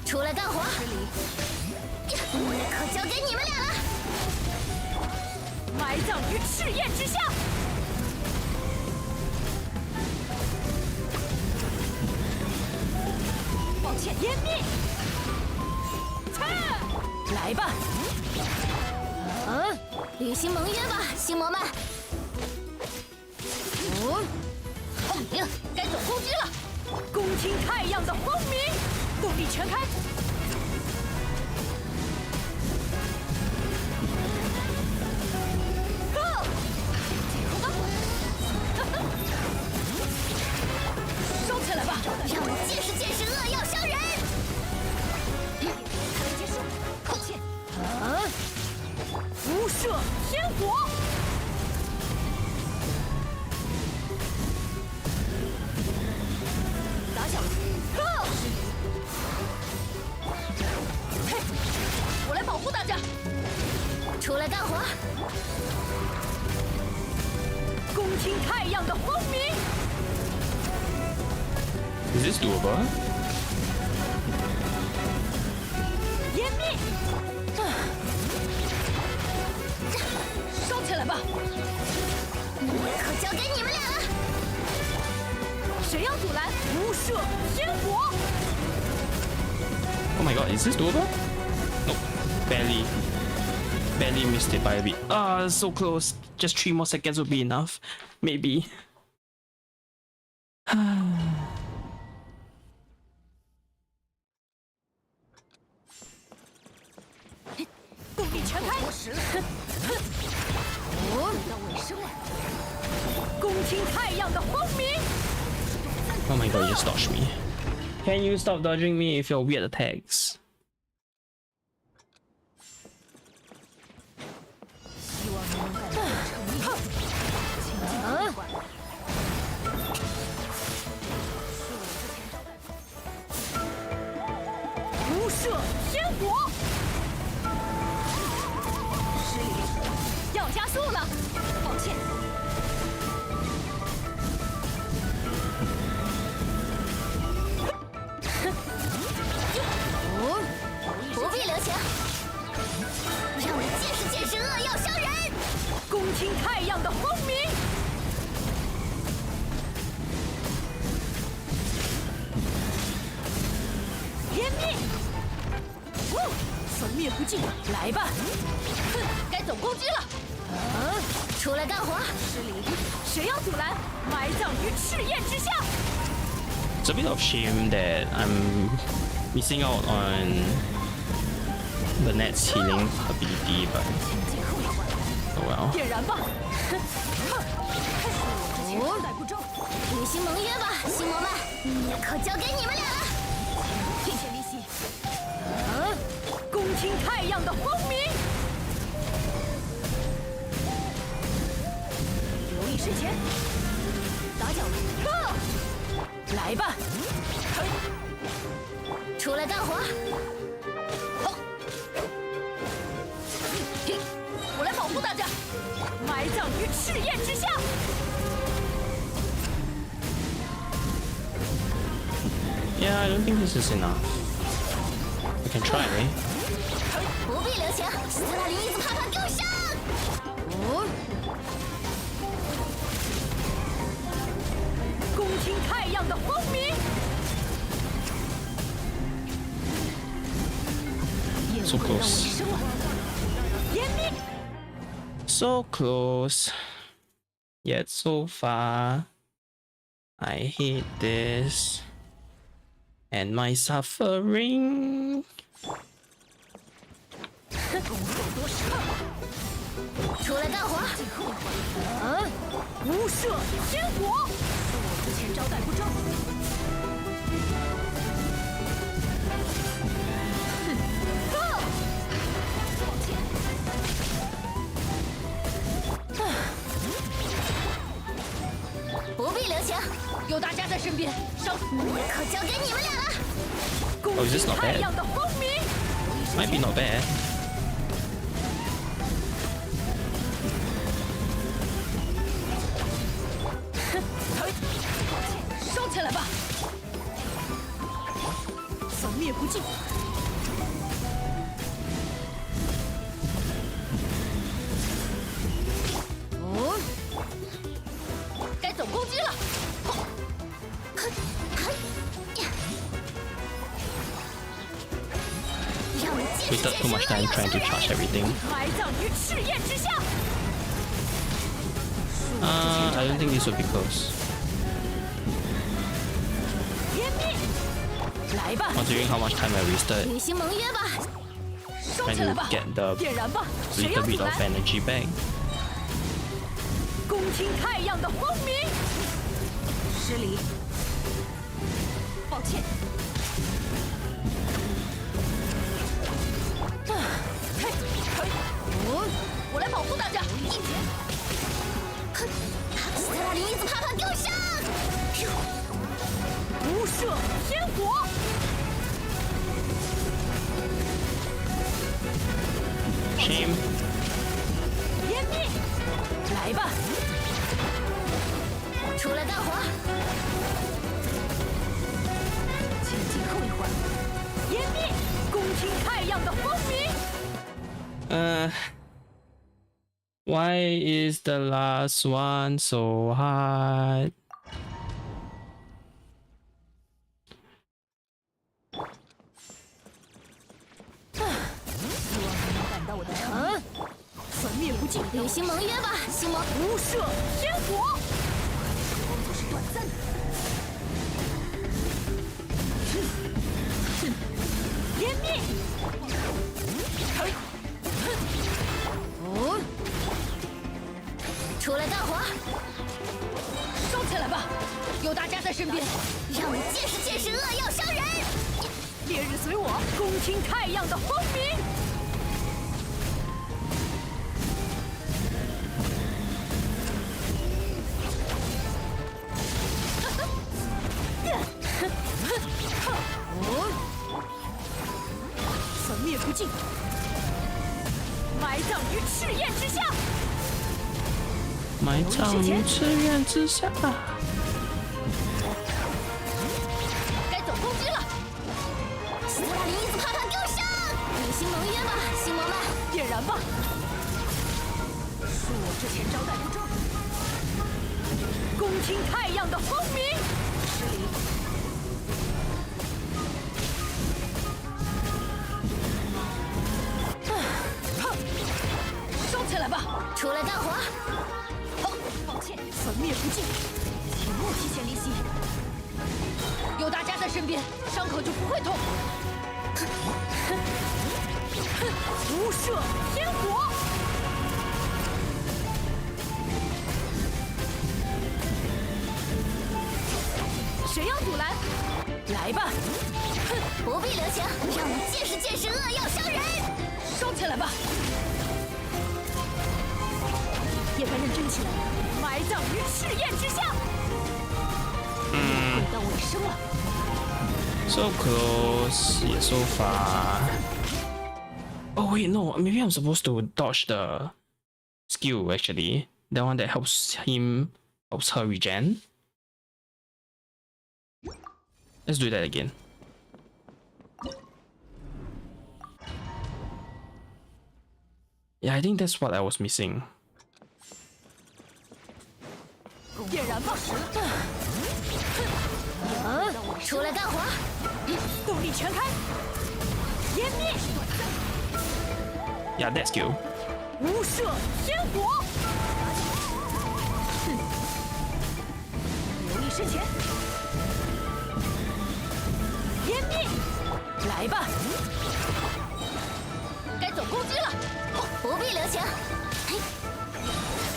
出来干活！可交给你们俩了。埋葬于赤焰之下。抱歉，湮灭。来吧。履行盟约吧，星魔们。该走攻击了。恭听太阳的轰鸣，动力全开。收起来吧，让我见识见识恶药伤人。结束，抱歉。无赦天火。 我来保护大家，出来干活！恭听太阳的轰鸣。Is this doable? 湮灭！烧起来吧！可交给你们俩了。谁要阻拦？无赦天火！ Oh my god, is this doable? No, barely missed it by a bit. Ah, so close. Just 3 more seconds would be enough. Maybe. 动力全开！到尾声了。恭听太阳的轰鸣。 Oh my god, you just dodged me. Can you stop dodging me with your weird attacks? 希望你能感到诚意。无赦天火！失礼，要加速了，抱歉。 不必留情，让我见识见识恶药伤人。恭听太阳的轰鸣。湮灭！粉灭不尽，来吧！哼，该走攻击了。出来干活！失礼，谁要阻拦？埋葬于赤焰之下。 It's a bit of shame that I'm missing out on the net's healing ability, but oh well. 点燃吧！履行盟约吧，星魔们！可交给你们俩了。谢谢利息。恭听太阳的轰鸣。留意身前，打搅了。来吧！出来干活！我来保护大家，埋葬于赤焰之下。Yeah, I don't think this is enough. We can try. 不必留情，斯特拉林因子啪啪给我上！恭听太阳的轰鸣。So close. 湮灭。 So close. Yet so far. I hate this. And my suffering. 出来干活！无赦天火，是我之前招待不周。不必留情，有大家在身边，伤可交给你们俩了。 Oh, is this not 太 bad? 阳的轰鸣。 Might be not bad. 烧起来吧！粉灭不尽。该总攻击了。 Wasted too much time trying to charge everything. 埋葬于赤焰之下。 I don't think this will be close. 湮灭。来吧。 Considering how much time I wasted 履行盟约吧。 trying to get the 点燃吧！谁 little 要 bit 阻 of 拦？ energy back. 恭听太阳的轰鸣。失礼。抱歉。我来保护大家。一节。斯特拉林伊兹帕帕给我上！无赦天火。 Shame. 湮灭，来吧！出来干活！前进后一环，湮灭！恭听太阳的轰鸣。Why is the last one so hard? 希望你能感到我的诚意。粉灭不尽，履行盟约吧，星魔。无赦天火。工作是短暂的。湮灭。出来干活！烧起来吧！有大家在身边，让我见识见识恶药伤人！烈日随我，恭听太阳的轰鸣。粉灭不尽，埋葬于赤焰之下。埋葬于赤焰之下。该走攻击了！斯特拉林伊兹帕帕给我上！履行盟约吧，星魔们！点燃吧！恕我之前招待不周。恭听太阳的轰鸣。失礼。烧起来吧！出来干活！好，抱歉，粉灭不尽，请勿提前离席。有大家在身边，伤口就不会痛。无赦天火！谁要阻拦？来吧！不必留情，让我见识见识恶药伤人！烧起来吧！也该认真起来，埋葬于赤焰之下。回到尾声了。So close, yet so far. Oh wait, no, maybe I'm supposed to dodge the skill actually. The one that helps her regen. Let's do that again. Yeah, I think that's what I was missing. 点燃吧！出来干活！动力全开，湮灭！ Yeah, that skill. 无射天火！留意身前，湮灭！来吧，该走攻击了，不必留情。嘿，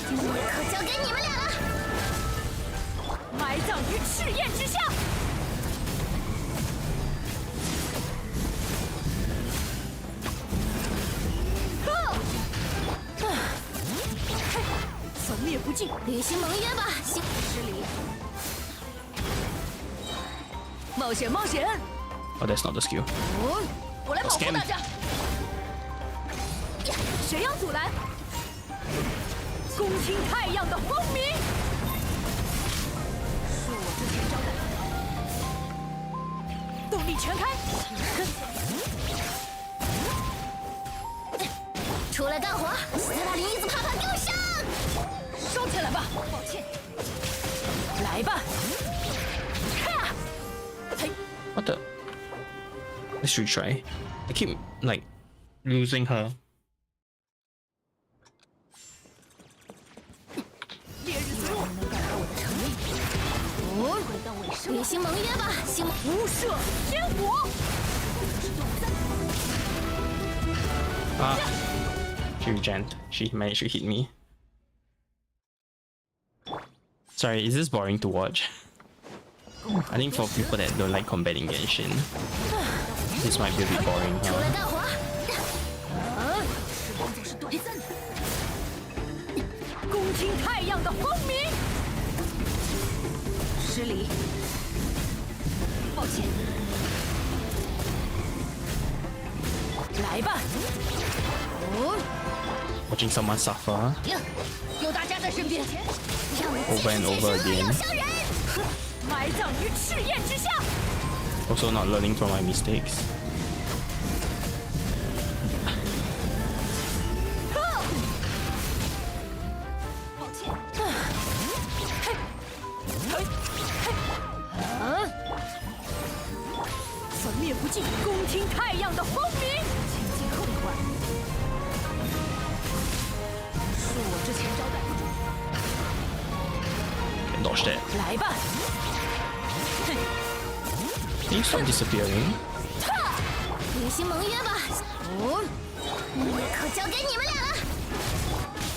可交给你们俩了。埋葬于赤焰之下。 粉灭不尽，履行盟约吧，行。失礼。冒险，冒险！ Oh, that's not the skill. 我来保护大家。谁要阻拦？恭听太阳的轰鸣。恕我之前招待。动力全开。出来干活！斯拉林一字啪啪给我上！收起来吧，抱歉。来吧。哈！嘿。 What the? Let's retry. I keep like losing her. 烈日之怒能赶到我的城里。回到尾声。履行盟约吧，行。无射天火。Ah. She regened. She managed to hit me. Sorry, is this boring to watch? I think for people that don't like combating Genshin, this might be a bit boring. 出来干活！时光总是短暂的。恭听太阳的轰鸣。失礼，抱歉。来吧。 Watching someone suffer 有大家在身边。 over and over again. 埋葬于赤焰之下。 Also not learning from my mistakes. 抱歉。粉灭不尽，恭听太阳的轰鸣。请进后一会儿。恕我之前招待不周。 Dodge that. 来吧。 Can you stop disappearing? 履行盟约吧。可交给你们俩了。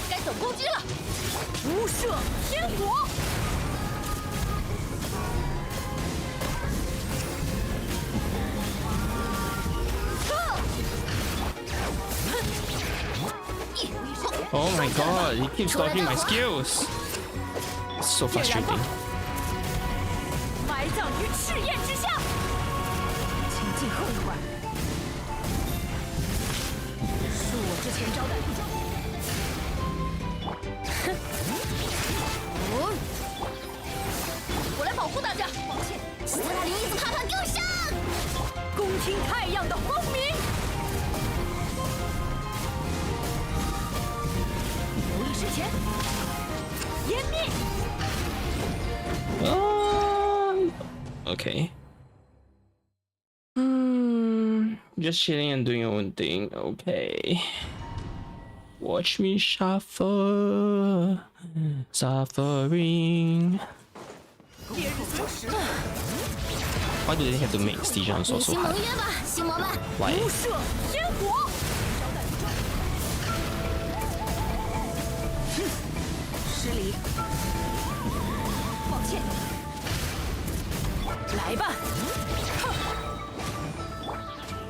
该走攻击了。无射天火。Oh my god, he keeps dodging my skills. It's so frustrating. 埋葬于赤焰之下。请进后一会儿。恕我之前招待不周。我来保护大家。抱歉。斯拉林一字啪啪给我上！恭听太阳的轰鸣。 之前，湮灭。Okay. Just chilling and doing your own thing. Okay. Watch me suffer, suffering. Why do they have to make Stygian so 履行盟 hard? 约吧，星魔们。 Why? 无射天火。 失礼，抱歉。来吧，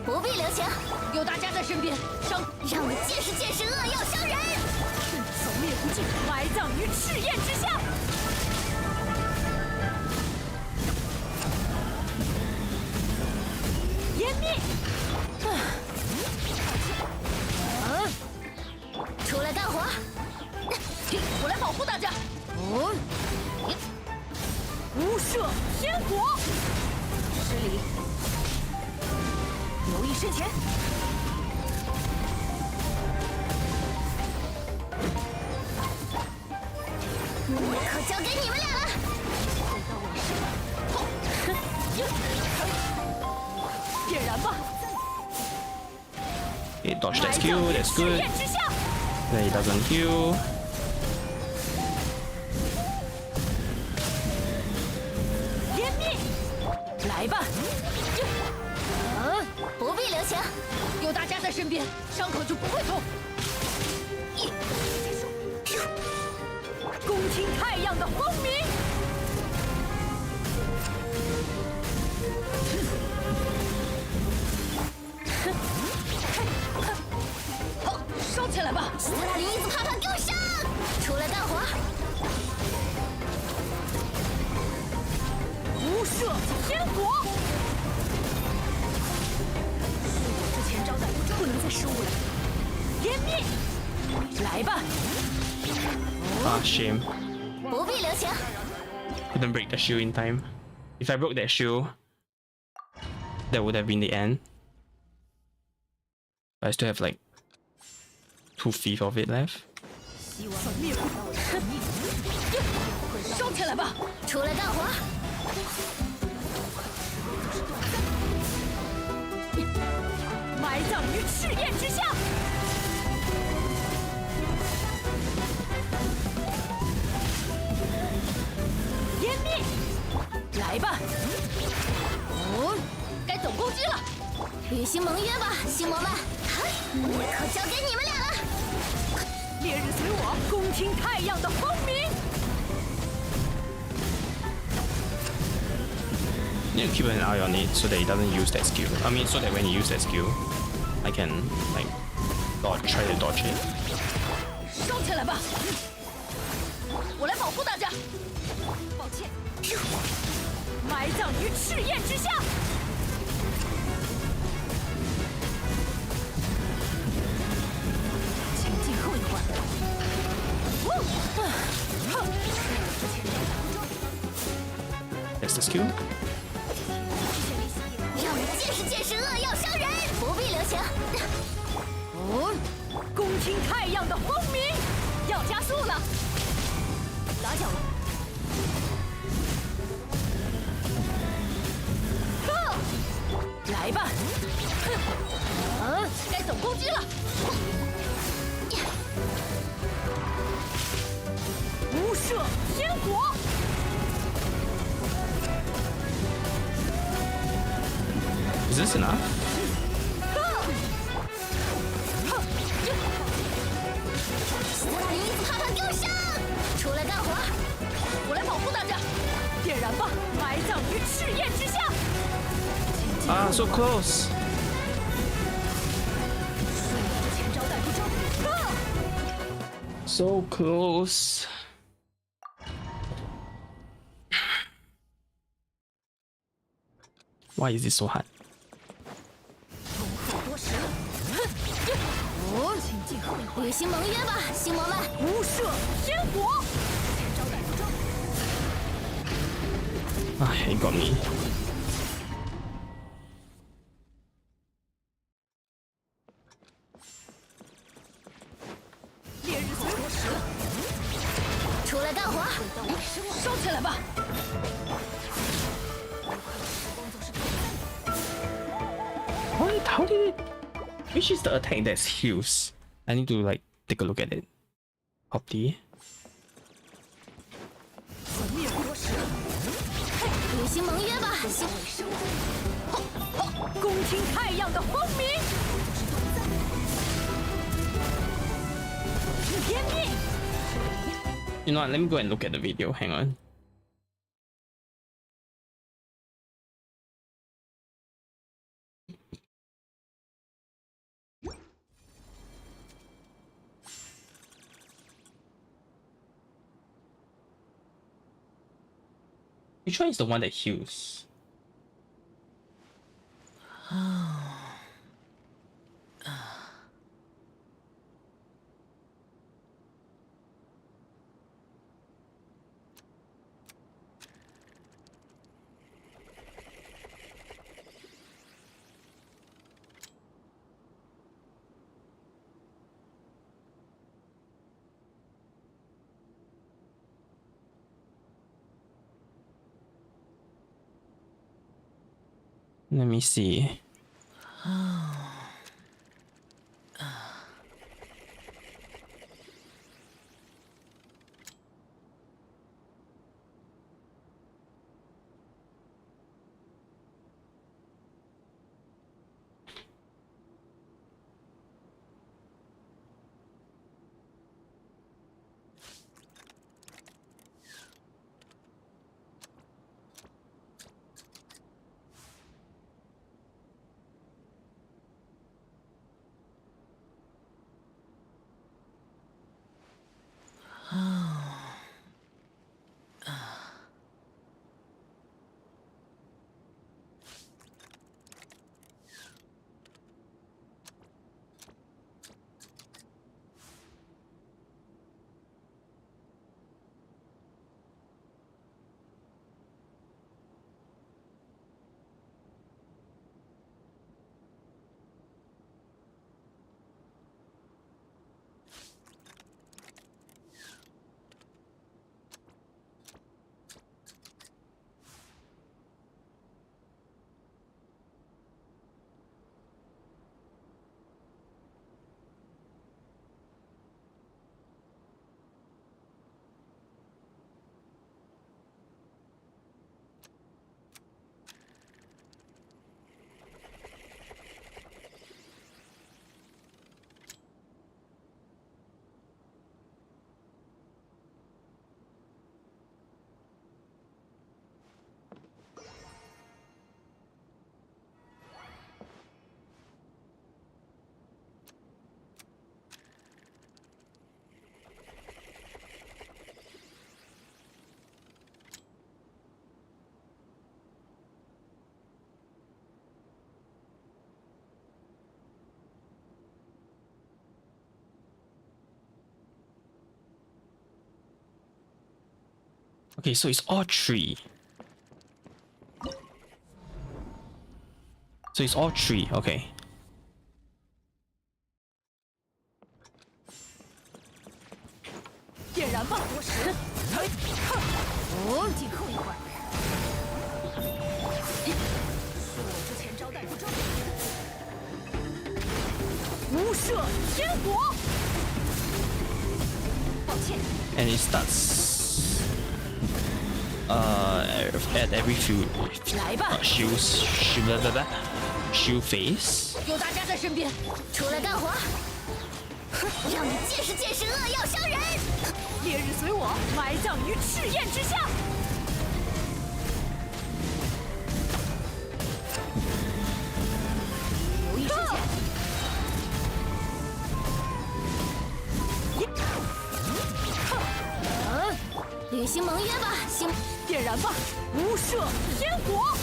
不必留情，有大家在身边，伤让我见识见识恶药伤人。粉灭不尽，埋葬于赤焰之下。湮灭。出来干活！我来保护大家。无射天火。失礼，留意身前。可交给你们俩了。回到尾声。dodge that skill. That's good. Then he doesn't heal.斯特拉林伊斯帕帕给我上！出来干活！无赦天国！是我之前招待不周，不能再失误了。湮灭！来吧！Ah, shame. 不必留情。 Couldn't break the shield in time. If I broke that shield, that would have been the end. But I still have like 2/5 of it left. 收起来吧，出来干活！埋葬于赤焰之下！湮灭！来吧！哦，该总攻击了。履行盟约吧，星魔们！可交给你们俩了。烈日随我，恭听太阳的轰鸣。 You need to keep an eye on it so that he doesn't use that skill. I mean, so that when he uses that skill, I can like try to dodge it. 收起来吧，我来保护大家。抱歉，埋葬于赤焰之下。请进后一关。That's the skill. 见识见识恶要伤人，不必留情。哦，恭听太阳的轰鸣，要加速了，打搅了。来吧，该总攻击了。无赦天国。 Is this enough? 斯特拉林伊斯帕帕给我上！出来干活！我来保护大家。点燃吧，埋葬于赤焰之下。Ah, so close. 是我之前招待不周。So close. Why is this so hard? 多时，请进后一回。履行盟约吧，星魔们！无赦天国。招待不周。Ah, he got me. 烈日随我时，出来干活，收起来吧。 What? How did it? Which is the attack that's heals? I need to like take a look at it. Opti. 履行盟约吧，星。恭听太阳的轰鸣。湮灭。 You know what? Let me go and look at the video. Hang on. Which one is the one that heals? Let me see. Okay, so it's all three. So it's all three, okay. 点燃吧，多时！哦，静候一会儿。是我之前招待不周。无赦天国。抱歉。And it starts at every few shield phase. 有大家在身边，出来干活。让你见识见识恶药伤人。烈日随我，埋葬于赤焰之下。留意视线。履行盟约吧，星。点燃吧，无赦天国。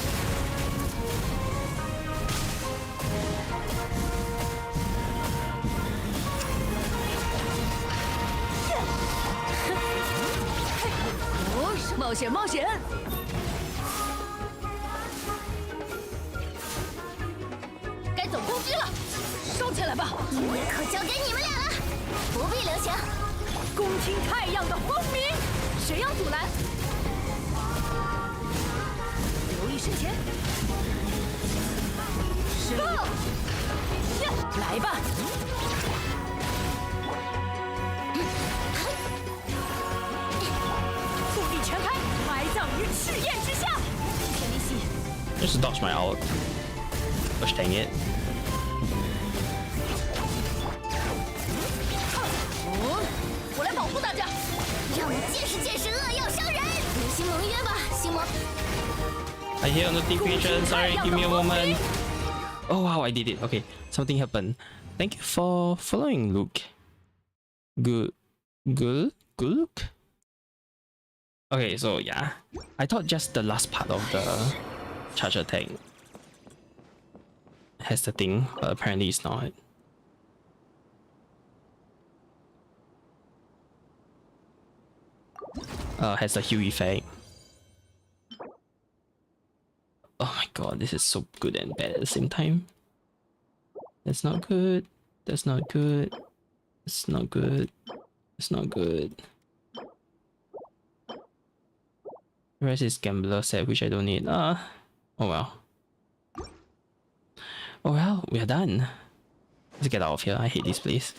冒险冒险！该总攻击了，收起来吧！今夜可交给你们俩了，不必留情。恭听太阳的轰鸣，谁要阻拦？留意身前。是。来吧！全开，埋葬于赤焰之下。提前离席。Just dodge my ult. Gosh dang it. 我来保护大家，让你见识见识恶药伤人。履行盟约吧，星盟。I hear notification. Sorry, give me a moment. Oh wow, I did it. Okay, something happened. Thank you for following, Luke. Good Luke. Okay, so yeah, I thought just the last part of the charge attack has the thing, but apparently it's not. Has the heal effect. Oh my god, this is so good and bad at the same time. That's not good. That's not good. It's not good. It's not good. The rest is gambler set, which I don't need. Oh well. Oh well, we are done. Let's get out of here. I hate this place.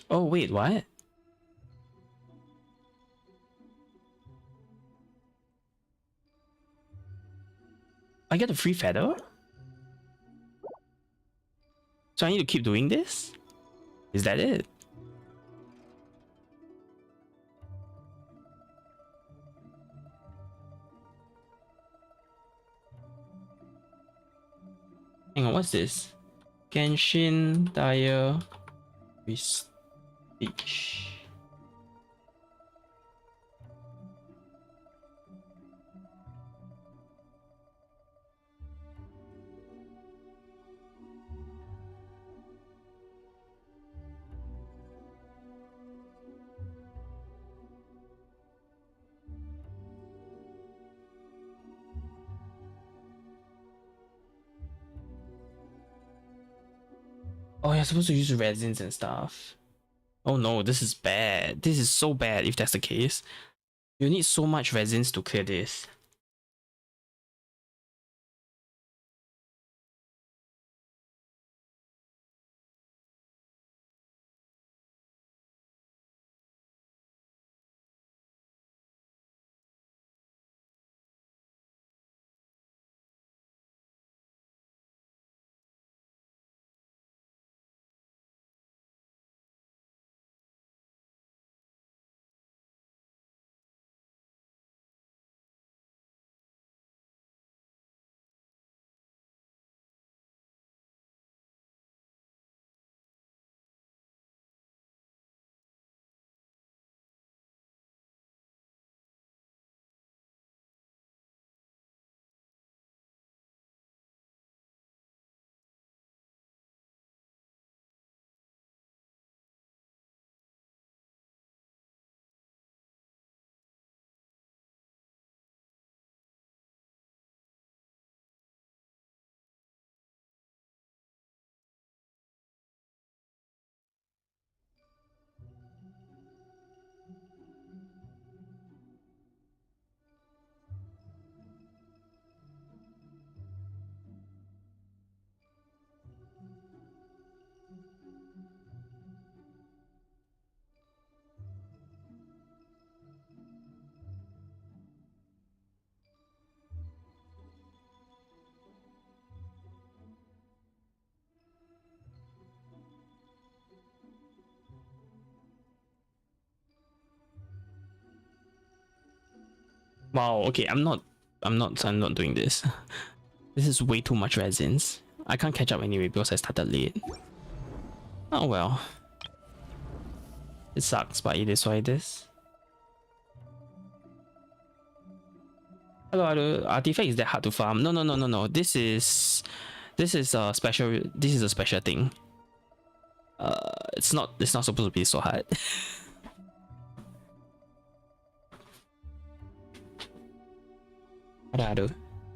Oh wait, what? I get a free feather? So I need to keep doing this? Is that it? Hang on, what's this? Genshin Dire Prestige. Oh, you're supposed to use resins and stuff. Oh no, this is bad. This is so bad if that's the case. You need so much resins to clear this. Wow, okay, I'm not doing this. This is way too much resins. I can't catch up anyway because I started late. Oh well. It sucks, but it is what it is. Hello, artifact is that hard to farm? No. This is a special. This is a special thing. It's not supposed to be so hard. What do I do?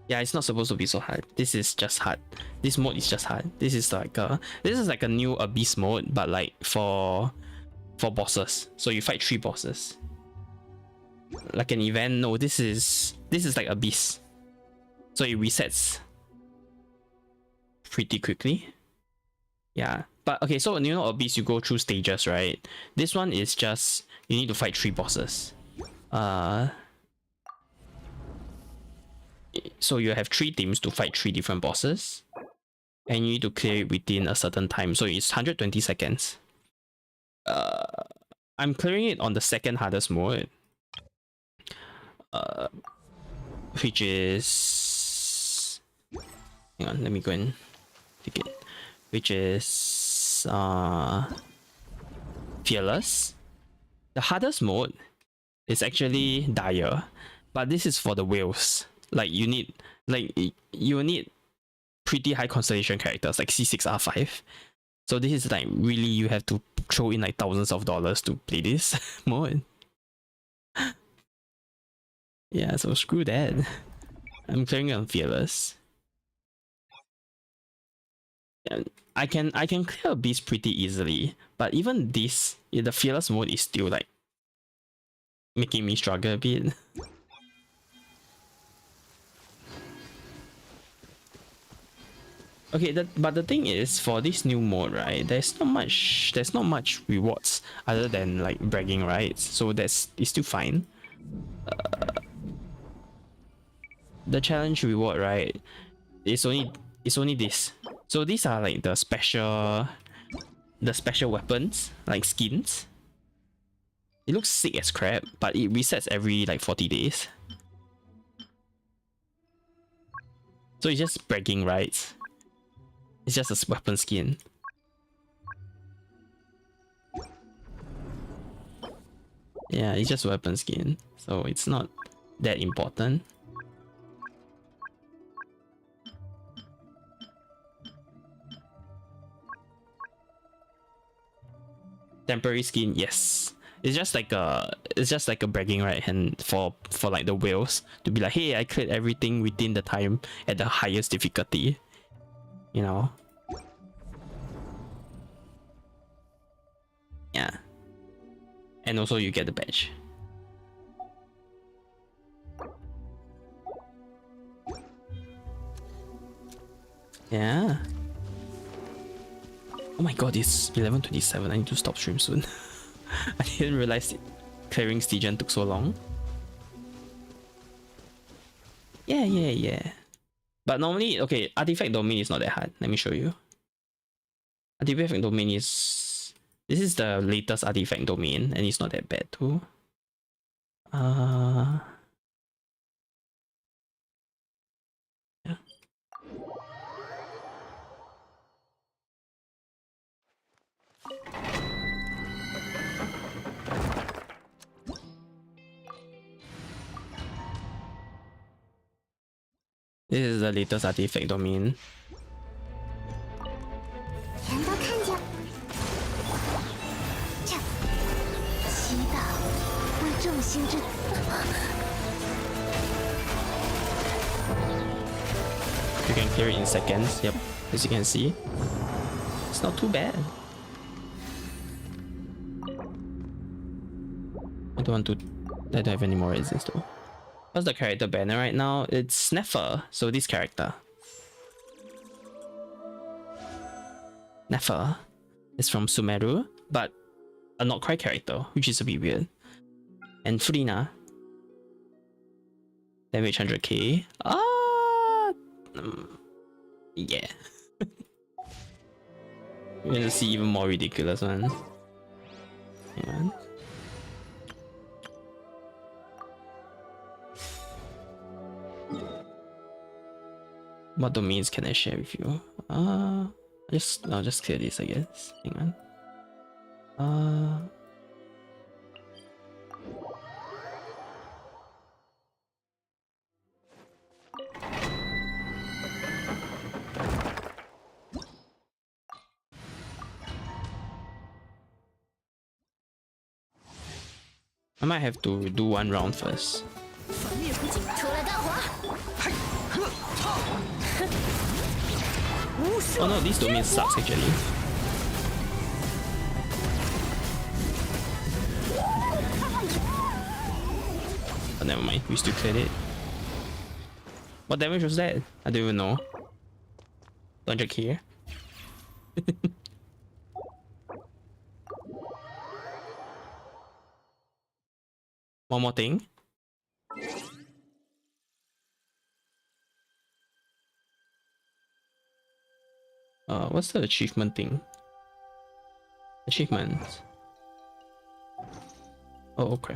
Yeah, it's not supposed to be so hard. This is just hard. This mode is just hard. This is like a new abyss mode, but like for bosses. So you fight 3 bosses. Like an event. No, this is like abyss. So it resets pretty quickly. Yeah. But okay, so you know abyss, you go through stages, right? This one is just you need to fight 3 bosses. So you have 3 teams to fight 3 different bosses, and you need to clear it within a certain time. So it's 120 seconds. I'm clearing it on the second hardest mode, which is, hang on, let me go and take it. Which is fearless. The hardest mode is actually dire, but this is for the whales. Like you need pretty high constellation characters like C6R5. So this is like really you have to throw in like thousands of dollars to play this mode. Yeah, so screw that. I'm clearing it on fearless. Yeah, I can clear a beast pretty easily, but even this, the fearless mode is still like making me struggle a bit. Okay, but the thing is, for this new mode, right, there's not much rewards other than like bragging rights, so it's still fine. The challenge reward, right, it's only this. So these are like the special weapons, like skins. It looks sick as crap, but it resets every like 40 days. So it's just bragging rights. It's just a weapon skin. Yeah, it's just a weapon skin, so it's not that important. Temporary skin, yes. It's just like a bragging right hand for like the whales to be like, hey, I cleared everything within the time at the highest difficulty. You know? Yeah. And also you get the badge. Yeah. Oh my god, it's 11:27. I need to stop stream soon. I didn't realize clearing Stygian took so long. Yeah. But normally, okay, artifact domain is not that hard. Let me show you. Artifact domain is... This is the latest artifact domain, and it's not that bad too. Yeah. This is the latest artifact domain. 全都看见。这，祈祷为众星之。You can clear it in seconds. Yep, as you can see, it's not too bad. I don't have any more reasons though. What's the character banner right now? It's Nefer, so this character. Nefer is from Sumeru, but a not quite character, which is a bit weird. And Furina. Damage 100k. Yeah. You're gonna see even more ridiculous one. Hang on. What domains can I share with you? I'll just clear this, I guess. Hang on. I might have to do one round first. Oh no, this domain sucks actually. But never mind, we still cleared it. What damage was that? I don't even know. 200k. One more thing. What's the achievement thing? Achievements. Oh, okay.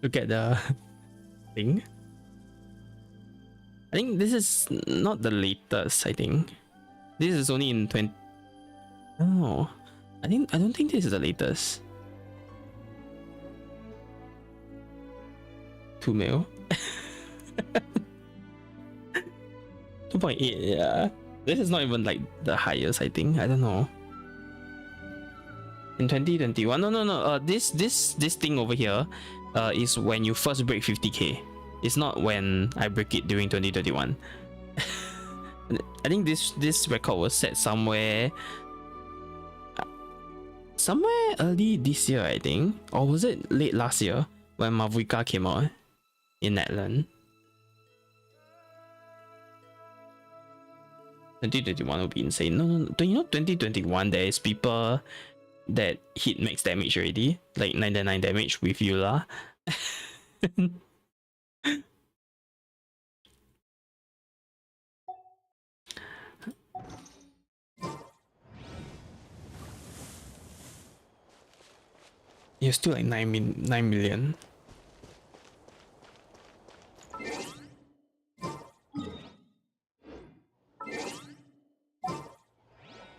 Look at the thing. I think this is not the latest, I think. This is only in 20... Oh, I don't think this is the latest. 2 mil. 2.8, yeah. This is not even like the highest, I think. I don't know. In 2021, no. This thing over here, is when you first break 50k. It's not when I break it during 2021. I think this record was set somewhere early this year, I think, or was it late last year when Mavuika came out in Netland. 2021 will be insane. No, you know 2021 there is people that hit max damage already, like 99 damage with Eula. You're still like 9 million.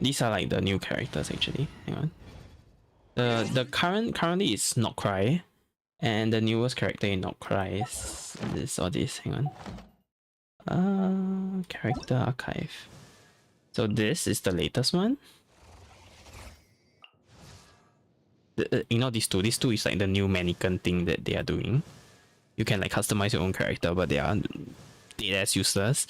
These are like the new characters actually. Hang on. The currently is Not Cry, and the newest character in Not Cry is this or this. Hang on. Character archive. So this is the latest one. You know these two. These two is like the new mannequin thing that they are doing. You can like customize your own character, but they are dead as useless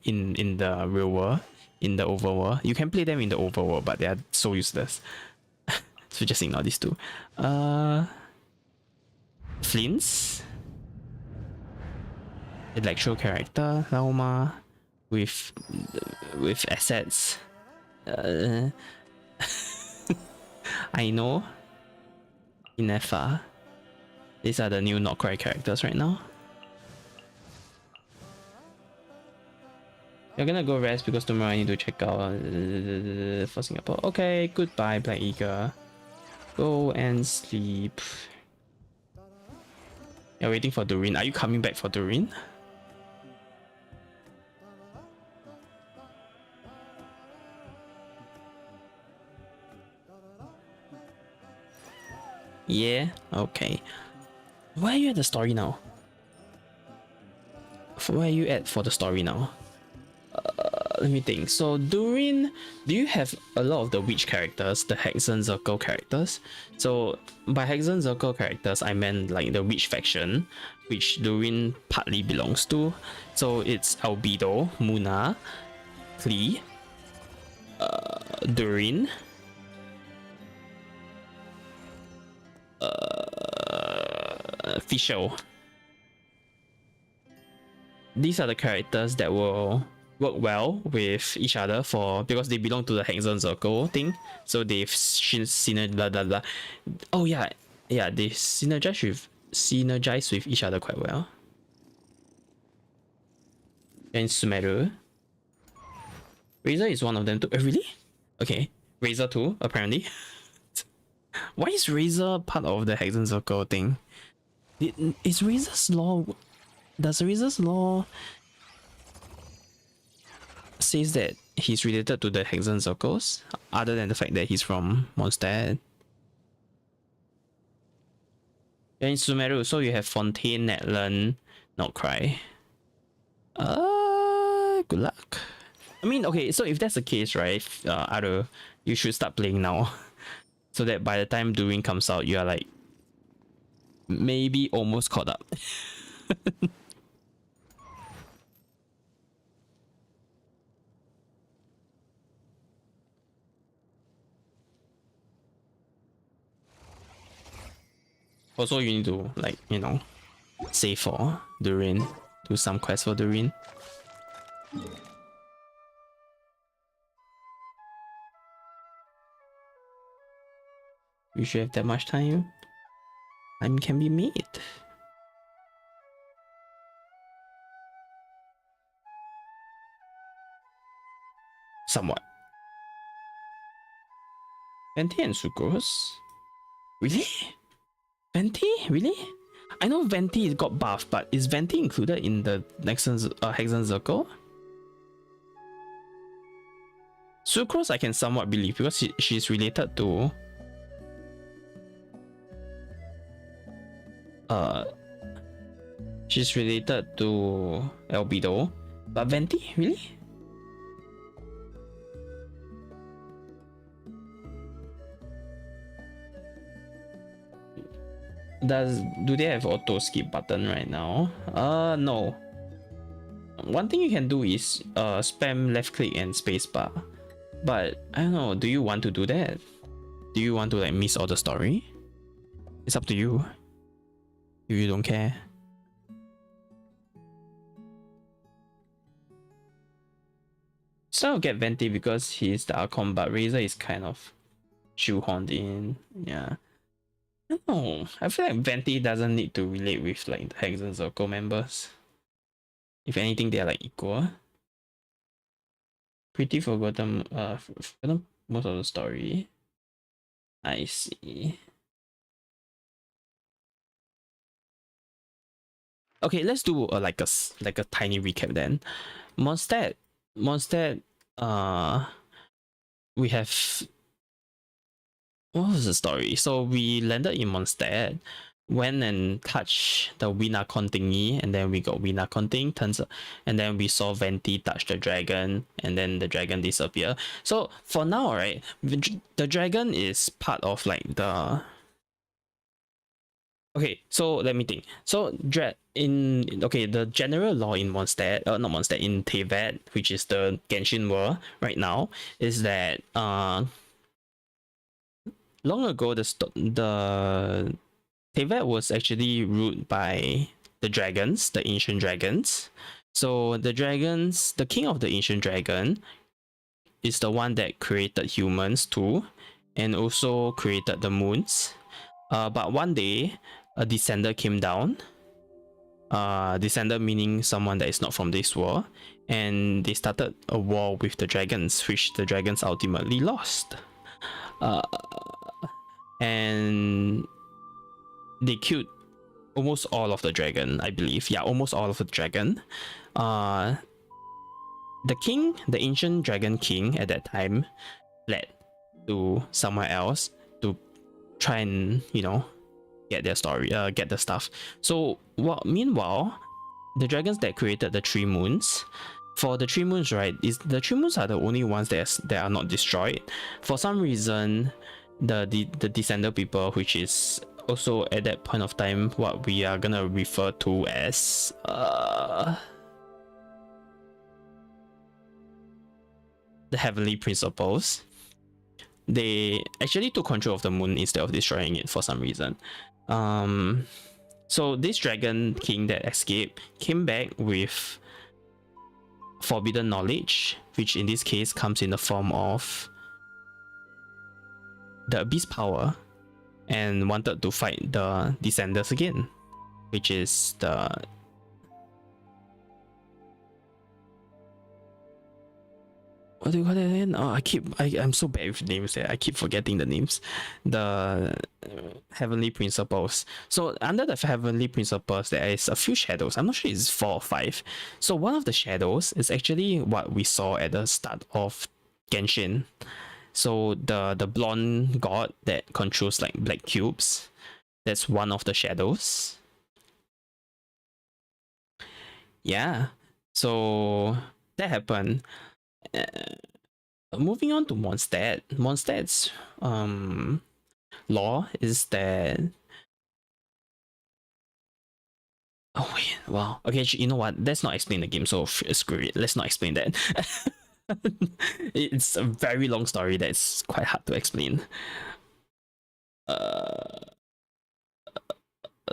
in the real world. In the overworld, you can play them in the overworld, but they are so useless. So just ignore these two. Flints, electro character, Lauma, with assets. I know. Inefa. These are the new Not Cry characters right now. You're gonna go rest because tomorrow I need to check out for Singapore. Okay, goodbye, Black Eagle. Go and sleep. You're waiting for Doreen. Are you coming back for Doreen? Yeah, okay. Where are you at the story now? Where are you at for the story now? Let me think. So Doreen, do you have a lot of the witch characters, the Hexen Circle characters? So by Hexen Circle characters, I meant like the witch faction, which Doreen partly belongs to. So it's Albedo, Muna, Klee, Doreen, Fischl. These are the characters that will work well with each other because they belong to the Hexen Circle thing. So they've blah blah blah. Oh yeah, they synergize with each other quite well. And Sumeru, Razor is one of them too. Really? Okay. Razor too, apparently. Why is Razor part of the Hexen Circle thing? Is Razor's law... Does Razor's law says that he's related to the Hexen Circles? Other than the fact that he's from Mondstadt. You're in Sumeru, so you have Fontaine, Netland, Not Cry. Good luck. I mean, okay, so if that's the case, right, Aru, you should start playing now. So that by the time Durin comes out, you are like maybe almost caught up. Also, you need to, like, you know, save for Durin, do some quest for Durin. You should have that much time. Time can be made. Somewhat. Venti and Sucrose? Really? Venti? Really? I know Venti got buffed, but is Venti included in the Hexen Circle? Sucrose I can somewhat believe because she's related to... she's related to Albedo. But Venti? Really? Do they have auto skip button right now? No. One thing you can do is spam left click and spacebar. But I don't know, do you want to do that? Do you want to like miss all the story? It's up to you. If you don't care. So I'll get Venti because he's the Archon, but Razor is kind of shoehorned in. Yeah. I don't know. I feel like Venti doesn't need to relate with like the Hexen Circle members. If anything, they are like equal. Pretty forgotten most of the story. I see. Okay, let's do like a tiny recap then. Mondstadt, we have... What was the story? So we landed in Mondstadt, went and touched the Winarchon thingy, and then we got Winarchon thing, turns out, and then we saw Venti touch the dragon, and then the dragon disappear. So for now, right, the dragon is part of like the... Okay, so let me think. So the general law in Mondstadt, not Mondstadt, in Teyvat, which is the Genshin world right now, is that long ago the Teyvat was actually ruled by the dragons, the ancient dragons. So the dragons, the king of the ancient dragon, is the one that created humans too, and also created the moons. But one day, a descender came down. Descender meaning someone that is not from this world, and they started a war with the dragons, which the dragons ultimately lost. And they killed almost all of the dragon, I believe. Yeah, almost all of the dragon. The king, the ancient dragon king at that time, fled to somewhere else to try and, you know, get their story, get the stuff. So meanwhile, the dragons that created the 3 moons, for the 3 moons, right, the 3 moons are the only ones that are not destroyed. For some reason, the descender people, which is also at that point of time what we are gonna refer to as the heavenly principles, they actually took control of the moon instead of destroying it for some reason. So this dragon king that escaped came back with forbidden knowledge, which in this case comes in the form of the abyss power, and wanted to fight the descenders again, which is the... What do you call it again? Oh, I'm so bad with names. I keep forgetting the names. The heavenly principles. So under the heavenly principles, there is a few shadows. I'm not sure it's 4 or 5. So one of the shadows is actually what we saw at the start of Genshin. So the blonde god that controls like black cubes. That's one of the shadows. Yeah. So that happened. Moving on to Mondstadt. Mondstadt's law is that. Oh wait, wow. Okay, you know what? Let's not explain the game. So screw it. Let's not explain that. It's a very long story that's quite hard to explain.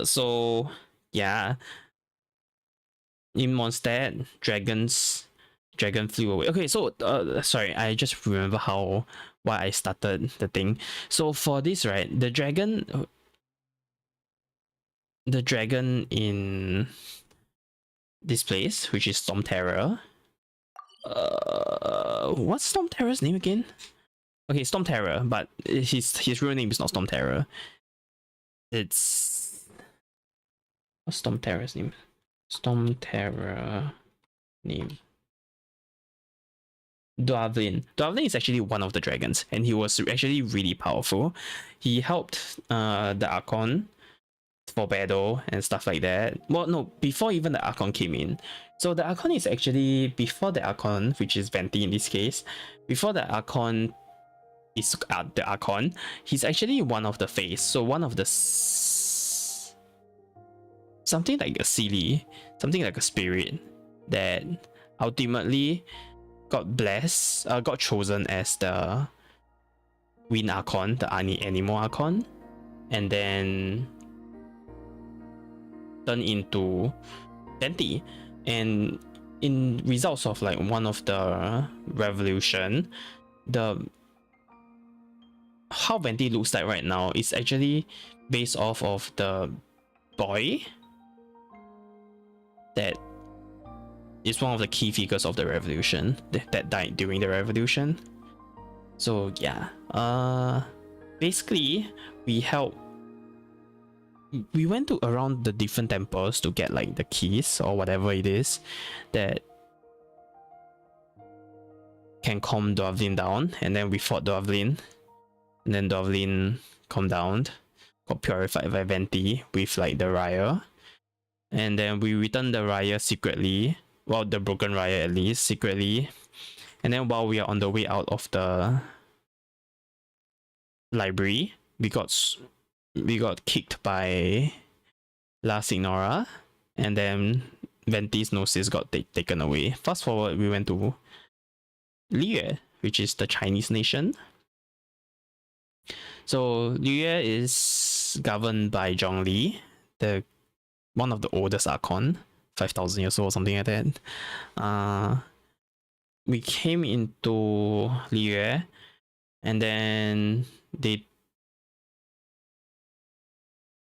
So yeah, in Mondstadt, dragon flew away. Okay, so sorry, I just remember why I started the thing. So for this, right, the dragon in this place, which is Storm Terror. What's Storm Terror's name again? Okay, Storm Terror, but his real name is not Storm Terror. It's what's Storm Terror's name? Storm Terror name. Dwavlin. Dwavlin is actually one of the dragons, and he was actually really powerful. He helped the Archon for battle and stuff like that. Well, no, before even the Archon came in. So the Archon is actually before the Archon, which is Venti in this case. Before the Archon is the Archon, he's actually one of the face. So one of the something like a silly, something like a spirit that ultimately got blessed, got chosen as the Wind Archon, the Animal Archon, and then turned into Venti. And in results of like one of the revolution, how Venti looks like right now is actually based off of the boy that is one of the key figures of the revolution that died during the revolution. So yeah, basically we went to around the different temples to get like the keys or whatever it is that can calm Dwavlin down, and then we fought Dwavlin, and then Dwavlin calmed down, got purified by Venti with like the Raya, and then we returned the Raya secretly, well, the broken Raya at least secretly, and then while we are on the way out of the library, we got kicked by La Signora, and then Venti's Gnosis got taken away. Fast forward, we went to Liyue, which is the Chinese nation. So Liyue is governed by Zhongli, one of the oldest Archon, 5,000 years old or something like that. We came into Liyue, and then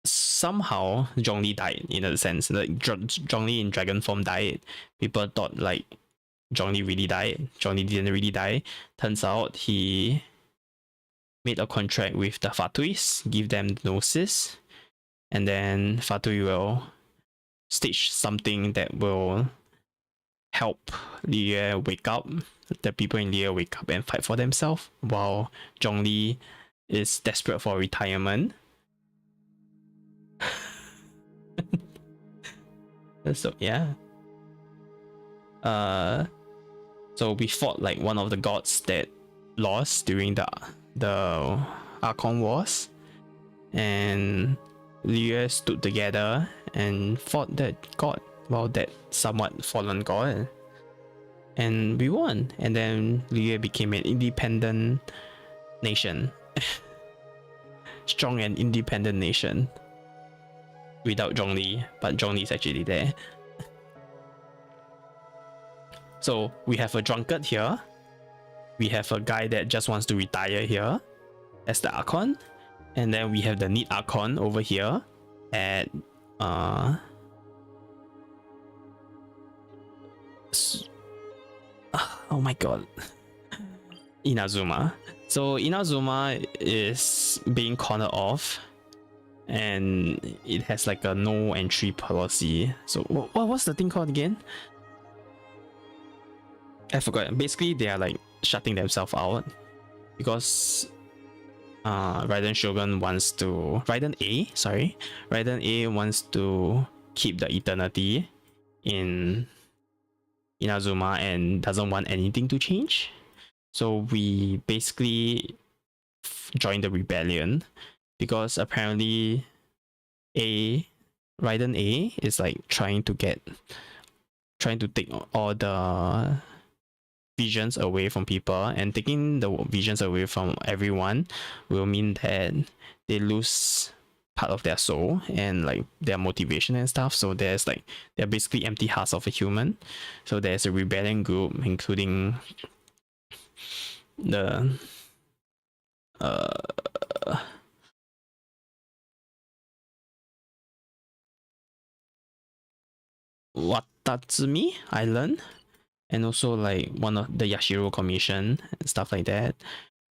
somehow Zhongli died, in a sense. Like Zhongli in dragon form died. People thought like Zhongli really died. Zhongli didn't really die. Turns out he made a contract with the Fatuis, give them Gnosis, and then Fatui will stage something that will help Liyue wake up. The people in Liyue wake up and fight for themselves, while Zhongli is desperate for retirement. So yeah. So we fought like one of the gods that lost during the Archon Wars, and Liyue stood together and fought that god, well, that somewhat fallen god, and we won. And then Liyue became an independent nation. Strong and independent nation without Zhongli, but Zhongli is actually there. So we have a drunkard here. We have a guy that just wants to retire here as the Archon. And then we have the neat Archon over here at oh my god. Inazuma. So Inazuma is being cornered off, and it has like a no entry policy. So what's the thing called again? I forgot. Basically, they are like shutting themselves out because Raiden Shogun wants to Raiden A wants to keep the eternity in Inazuma and doesn't want anything to change. So we basically joined the rebellion because apparently Raiden A is like trying to take all the visions away from people, and taking the visions away from everyone will mean that they lose part of their soul and like their motivation and stuff. So there's like they're basically empty hearts of a human. So there's a rebellion group including the Watatsumi Island, and also like one of the Yashiro Commission and stuff like that,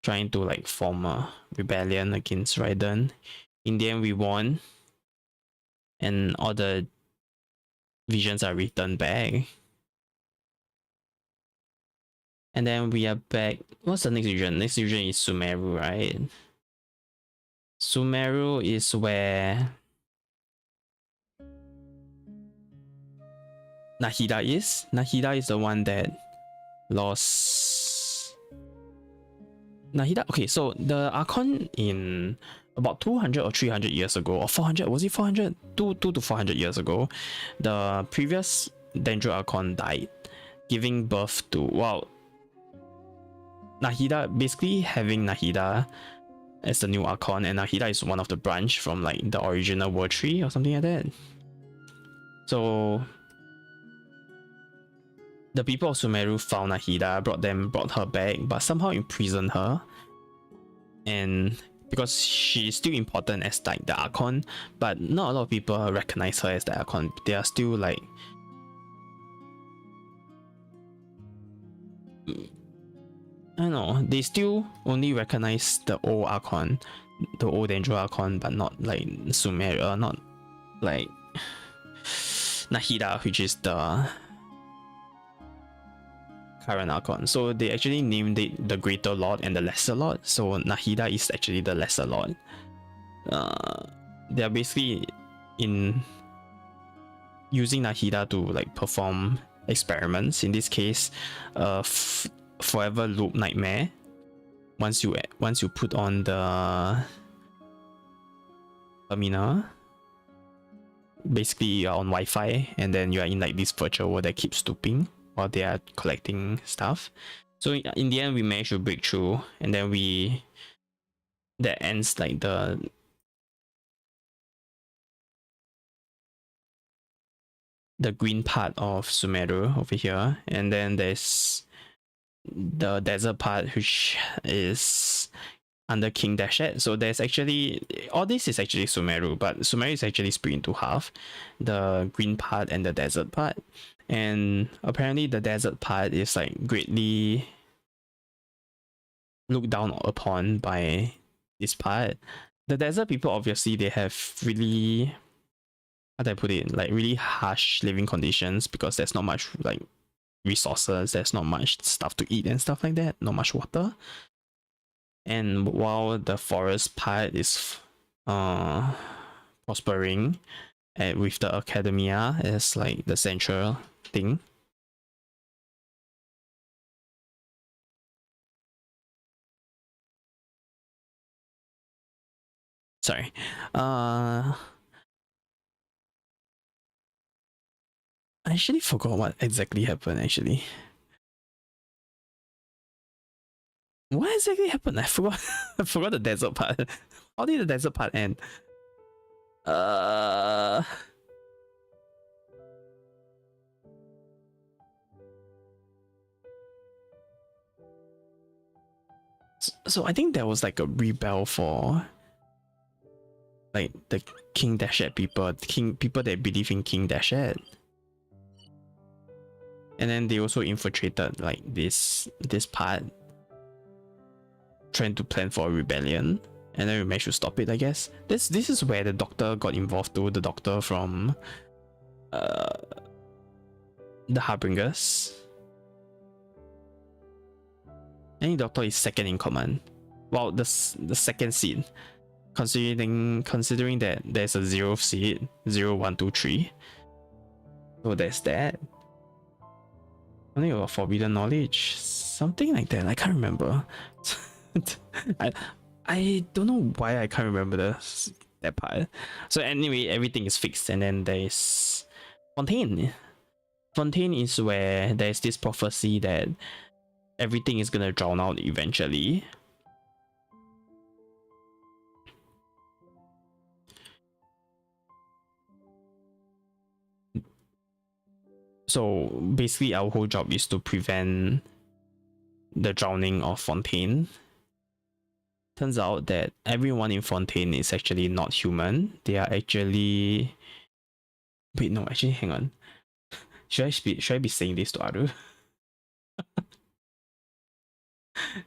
trying to like form a rebellion against Raiden. In the end, we won, and all the visions are returned back. And then we are back. What's the next region? Next region is Sumeru, right? Sumeru is where Nahida is. Nahida is the one that lost. Nahida. Okay, so the Archon in about 200 or 300 years ago, or 400, was it 400? 2 to 400 years ago, the previous Dendro Archon died, giving birth to, wow, Nahida, basically having Nahida as the new Archon, and Nahida is one of the branch from like the original World Tree or something like that. So the people of Sumeru found Nahida, brought her back, but somehow imprisoned her. And because she's still important as like the Archon, but not a lot of people recognize her as the Archon. They are still like I don't know, they still only recognize the old Archon, the old Dendro Archon, but not like Sumeru, not like Nahida, which is the current Archon. So they actually named it the Greater Lord and the Lesser Lord. So Nahida is actually the Lesser Lord. They are basically in using Nahida to like perform experiments. In this case, forever loop nightmare. Once you put on the terminal, basically you're on Wi-Fi, and then you are in like this virtual world that keeps looping while they are collecting stuff. So in the end, we managed to break through, and then that ends like the green part of Sumeru over here, and then there's the desert part, which is under King Dashet. So there's actually, all this is actually Sumeru, but Sumeru is actually split into half, the green part and the desert part. And apparently the desert part is like greatly looked down upon by this part. The desert people, obviously, they have really, how do I put it, like really harsh living conditions, because there's not much like resources, there's not much stuff to eat and stuff like that, not much water. And while the forest part is prospering, with the academia as like the central thing. Sorry. I actually forgot what exactly happened actually. What exactly happened? I forgot. I forgot the desert part. How did the desert part end? So I think there was like a rebel for like the King Dashet people, people that believe in King Dashet. And then they also infiltrated like this part. trying to plan for a rebellion, and then we managed to stop it, I guess. This is where the doctor got involved too, the doctor from the Harbingers. Any doctor is second in command. Well, the second seat, considering that there's a 0th seat, 0, 1, 2, 3. So there's that. Something about forbidden knowledge, something like that. I can't remember. I don't know why I can't remember that part. So anyway, everything is fixed, and then there's Fontaine. Fontaine is where there's this prophecy that everything is gonna drown out eventually. So basically our whole job is to prevent the drowning of Fontaine. Turns out that everyone in Fontaine is actually not human. They are actually... Wait, no, actually, hang on. Should I be saying this to Aru?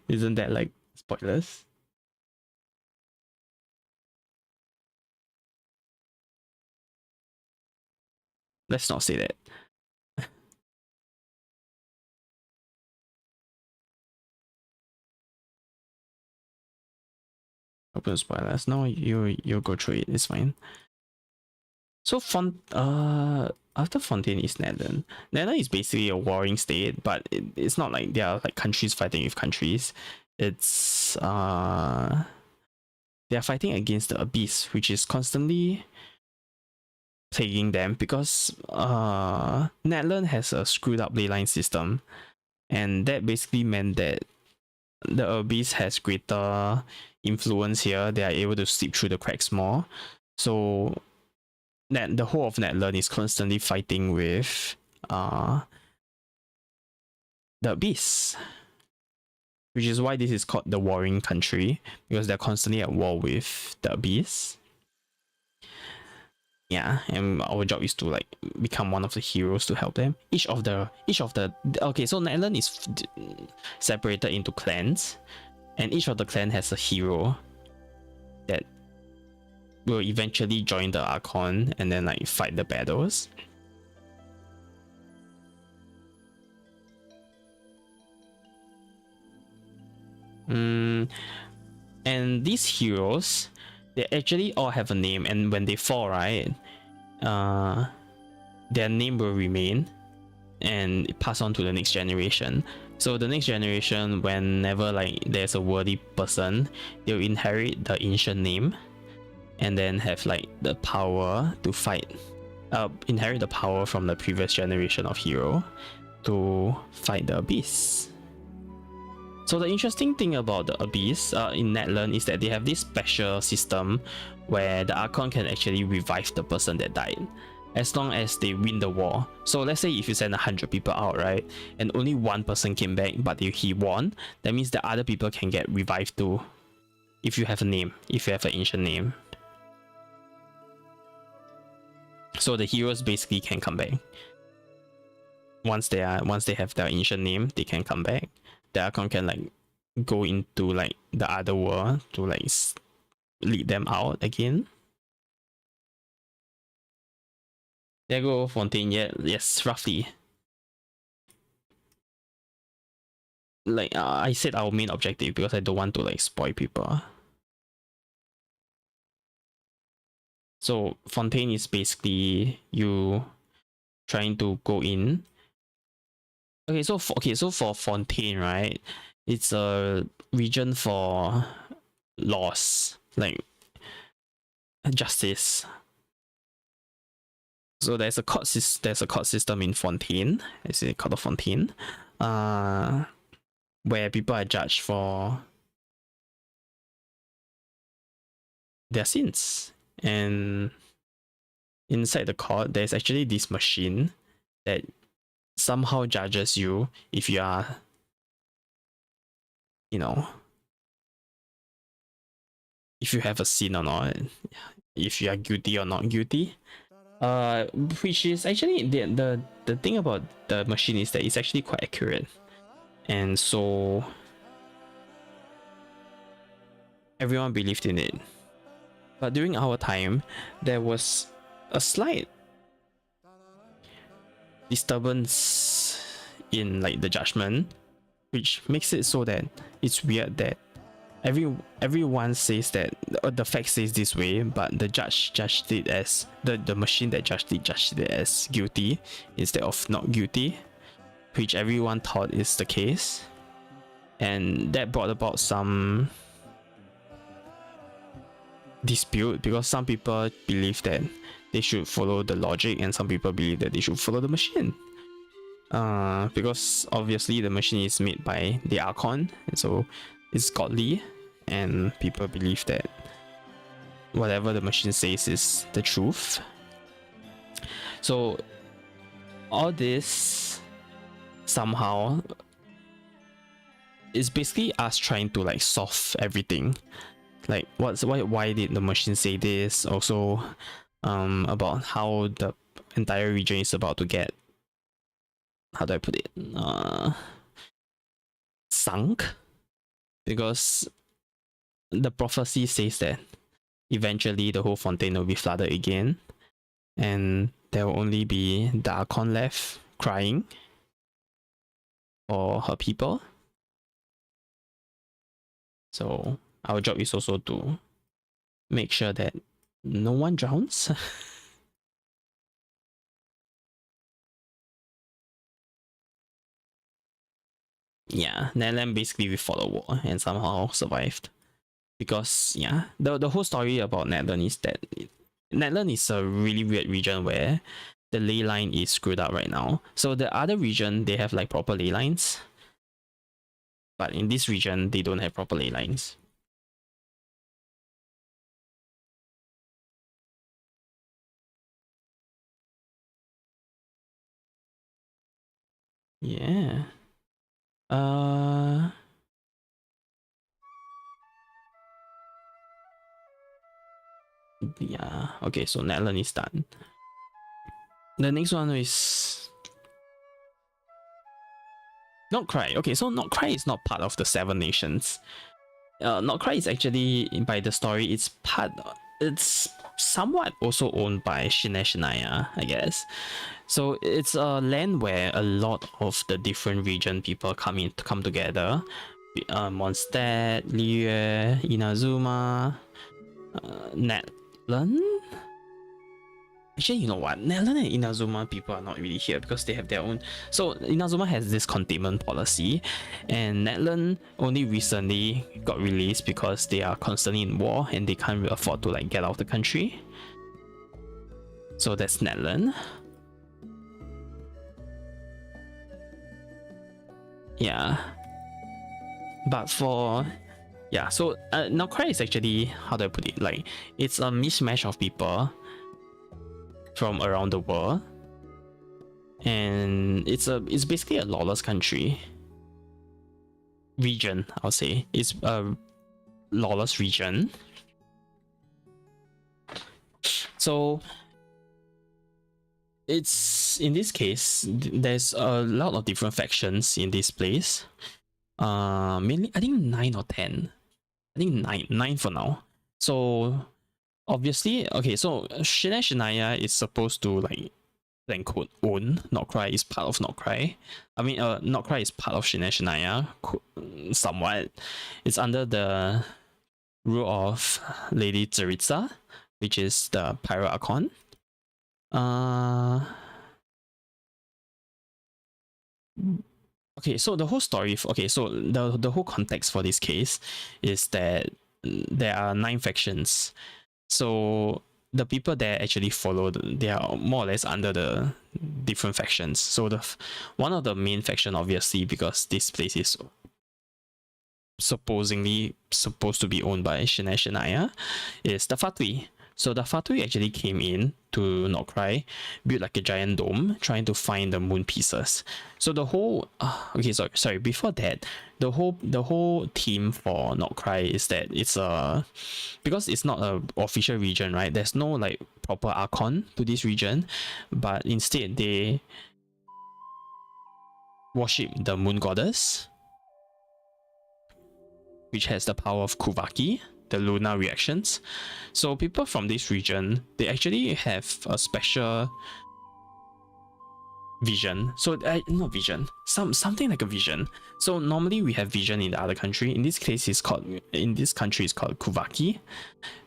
Isn't that like spoilers? Let's not say that. Open spoilers. No, you go through it. It's fine. So after Fontaine is Netherlands. Netherlands is basically a warring state, but it's not like they are like countries fighting with countries. It's they are fighting against the Abyss, which is constantly plaguing them because Netherlands has a screwed up leyline system, and that basically meant that the Abyss has greater influence here. They are able to slip through the cracks more. So the whole of Netherlands is constantly fighting with the Abyss, which is why this is called the warring country, because they're constantly at war with the Abyss. Yeah, and our job is to like become one of the heroes to help them. Each of the okay, so Netherlands is separated into clans, and each of the clan has a hero that will eventually join the Archon and then like fight the battles. And these heroes, they actually all have a name, and when they fall, right, their name will remain and pass on to the next generation. So the next generation, whenever like there's a worthy person, they'll inherit the ancient name and then have like the power to fight, inherit the power from the previous generation of hero to fight the Abyss. So the interesting thing about the Abyss in Netherlands is that they have this special system where the Archon can actually revive the person that died as long as they win the war. So let's say if you send 100 people out, right, and only one person came back but he won, that means the other people can get revived too, if you have a name, if you have an ancient name. So the heroes basically can come back. Once they have their ancient name, they can come back. The Archon can like go into like the other world to like lead them out again. There go Fontaine. Yeah, yes, roughly. Like I said our main objective because I don't want to like spoil people. So Fontaine is basically you trying to go in. Okay, so for Fontaine, right, it's a region for laws, like justice. So there's a court system in Fontaine. It's a court of Fontaine, where people are judged for their sins. And inside the court, there's actually this machine that somehow judges you if you are, you know, if you have a sin or not, if you are guilty or not guilty. Which is actually the thing about the machine is that it's actually quite accurate, and so everyone believed in it. But during our time, there was a slight disturbance in like the judgment, which makes it so that it's weird that everyone says that the fact says this way, but the judge judged it as the machine that judged it as guilty instead of not guilty, which everyone thought is the case, and that brought about some dispute because some people believe that they should follow the logic and some people believe that they should follow the machine. Because obviously the machine is made by the Archon, and so it's godly, and people believe that whatever the machine says is the truth. So all this somehow is basically us trying to like solve everything. Like why did the machine say this? Also, about how the entire region is about to get, how do I put it, sunk, because the prophecy says that eventually the whole fountain will be flooded again, and there will only be the Archon left crying for her people. So our job is also to make sure that no one drowns. Yeah, Netherland basically we fought a war and somehow survived. Because yeah, the whole story about Netherland is that Netherland is a really weird region where the ley line is screwed up right now. So the other region, they have like proper ley lines. But in this region, they don't have proper ley lines. Yeah. Yeah. Okay, so Netherland is done. The next one is Not Cry. Okay, so Not Cry is not part of the Seven Nations. Not Cry is actually, by the story, it's somewhat also owned by Shinae, I guess. So it's a land where a lot of the different region people come together. Mondstadt, Liyue, Inazuma, Netherland. Actually, you know what? Netherland and Inazuma people are not really here because they have their own. So Inazuma has this containment policy, and Netherland only recently got released because they are constantly in war and they can't afford to like get out of the country. So that's Netherland. Yeah. But for so now Cry is actually, how do I put it? Like, it's a mishmash of people from around the world, and it's basically a lawless region. I'll say it's a lawless region. So it's, in this case, there's a lot of different factions in this place. Mainly I think 9 or 10. I think nine for now. So obviously, okay, so Shinae is supposed to like quote own Not Cry, is part of Not Cry. I mean, Not Cry is part of Shinae somewhat. It's under the rule of Lady Tsaritsa, which is the Pyro Archon. Okay, so the whole story, so the whole context for this case is that there are 9 factions. So the people that actually follow, they are more or less under the different factions. So one of the main faction, obviously, because this place is supposedly supposed to be owned by Shinae, is the Fatui. So the Fatui actually came in to Not Cry, built like a giant dome, trying to find the moon pieces. So the whole sorry. Before that, the whole theme for Not Cry is that it's because it's not a official region, right? There's no like proper Archon to this region, but instead they worship the moon goddess, which has the power of Kuvaki, the lunar reactions. So people from this region, they actually have a special vision. So not vision, something like a vision. So normally we have vision in the other country. In this case, in this country it's called Kuvaki.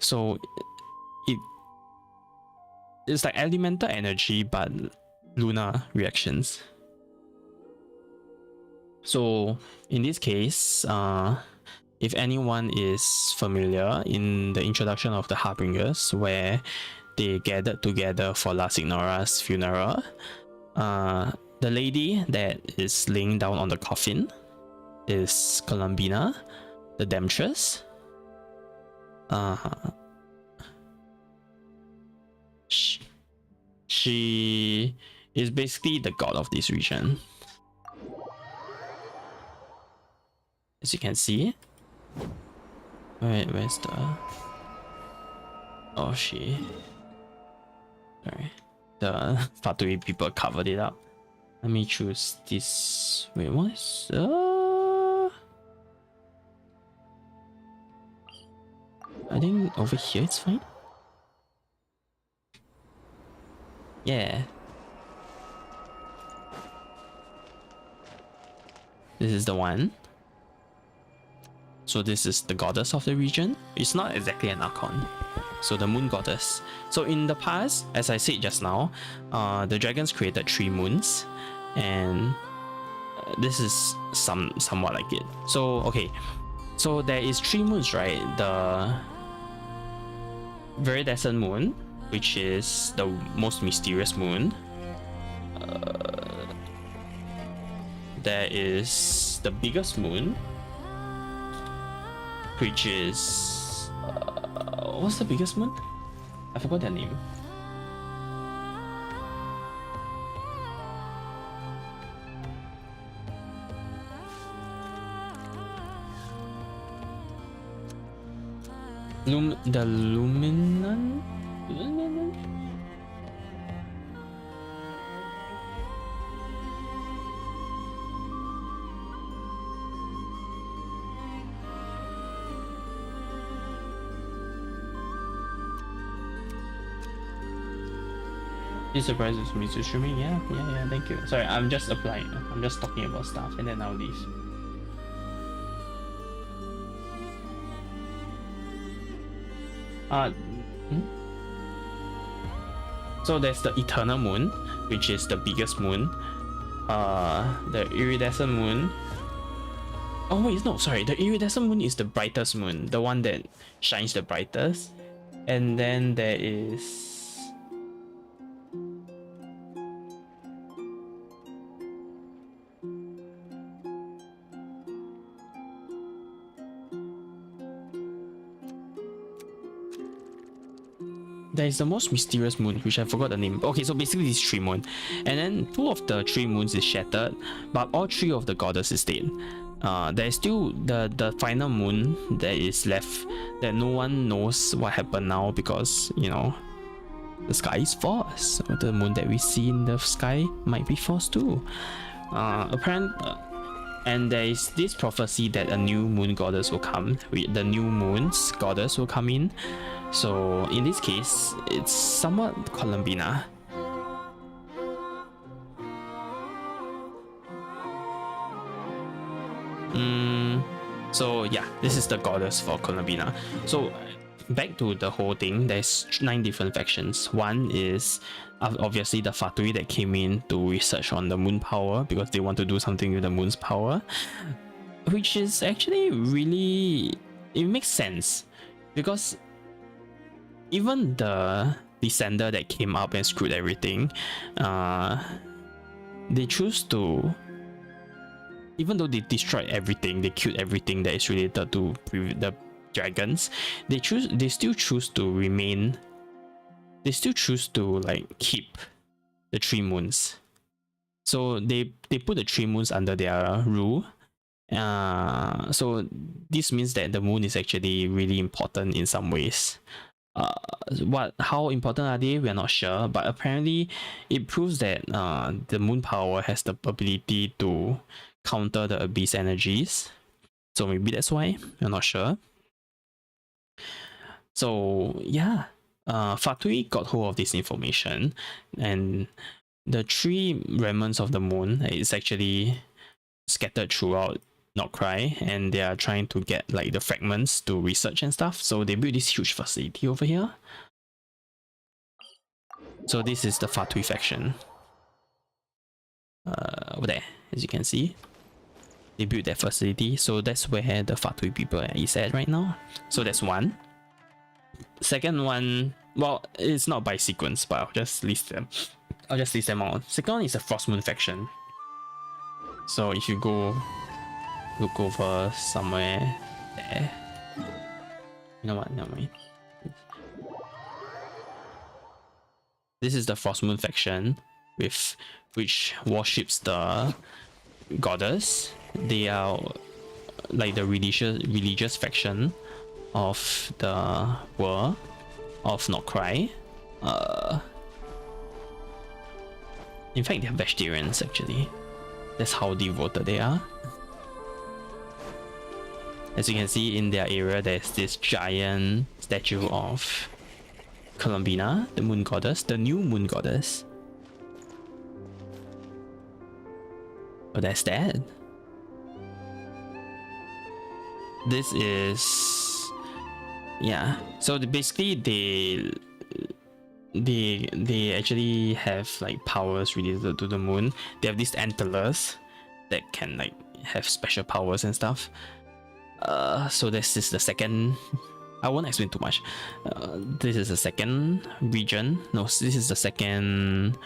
So it's like elemental energy but lunar reactions. So in this case, if anyone is familiar in the introduction of the Harbingers, where they gathered together for La Signora's funeral, the lady that is laying down on the coffin is Columbina, the Temptress. She is basically the god of this region. As you can see, where's the... Oh, sorry, the Fatui people covered it up. Let me choose this. Wait, what is... I think over here it's fine. Yeah. This is the one. So this is the goddess of the region. It's not exactly an Archon. So the moon goddess. So in the past, as I said just now, the dragons created 3 moons, and this is somewhat like it. So okay, so there is 3 moons, right? The Viridescent moon, which is the most mysterious moon. There is the biggest moon, which is what's the biggest moon? I forgot their name. The Luminon? This surprises me to streaming. Yeah, thank you. Sorry, I'm just applying. I'm just talking about stuff and then I'll leave. So there's the Eternal Moon, which is the biggest moon. The Iridescent Moon. Oh wait, no, sorry. The Iridescent Moon is the brightest moon, the one that shines the brightest. And then there is... There is the most mysterious moon, which I forgot the name. Okay, so basically this 3 moon, and then 2 of the 3 moons is shattered, but all 3 of the goddess is dead. There is still the final moon that is left, that no one knows what happened now, because you know the sky is false. The moon that we see in the sky might be false too. And there is this prophecy that a new moon goddess will come. The new moon's goddess will come in. So in this case, it's somewhat Columbina. So yeah, this is the goddess for Columbina. So back to the whole thing, there's 9 different factions. One is obviously the Fatui that came in to research on the moon power because they want to do something with the moon's power, which is actually really... it makes sense because even the Descender that came up and screwed everything, they choose to... even though they destroyed everything, they killed everything that is related to the dragons, they still choose to remain... they still choose to like keep the 3 moons. So they put the 3 moons under their rule. So this means that the moon is actually really important in some ways. How important are they? We're not sure, but apparently it proves that the moon power has the ability to counter the abyss energies. So maybe that's why, we're not sure. So yeah, Fatui got hold of this information, and the 3 remnants of the moon is actually scattered throughout Nokrai, and they are trying to get like the fragments to research and stuff. So they built this huge facility over here. So this is the Fatui faction. Over there, as you can see, they built that facility. So that's where the Fatui people is at right now. So that's one. Second one, well, it's not by sequence, but I'll just list them. I'll just list them out. Second one is a Frostmoon faction. So if you go look over somewhere there, you know what? Never mind. This is the Frostmoon faction, with which worships the goddess. They are like the religious faction of the world of Nokrai. In fact, they're vegetarians actually. That's how devoted they are. As you can see in their area, there's this giant statue of Columbina, the moon goddess, the new moon goddess. But that's that. This is, yeah. So basically, they actually have like powers related to the moon. They have these antlers that can like have special powers and stuff. So this is the second. I won't explain too much. This is the second region. No, this is the second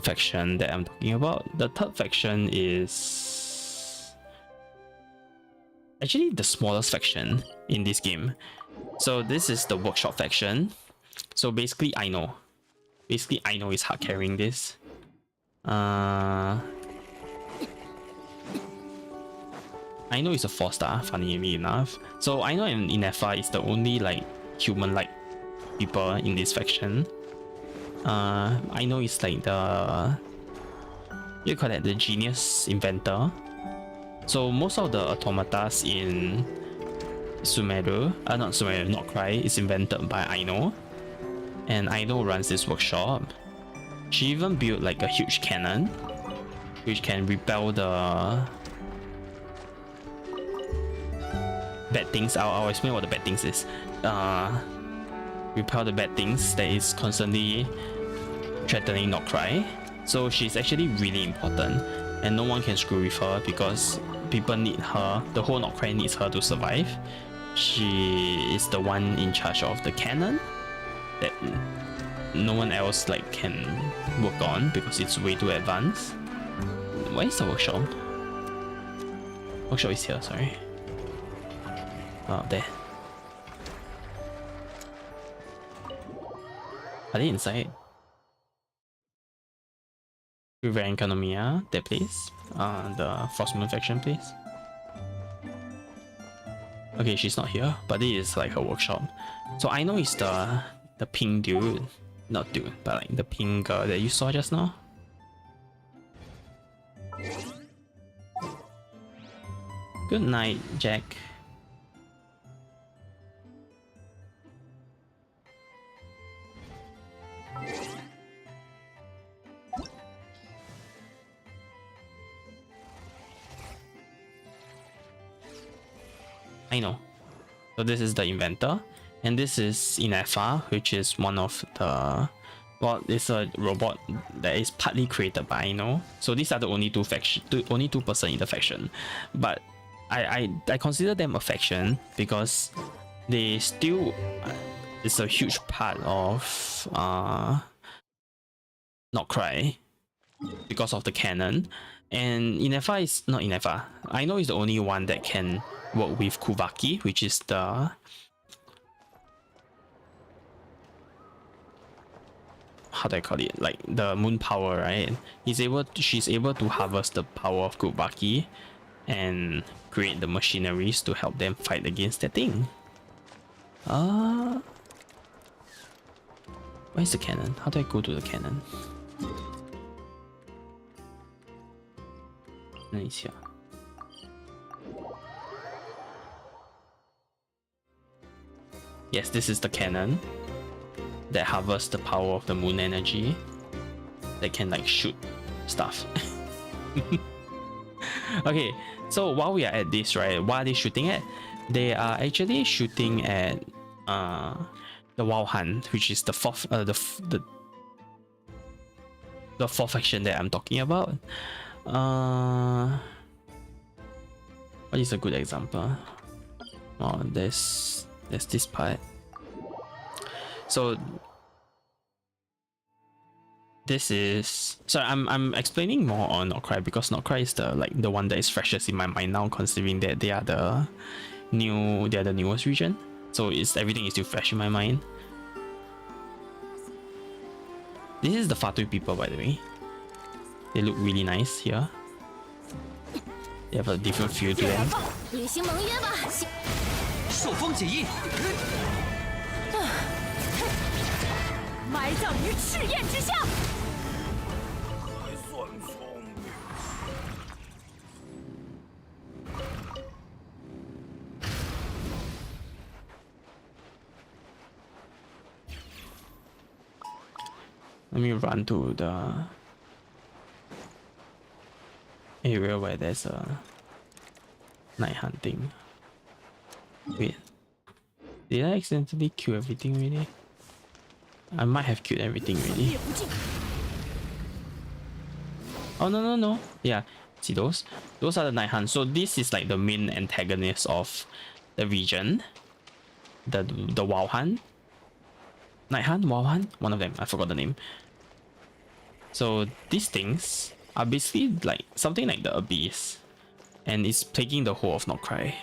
faction that I'm talking about. The third faction is actually the smallest faction in this game. So this is the workshop faction. So basically, I know is hard carrying this. I know it's a 4-star, funnily enough. So I know Inefa is the only like human-like people in this faction. I know it's like the, what do you call that, the genius inventor. So most of the automatas in Sumeru, not Sumeru, Nokrai, is invented by Aino. And Aino runs this workshop. She even built like a huge cannon, which can repel the bad things. I'll explain what the bad things is. Repel the bad things that is constantly threatening Nokrai. So she's actually really important, and no one can screw with her because people need her. The whole Nokrai needs her to survive. She is the one in charge of the cannon that no one else like can work on because it's way too advanced. Where is the workshop? Workshop is here, sorry. Oh, there. Are they inside? River Economia, that place. The Frostmoon faction place. Okay, she's not here, but this is like her workshop. So I know it's the pink dude. Not dude, but like the pink girl that you saw just now. Good night, Jack. I know. So this is the inventor, and this is Inefa, which is one of the, well, it's a robot that is partly created by Aino. So these are the only two person in the faction, but I consider them a faction because they still, it's a huge part of Nokrai because of the canon. And Inefa is not Inefa. Aino is the only one that can work with Kuvaki, which is the, how do I call it? Like the moon power, right? She's able to harvest the power of Kuvaki and create the machineries to help them fight against that thing. Where's the cannon? How do I go to the cannon? It's here. Yes, this is the cannon that harvests the power of the moon energy. That can like shoot stuff. Okay, so while we are at this, right, what are they shooting at? They are actually shooting at the Walhan, which is the fourth the fourth faction that I'm talking about. What is a good example? Oh, there's this part. So this is, so I'm explaining more on Notcry because Notcry is the one that is freshest in my mind now, considering that they are the newest region. So everything is still fresh in my mind. This is the Fatui people, by the way. They look really nice here. They have a different feel to them. 履行盟约吧。受封解印，埋葬于赤焰之下。还算聪明。Let me run to the area where there's a night hunting. Wait, did I accidentally kill everything already? I might have killed everything already. Oh no. Yeah, see those? Those are the night hunts. So this is like the main antagonist of the region. The Wild Hunt. Night Hunt? Wild Hunt? One of them. I forgot the name. So these things are basically like something like the Abyss. And it's plaguing the whole of Notcry.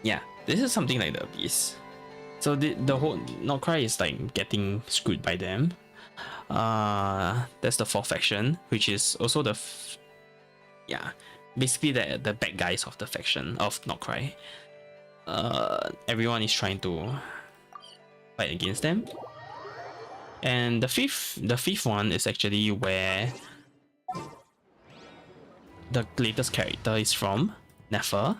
Yeah, this is something like the Abyss. So the whole Notcry is like getting screwed by them. That's the fourth faction, which is also basically the bad guys of the faction of Notcry. Everyone is trying to fight against them. And the fifth one is actually where the latest character is from, Nefer.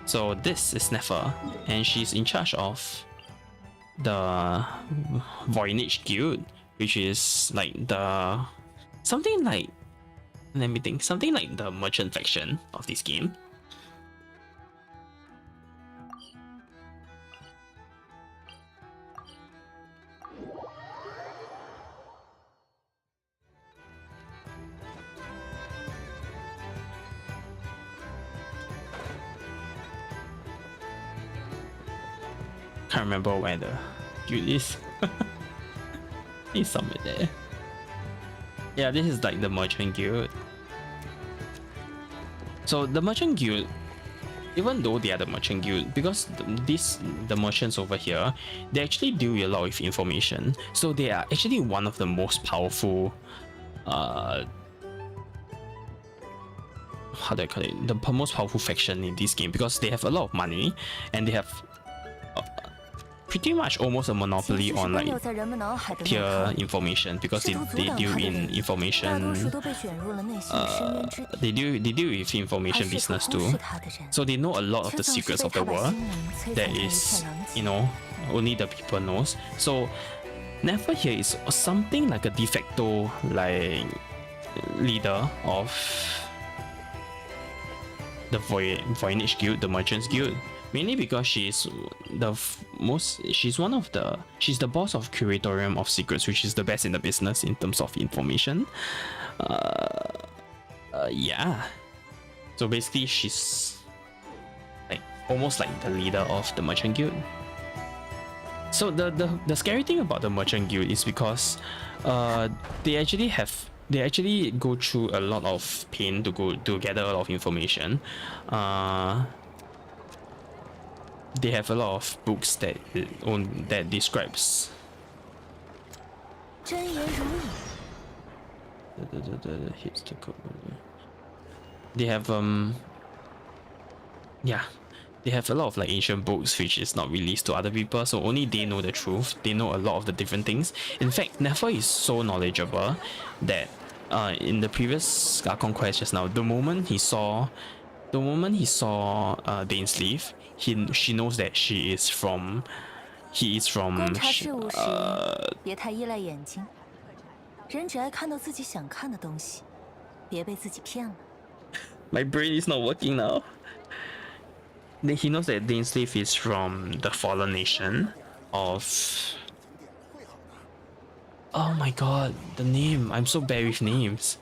So this is Nefer, and she's in charge of the Voynich Guild, which is like something like the merchant faction of this game. Can't remember where the guild is. It's somewhere there. Yeah, this is like the merchant guild. So the merchant guild, even though they are the merchant guild, because the merchants over here, they actually deal a lot with information. So they are actually one of the most powerful how do I call it? The most powerful faction in this game, because they have a lot of money and they have pretty much almost a monopoly on like tier information, because they deal in information. They deal with information business too, so they know a lot of the secrets of the world that is, only the people knows. So Nefer here is something like a de facto like leader of the Voynich Guild, the Merchants Guild. Mainly because she's the boss of Curatorium of Secrets, which is the best in the business in terms of information. Yeah. So basically, she's like almost like the leader of the Merchant Guild. So the scary thing about the Merchant Guild is because they actually go through a lot of pain to gather a lot of information. They have a lot of books that describes. They have they have a lot of like ancient books which is not released to other people, so only they know the truth. They know a lot of the different things. In fact, Nefer is so knowledgeable that in the previous conquest just now, the moment he saw Dainsleif, she knows that he is from 观察事物时，别太依赖眼睛。人只爱看到自己想看的东西，别被自己骗了。My brain is not working now. He knows that Dainsleif is from the fallen nation of... Oh my god, the name. I'm so bad with names.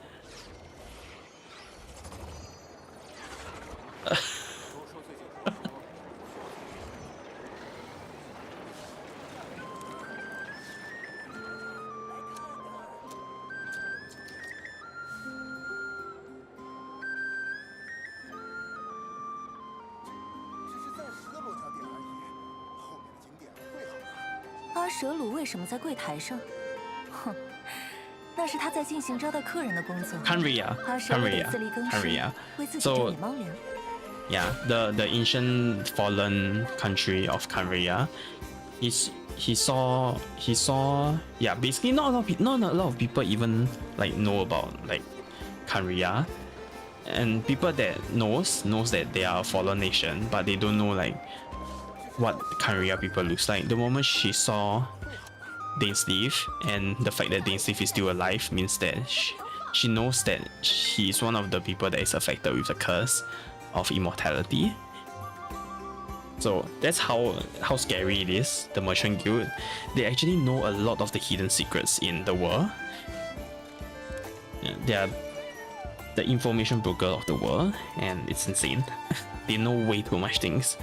《阿舍鲁为什么在柜台上？哼，那是他在进行招待客人的工作。Kanria. 阿舍鲁得自力更生，为自己挣点猫粮。Yeah, the ancient fallen country of Kanria. He saw yeah, basically not a lot of people even like know about like Kanria. And people that knows that they are a fallen nation, but they don't know like what Kanria people looks like. The moment she saw Dainsleif, and the fact that Dainsleif is still alive means that she knows that she is one of the people that is affected with the curse of immortality. So that's how scary it is. The Merchant Guild, they actually know a lot of the hidden secrets in the world. They are the information broker of the world, and it's insane. They know way too much things.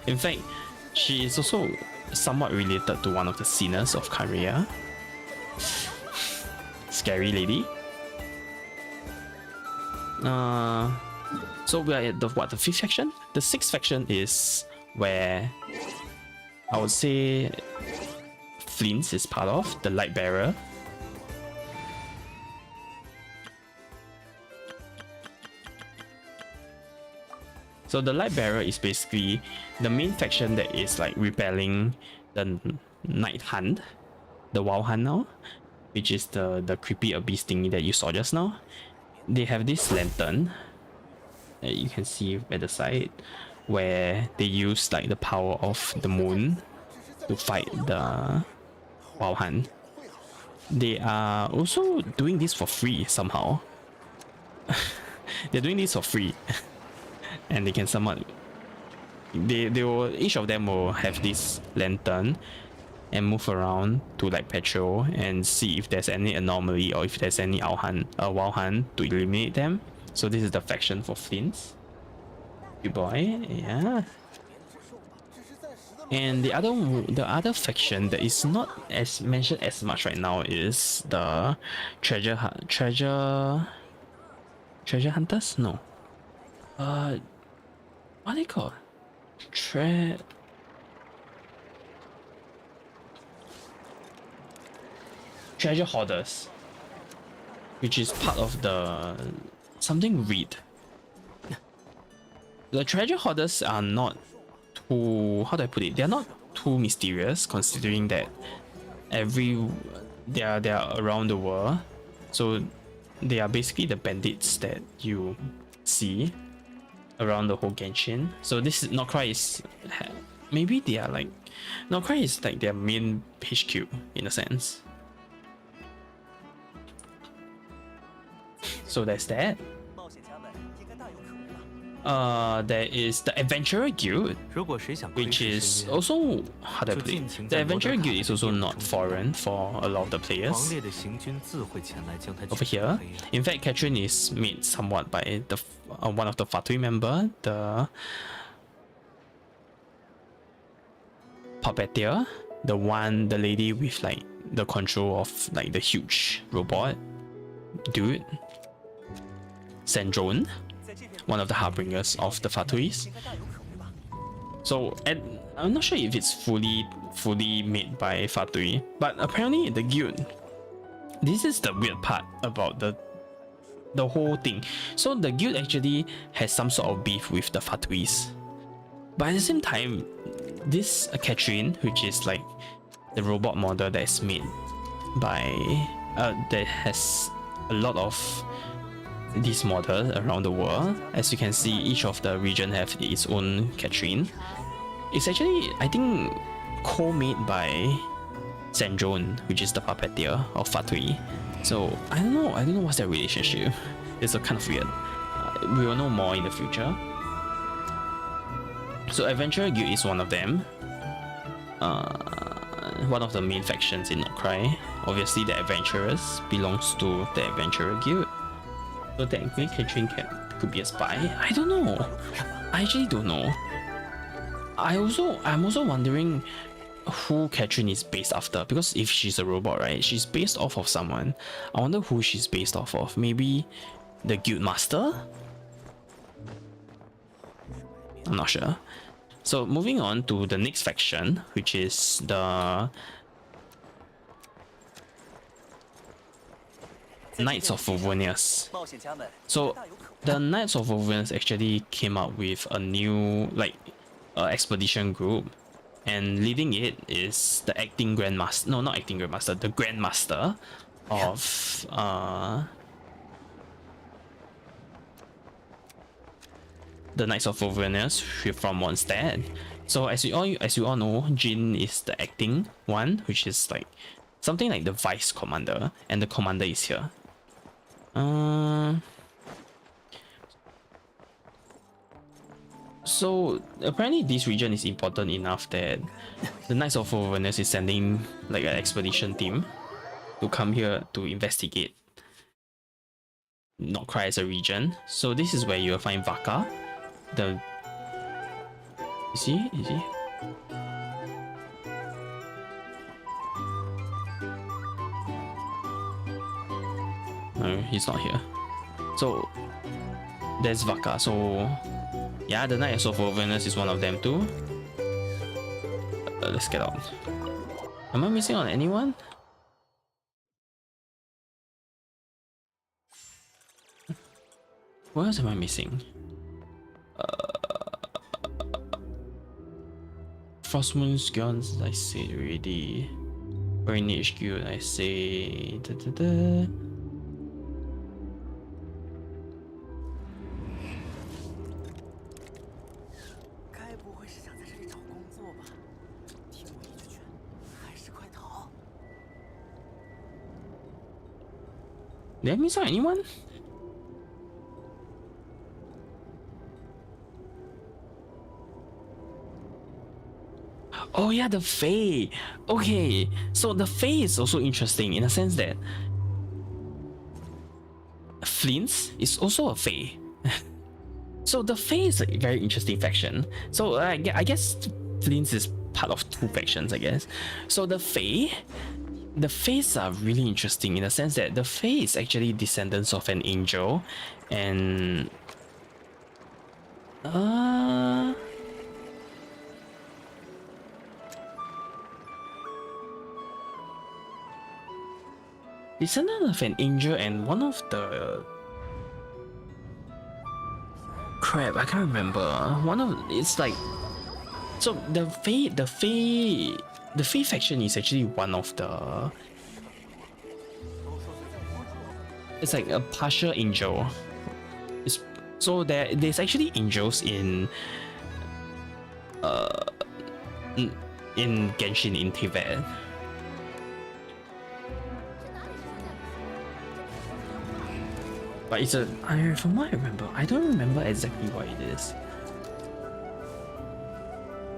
In fact, she is also somewhat related to one of the sinners of Kanria. Scary lady. So we are at the fifth faction? The sixth faction is where I would say Flint is part of, the Light Bearer. So the Light Bearer is basically the main faction that is like repelling the Night Hunt, the Wild Hunt now, which is the creepy abyss thingy that you saw just now. They have this lantern that you can see at the side, where they use like the power of the moon to fight the Wild Hunt. They are also doing this for free somehow. They're doing this for free. And they can somewhat, they will, each of them will have this lantern and move around to like patrol and see if there's any anomaly or if there's any Wild Hunt to eliminate them. So this is the faction for Flints. Good boy, yeah. And the other faction that is not as mentioned as much right now is the treasure hunters? No. What are they called? Treasure hoarders, which is part of the something read. The treasure hoarders are not too, how do I put it? They are not too mysterious, considering that they are around the world. So they are basically the bandits that you see around the whole Genshin. So this is Nokrai is, maybe they are like, Nokrai is like their main HQ in a sense. So there's that. There is the Adventurer Guild, which is also, how do I put it? The Adventurer Guild is also not foreign for a lot of the players over here. In fact, Katrin is made somewhat by the one of the Fatui member, the puppeteer, the lady with like the control of like the huge robot dude, Sandrone, one of the harbingers of the Fatuis. So, and I'm not sure if it's fully made by Fatui, but apparently the guild, this is the weird part about the whole thing. So the guild actually has some sort of beef with the Fatuis. But at the same time, this Catherine, which is like the robot model that's made by that has a lot of these models around the world. As you can see, each of the region have its own Catherine. It's actually, I think, co-made by Sandrone, which is the puppeteer of Fatui. So I don't know what's their relationship. It's a kind of weird. We will know more in the future. So Adventurer Guild is one of them. One of the main factions in Outcry. Obviously, the Adventurers belongs to the Adventurer Guild. So technically, Catherine could be a spy. I don't know. I actually don't know. I'm also wondering who Catherine is based after, because if she's a robot, right, she's based off of someone. I wonder who she's based off of. Maybe the guild master? I'm not sure. So moving on to the next faction, which is the Knights of Favonius. So the Knights of Favonius actually came up with a new expedition group, and leading it is the acting grandmaster. No, not acting grandmaster. The grandmaster of the Knights of Favonius from Mondstadt. So as you all know, Jin is the acting one, which is like something like the vice commander, and the commander is here. So apparently this region is important enough that the Knights of Favonius is sending like an expedition team to come here to investigate Outcry as a region. So this is where you'll find Vaka. Is he? No, he's not here. So there's Vaka. So yeah, the Knights of Favonius is one of them too. Let's get out. Am I missing on anyone? What else am I missing? Frostmoon's Guns, I said already. Brain HQ, I say. Did I miss out anyone? Oh yeah, the Fae. Okay, so the Fae is also interesting in a sense that Flint's is also a Fae. So the Fae is a very interesting faction. So I guess Flint's is part of two factions, I guess. So the Faes are really interesting in the sense that the Fae is actually descendants of an angel, and descendant of an angel, and one of the crap, I can't remember. It's like, so the Fae faction is actually one of the, it's like a partial angel. So there's actually angels in Genshin in Tibet. But it's from what I remember, I don't remember exactly what it is.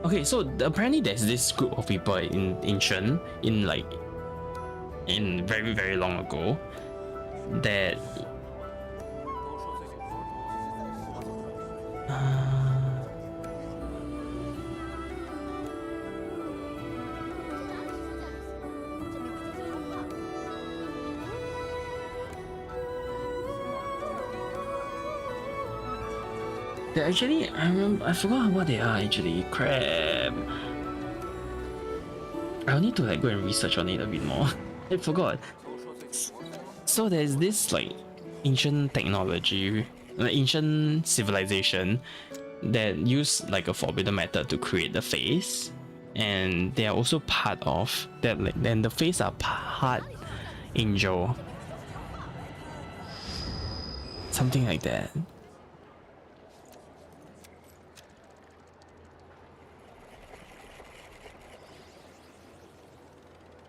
Okay, so apparently there's this group of people in ancient, in very, very long ago, that they're actually, I forgot what they are actually. Crap. I'll need to go and research on it a bit more. I forgot. So there's this ancient technology, ancient civilization that use like a forbidden method to create the face, and they are also part of that. Like, then the face are part angel, something like that.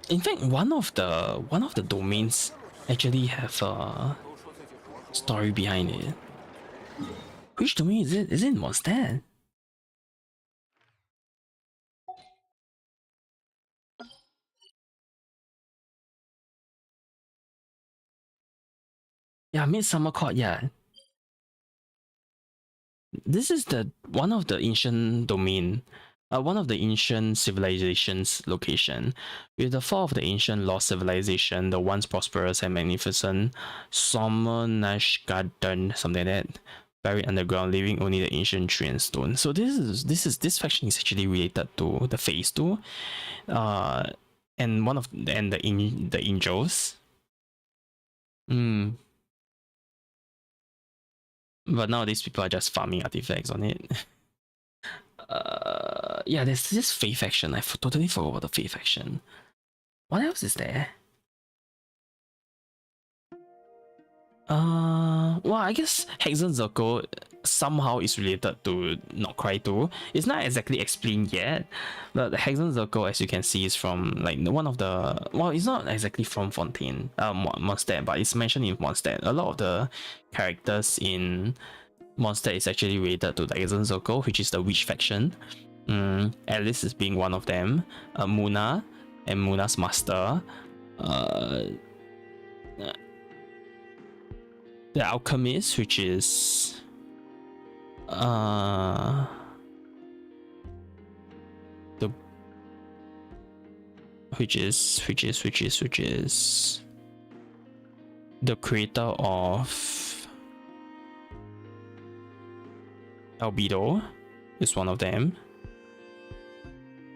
In fact, one of the domains actually have a story behind it. Which domain is it? Is it in Mondstadt? Yeah, Midsummer Court, yeah. This is the one of the ancient domain, one of the ancient civilizations location. With the fall of the ancient lost civilization, the once prosperous and magnificent Somonashgarden, something like that, buried underground, leaving only the ancient tree and stone. So this faction is actually related to the Phase 2, and the angels. But nowadays people are just farming artifacts on it. Yeah, there's this Fae faction. I totally forgot about the Fae faction. What else is there? Well, I guess Hexen Circle somehow is related to Not Cry 2. It's not exactly explained yet, but the Hexen Circle, as you can see, is from like one of the, well, it's not exactly from Fontaine, Mondstadt, but it's mentioned in Mondstadt. A lot of the characters in Mondstadt is actually related to the Hexen Circle, which is the witch faction. Alice is being one of them. Muna and Muna's master. The alchemist, which is which is the creator of Albedo is one of them.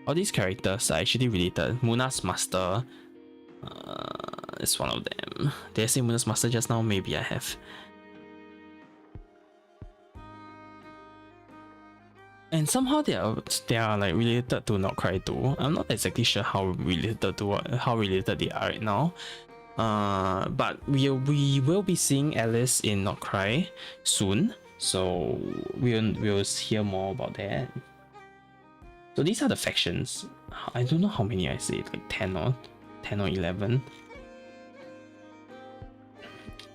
All these characters are actually related. Muna's master is one of them. Did I say Muna's master just now? Maybe I have. And somehow they are like related to Not Cry 2. I'm not exactly sure how related they are right now. But we will be seeing Alice in Not Cry soon, so we'll hear more about that. So these are the factions. I don't know how many I said, like 10 or 11.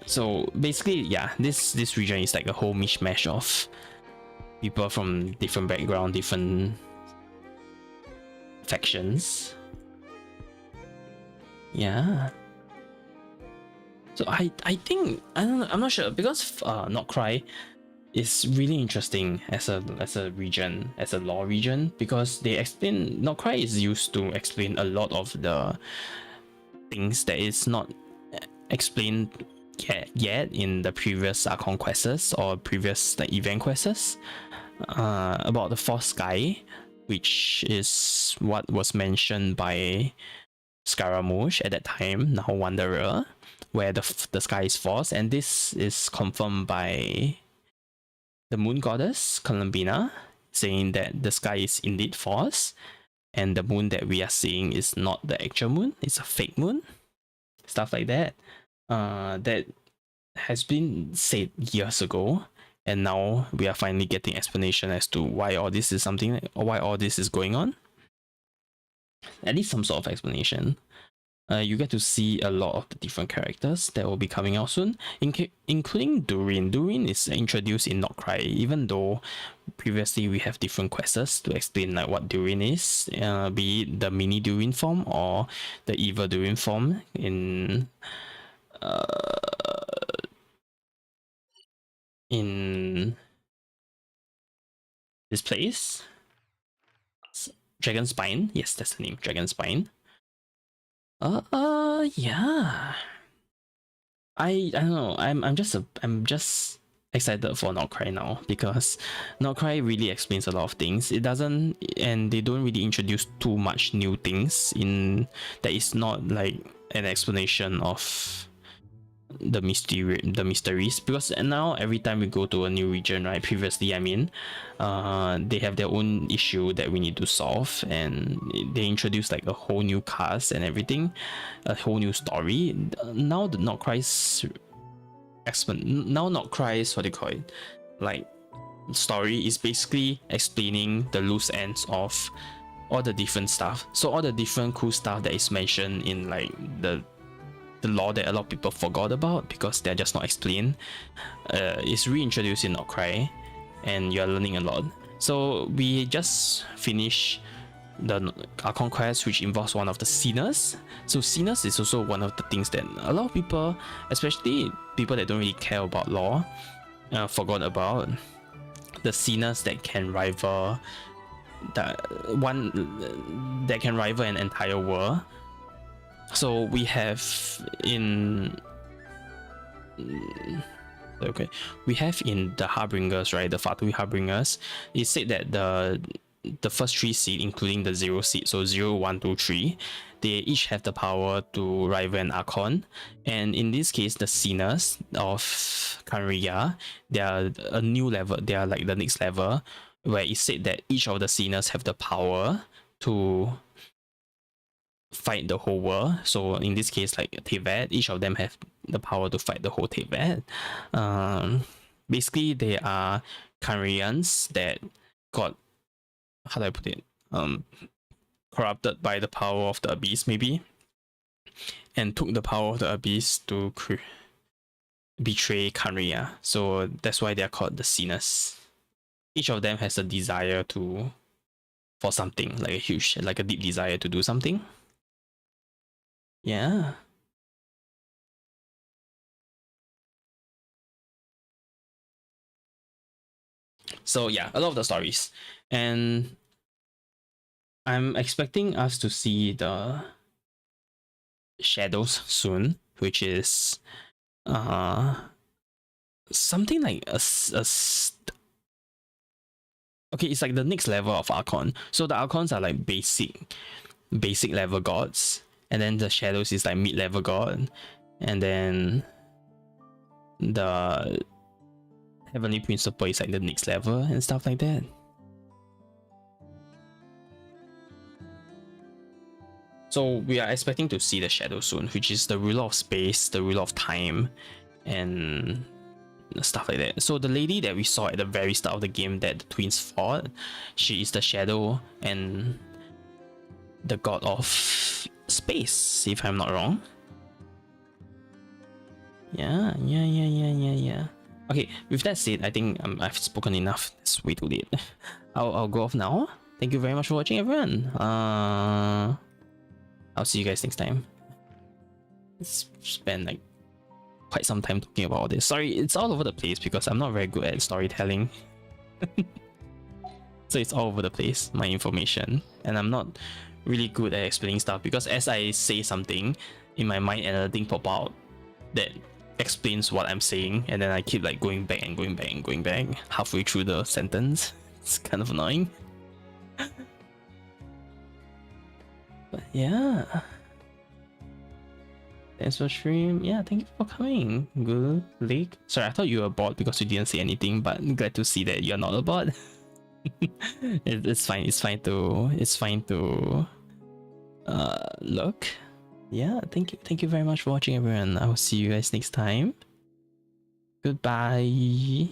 So basically, yeah, this region is like a whole mishmash of people from different background, different factions. Yeah. So I think, I don't know, I'm not sure, because Not Cry is really interesting as a region, as a lore region, because they explain, Not Cry is used to explain a lot of the things that is not explained yet in the previous Archon quests or previous like event quests, about the Fourth Sky, which is what was mentioned by Scaramouche at that time, now Wanderer, where the sky is false, and this is confirmed by the moon goddess Columbina, saying that the sky is indeed false, and the moon that we are seeing is not the actual moon, it's a fake moon, stuff like that. That has been said years ago, and now we are finally getting explanation as to why all this is going on. At least some sort of explanation. You get to see a lot of the different characters that will be coming out soon, including Durin. Durin is introduced in Not Cry, even though previously we have different quests to explain like what Durin is, be it the mini Durin form or the evil Durin form in this place. Dragon Spine, yes, that's the name, Dragon Spine. Yeah. I don't know. I'm just excited for Not Cry now, because Not Cry really explains a lot of things. It doesn't, and they don't really introduce too much new things in that is not like an explanation of the mysteries, because now every time we go to a new region, right, previously I mean, they have their own issue that we need to solve, and they introduce like a whole new cast and everything, a whole new story. Now the Not Cry's what do you call it, like story is basically explaining the loose ends of all the different stuff. So all the different cool stuff that is mentioned in like the lore that a lot of people forgot about because they're just not explained, is reintroduced in Not Cry, and you're learning a lot. So we just finished the Archon quest, which involves one of the sinners. So sinners is also one of the things that a lot of people, especially people that don't really care about lore, forgot about. The sinners that can rival an entire world. So we have in the Harbingers, right, the Fatui Harbingers, it said that the first 3 seed, including the 0 seed, so 0, 1, 2, 3, they each have the power to rival an Archon. And in this case, the Sinners of Kanriya, they are a new level, they are like the next level, where it said that each of the Sinners have the power to fight the whole world. So in this case, like Tevat, each of them have the power to fight the whole Tevat. Basically, they are Kanrians that got, how do I put it, corrupted by the power of the Abyss, maybe, and took the power of the Abyss to betray Kanriya. So that's why they are called the Sinners. Each of them has a desire for something, like a deep desire to do something. Yeah. So yeah, a lot of the stories, and I'm expecting us to see the shadows soon, which is something like okay, it's like the next level of Archon. So the Archons are like basic level gods, and then the shadows is like mid-level god, and then the heavenly principle is like the next level and stuff like that. So we are expecting to see the shadow soon, which is the ruler of space, the ruler of time, and stuff like that. So the lady that we saw at the very start of the game that the twins fought, she is the shadow and the god of space, if I'm not wrong. Yeah. Okay, with that said, I think I've spoken enough. It's way too late. I'll go off now. Thank you very much for watching, everyone. I'll see you guys next time. Let's spend like quite some time talking about all this. Sorry, it's all over the place because I'm not very good at storytelling. So it's all over the place, my information, and I'm not really good at explaining stuff because as I say something in my mind, another thing pop out that explains what I'm saying, and then I keep like going back halfway through the sentence. It's kind of annoying. But yeah, thanks for stream. Yeah, thank you for coming. Good Lake. Sorry, I thought you were a bot because you didn't say anything, but glad to see that you're not a bot. It's fine. It's fine to look. Yeah, thank you very much for watching, everyone. I will see you guys next time. Goodbye.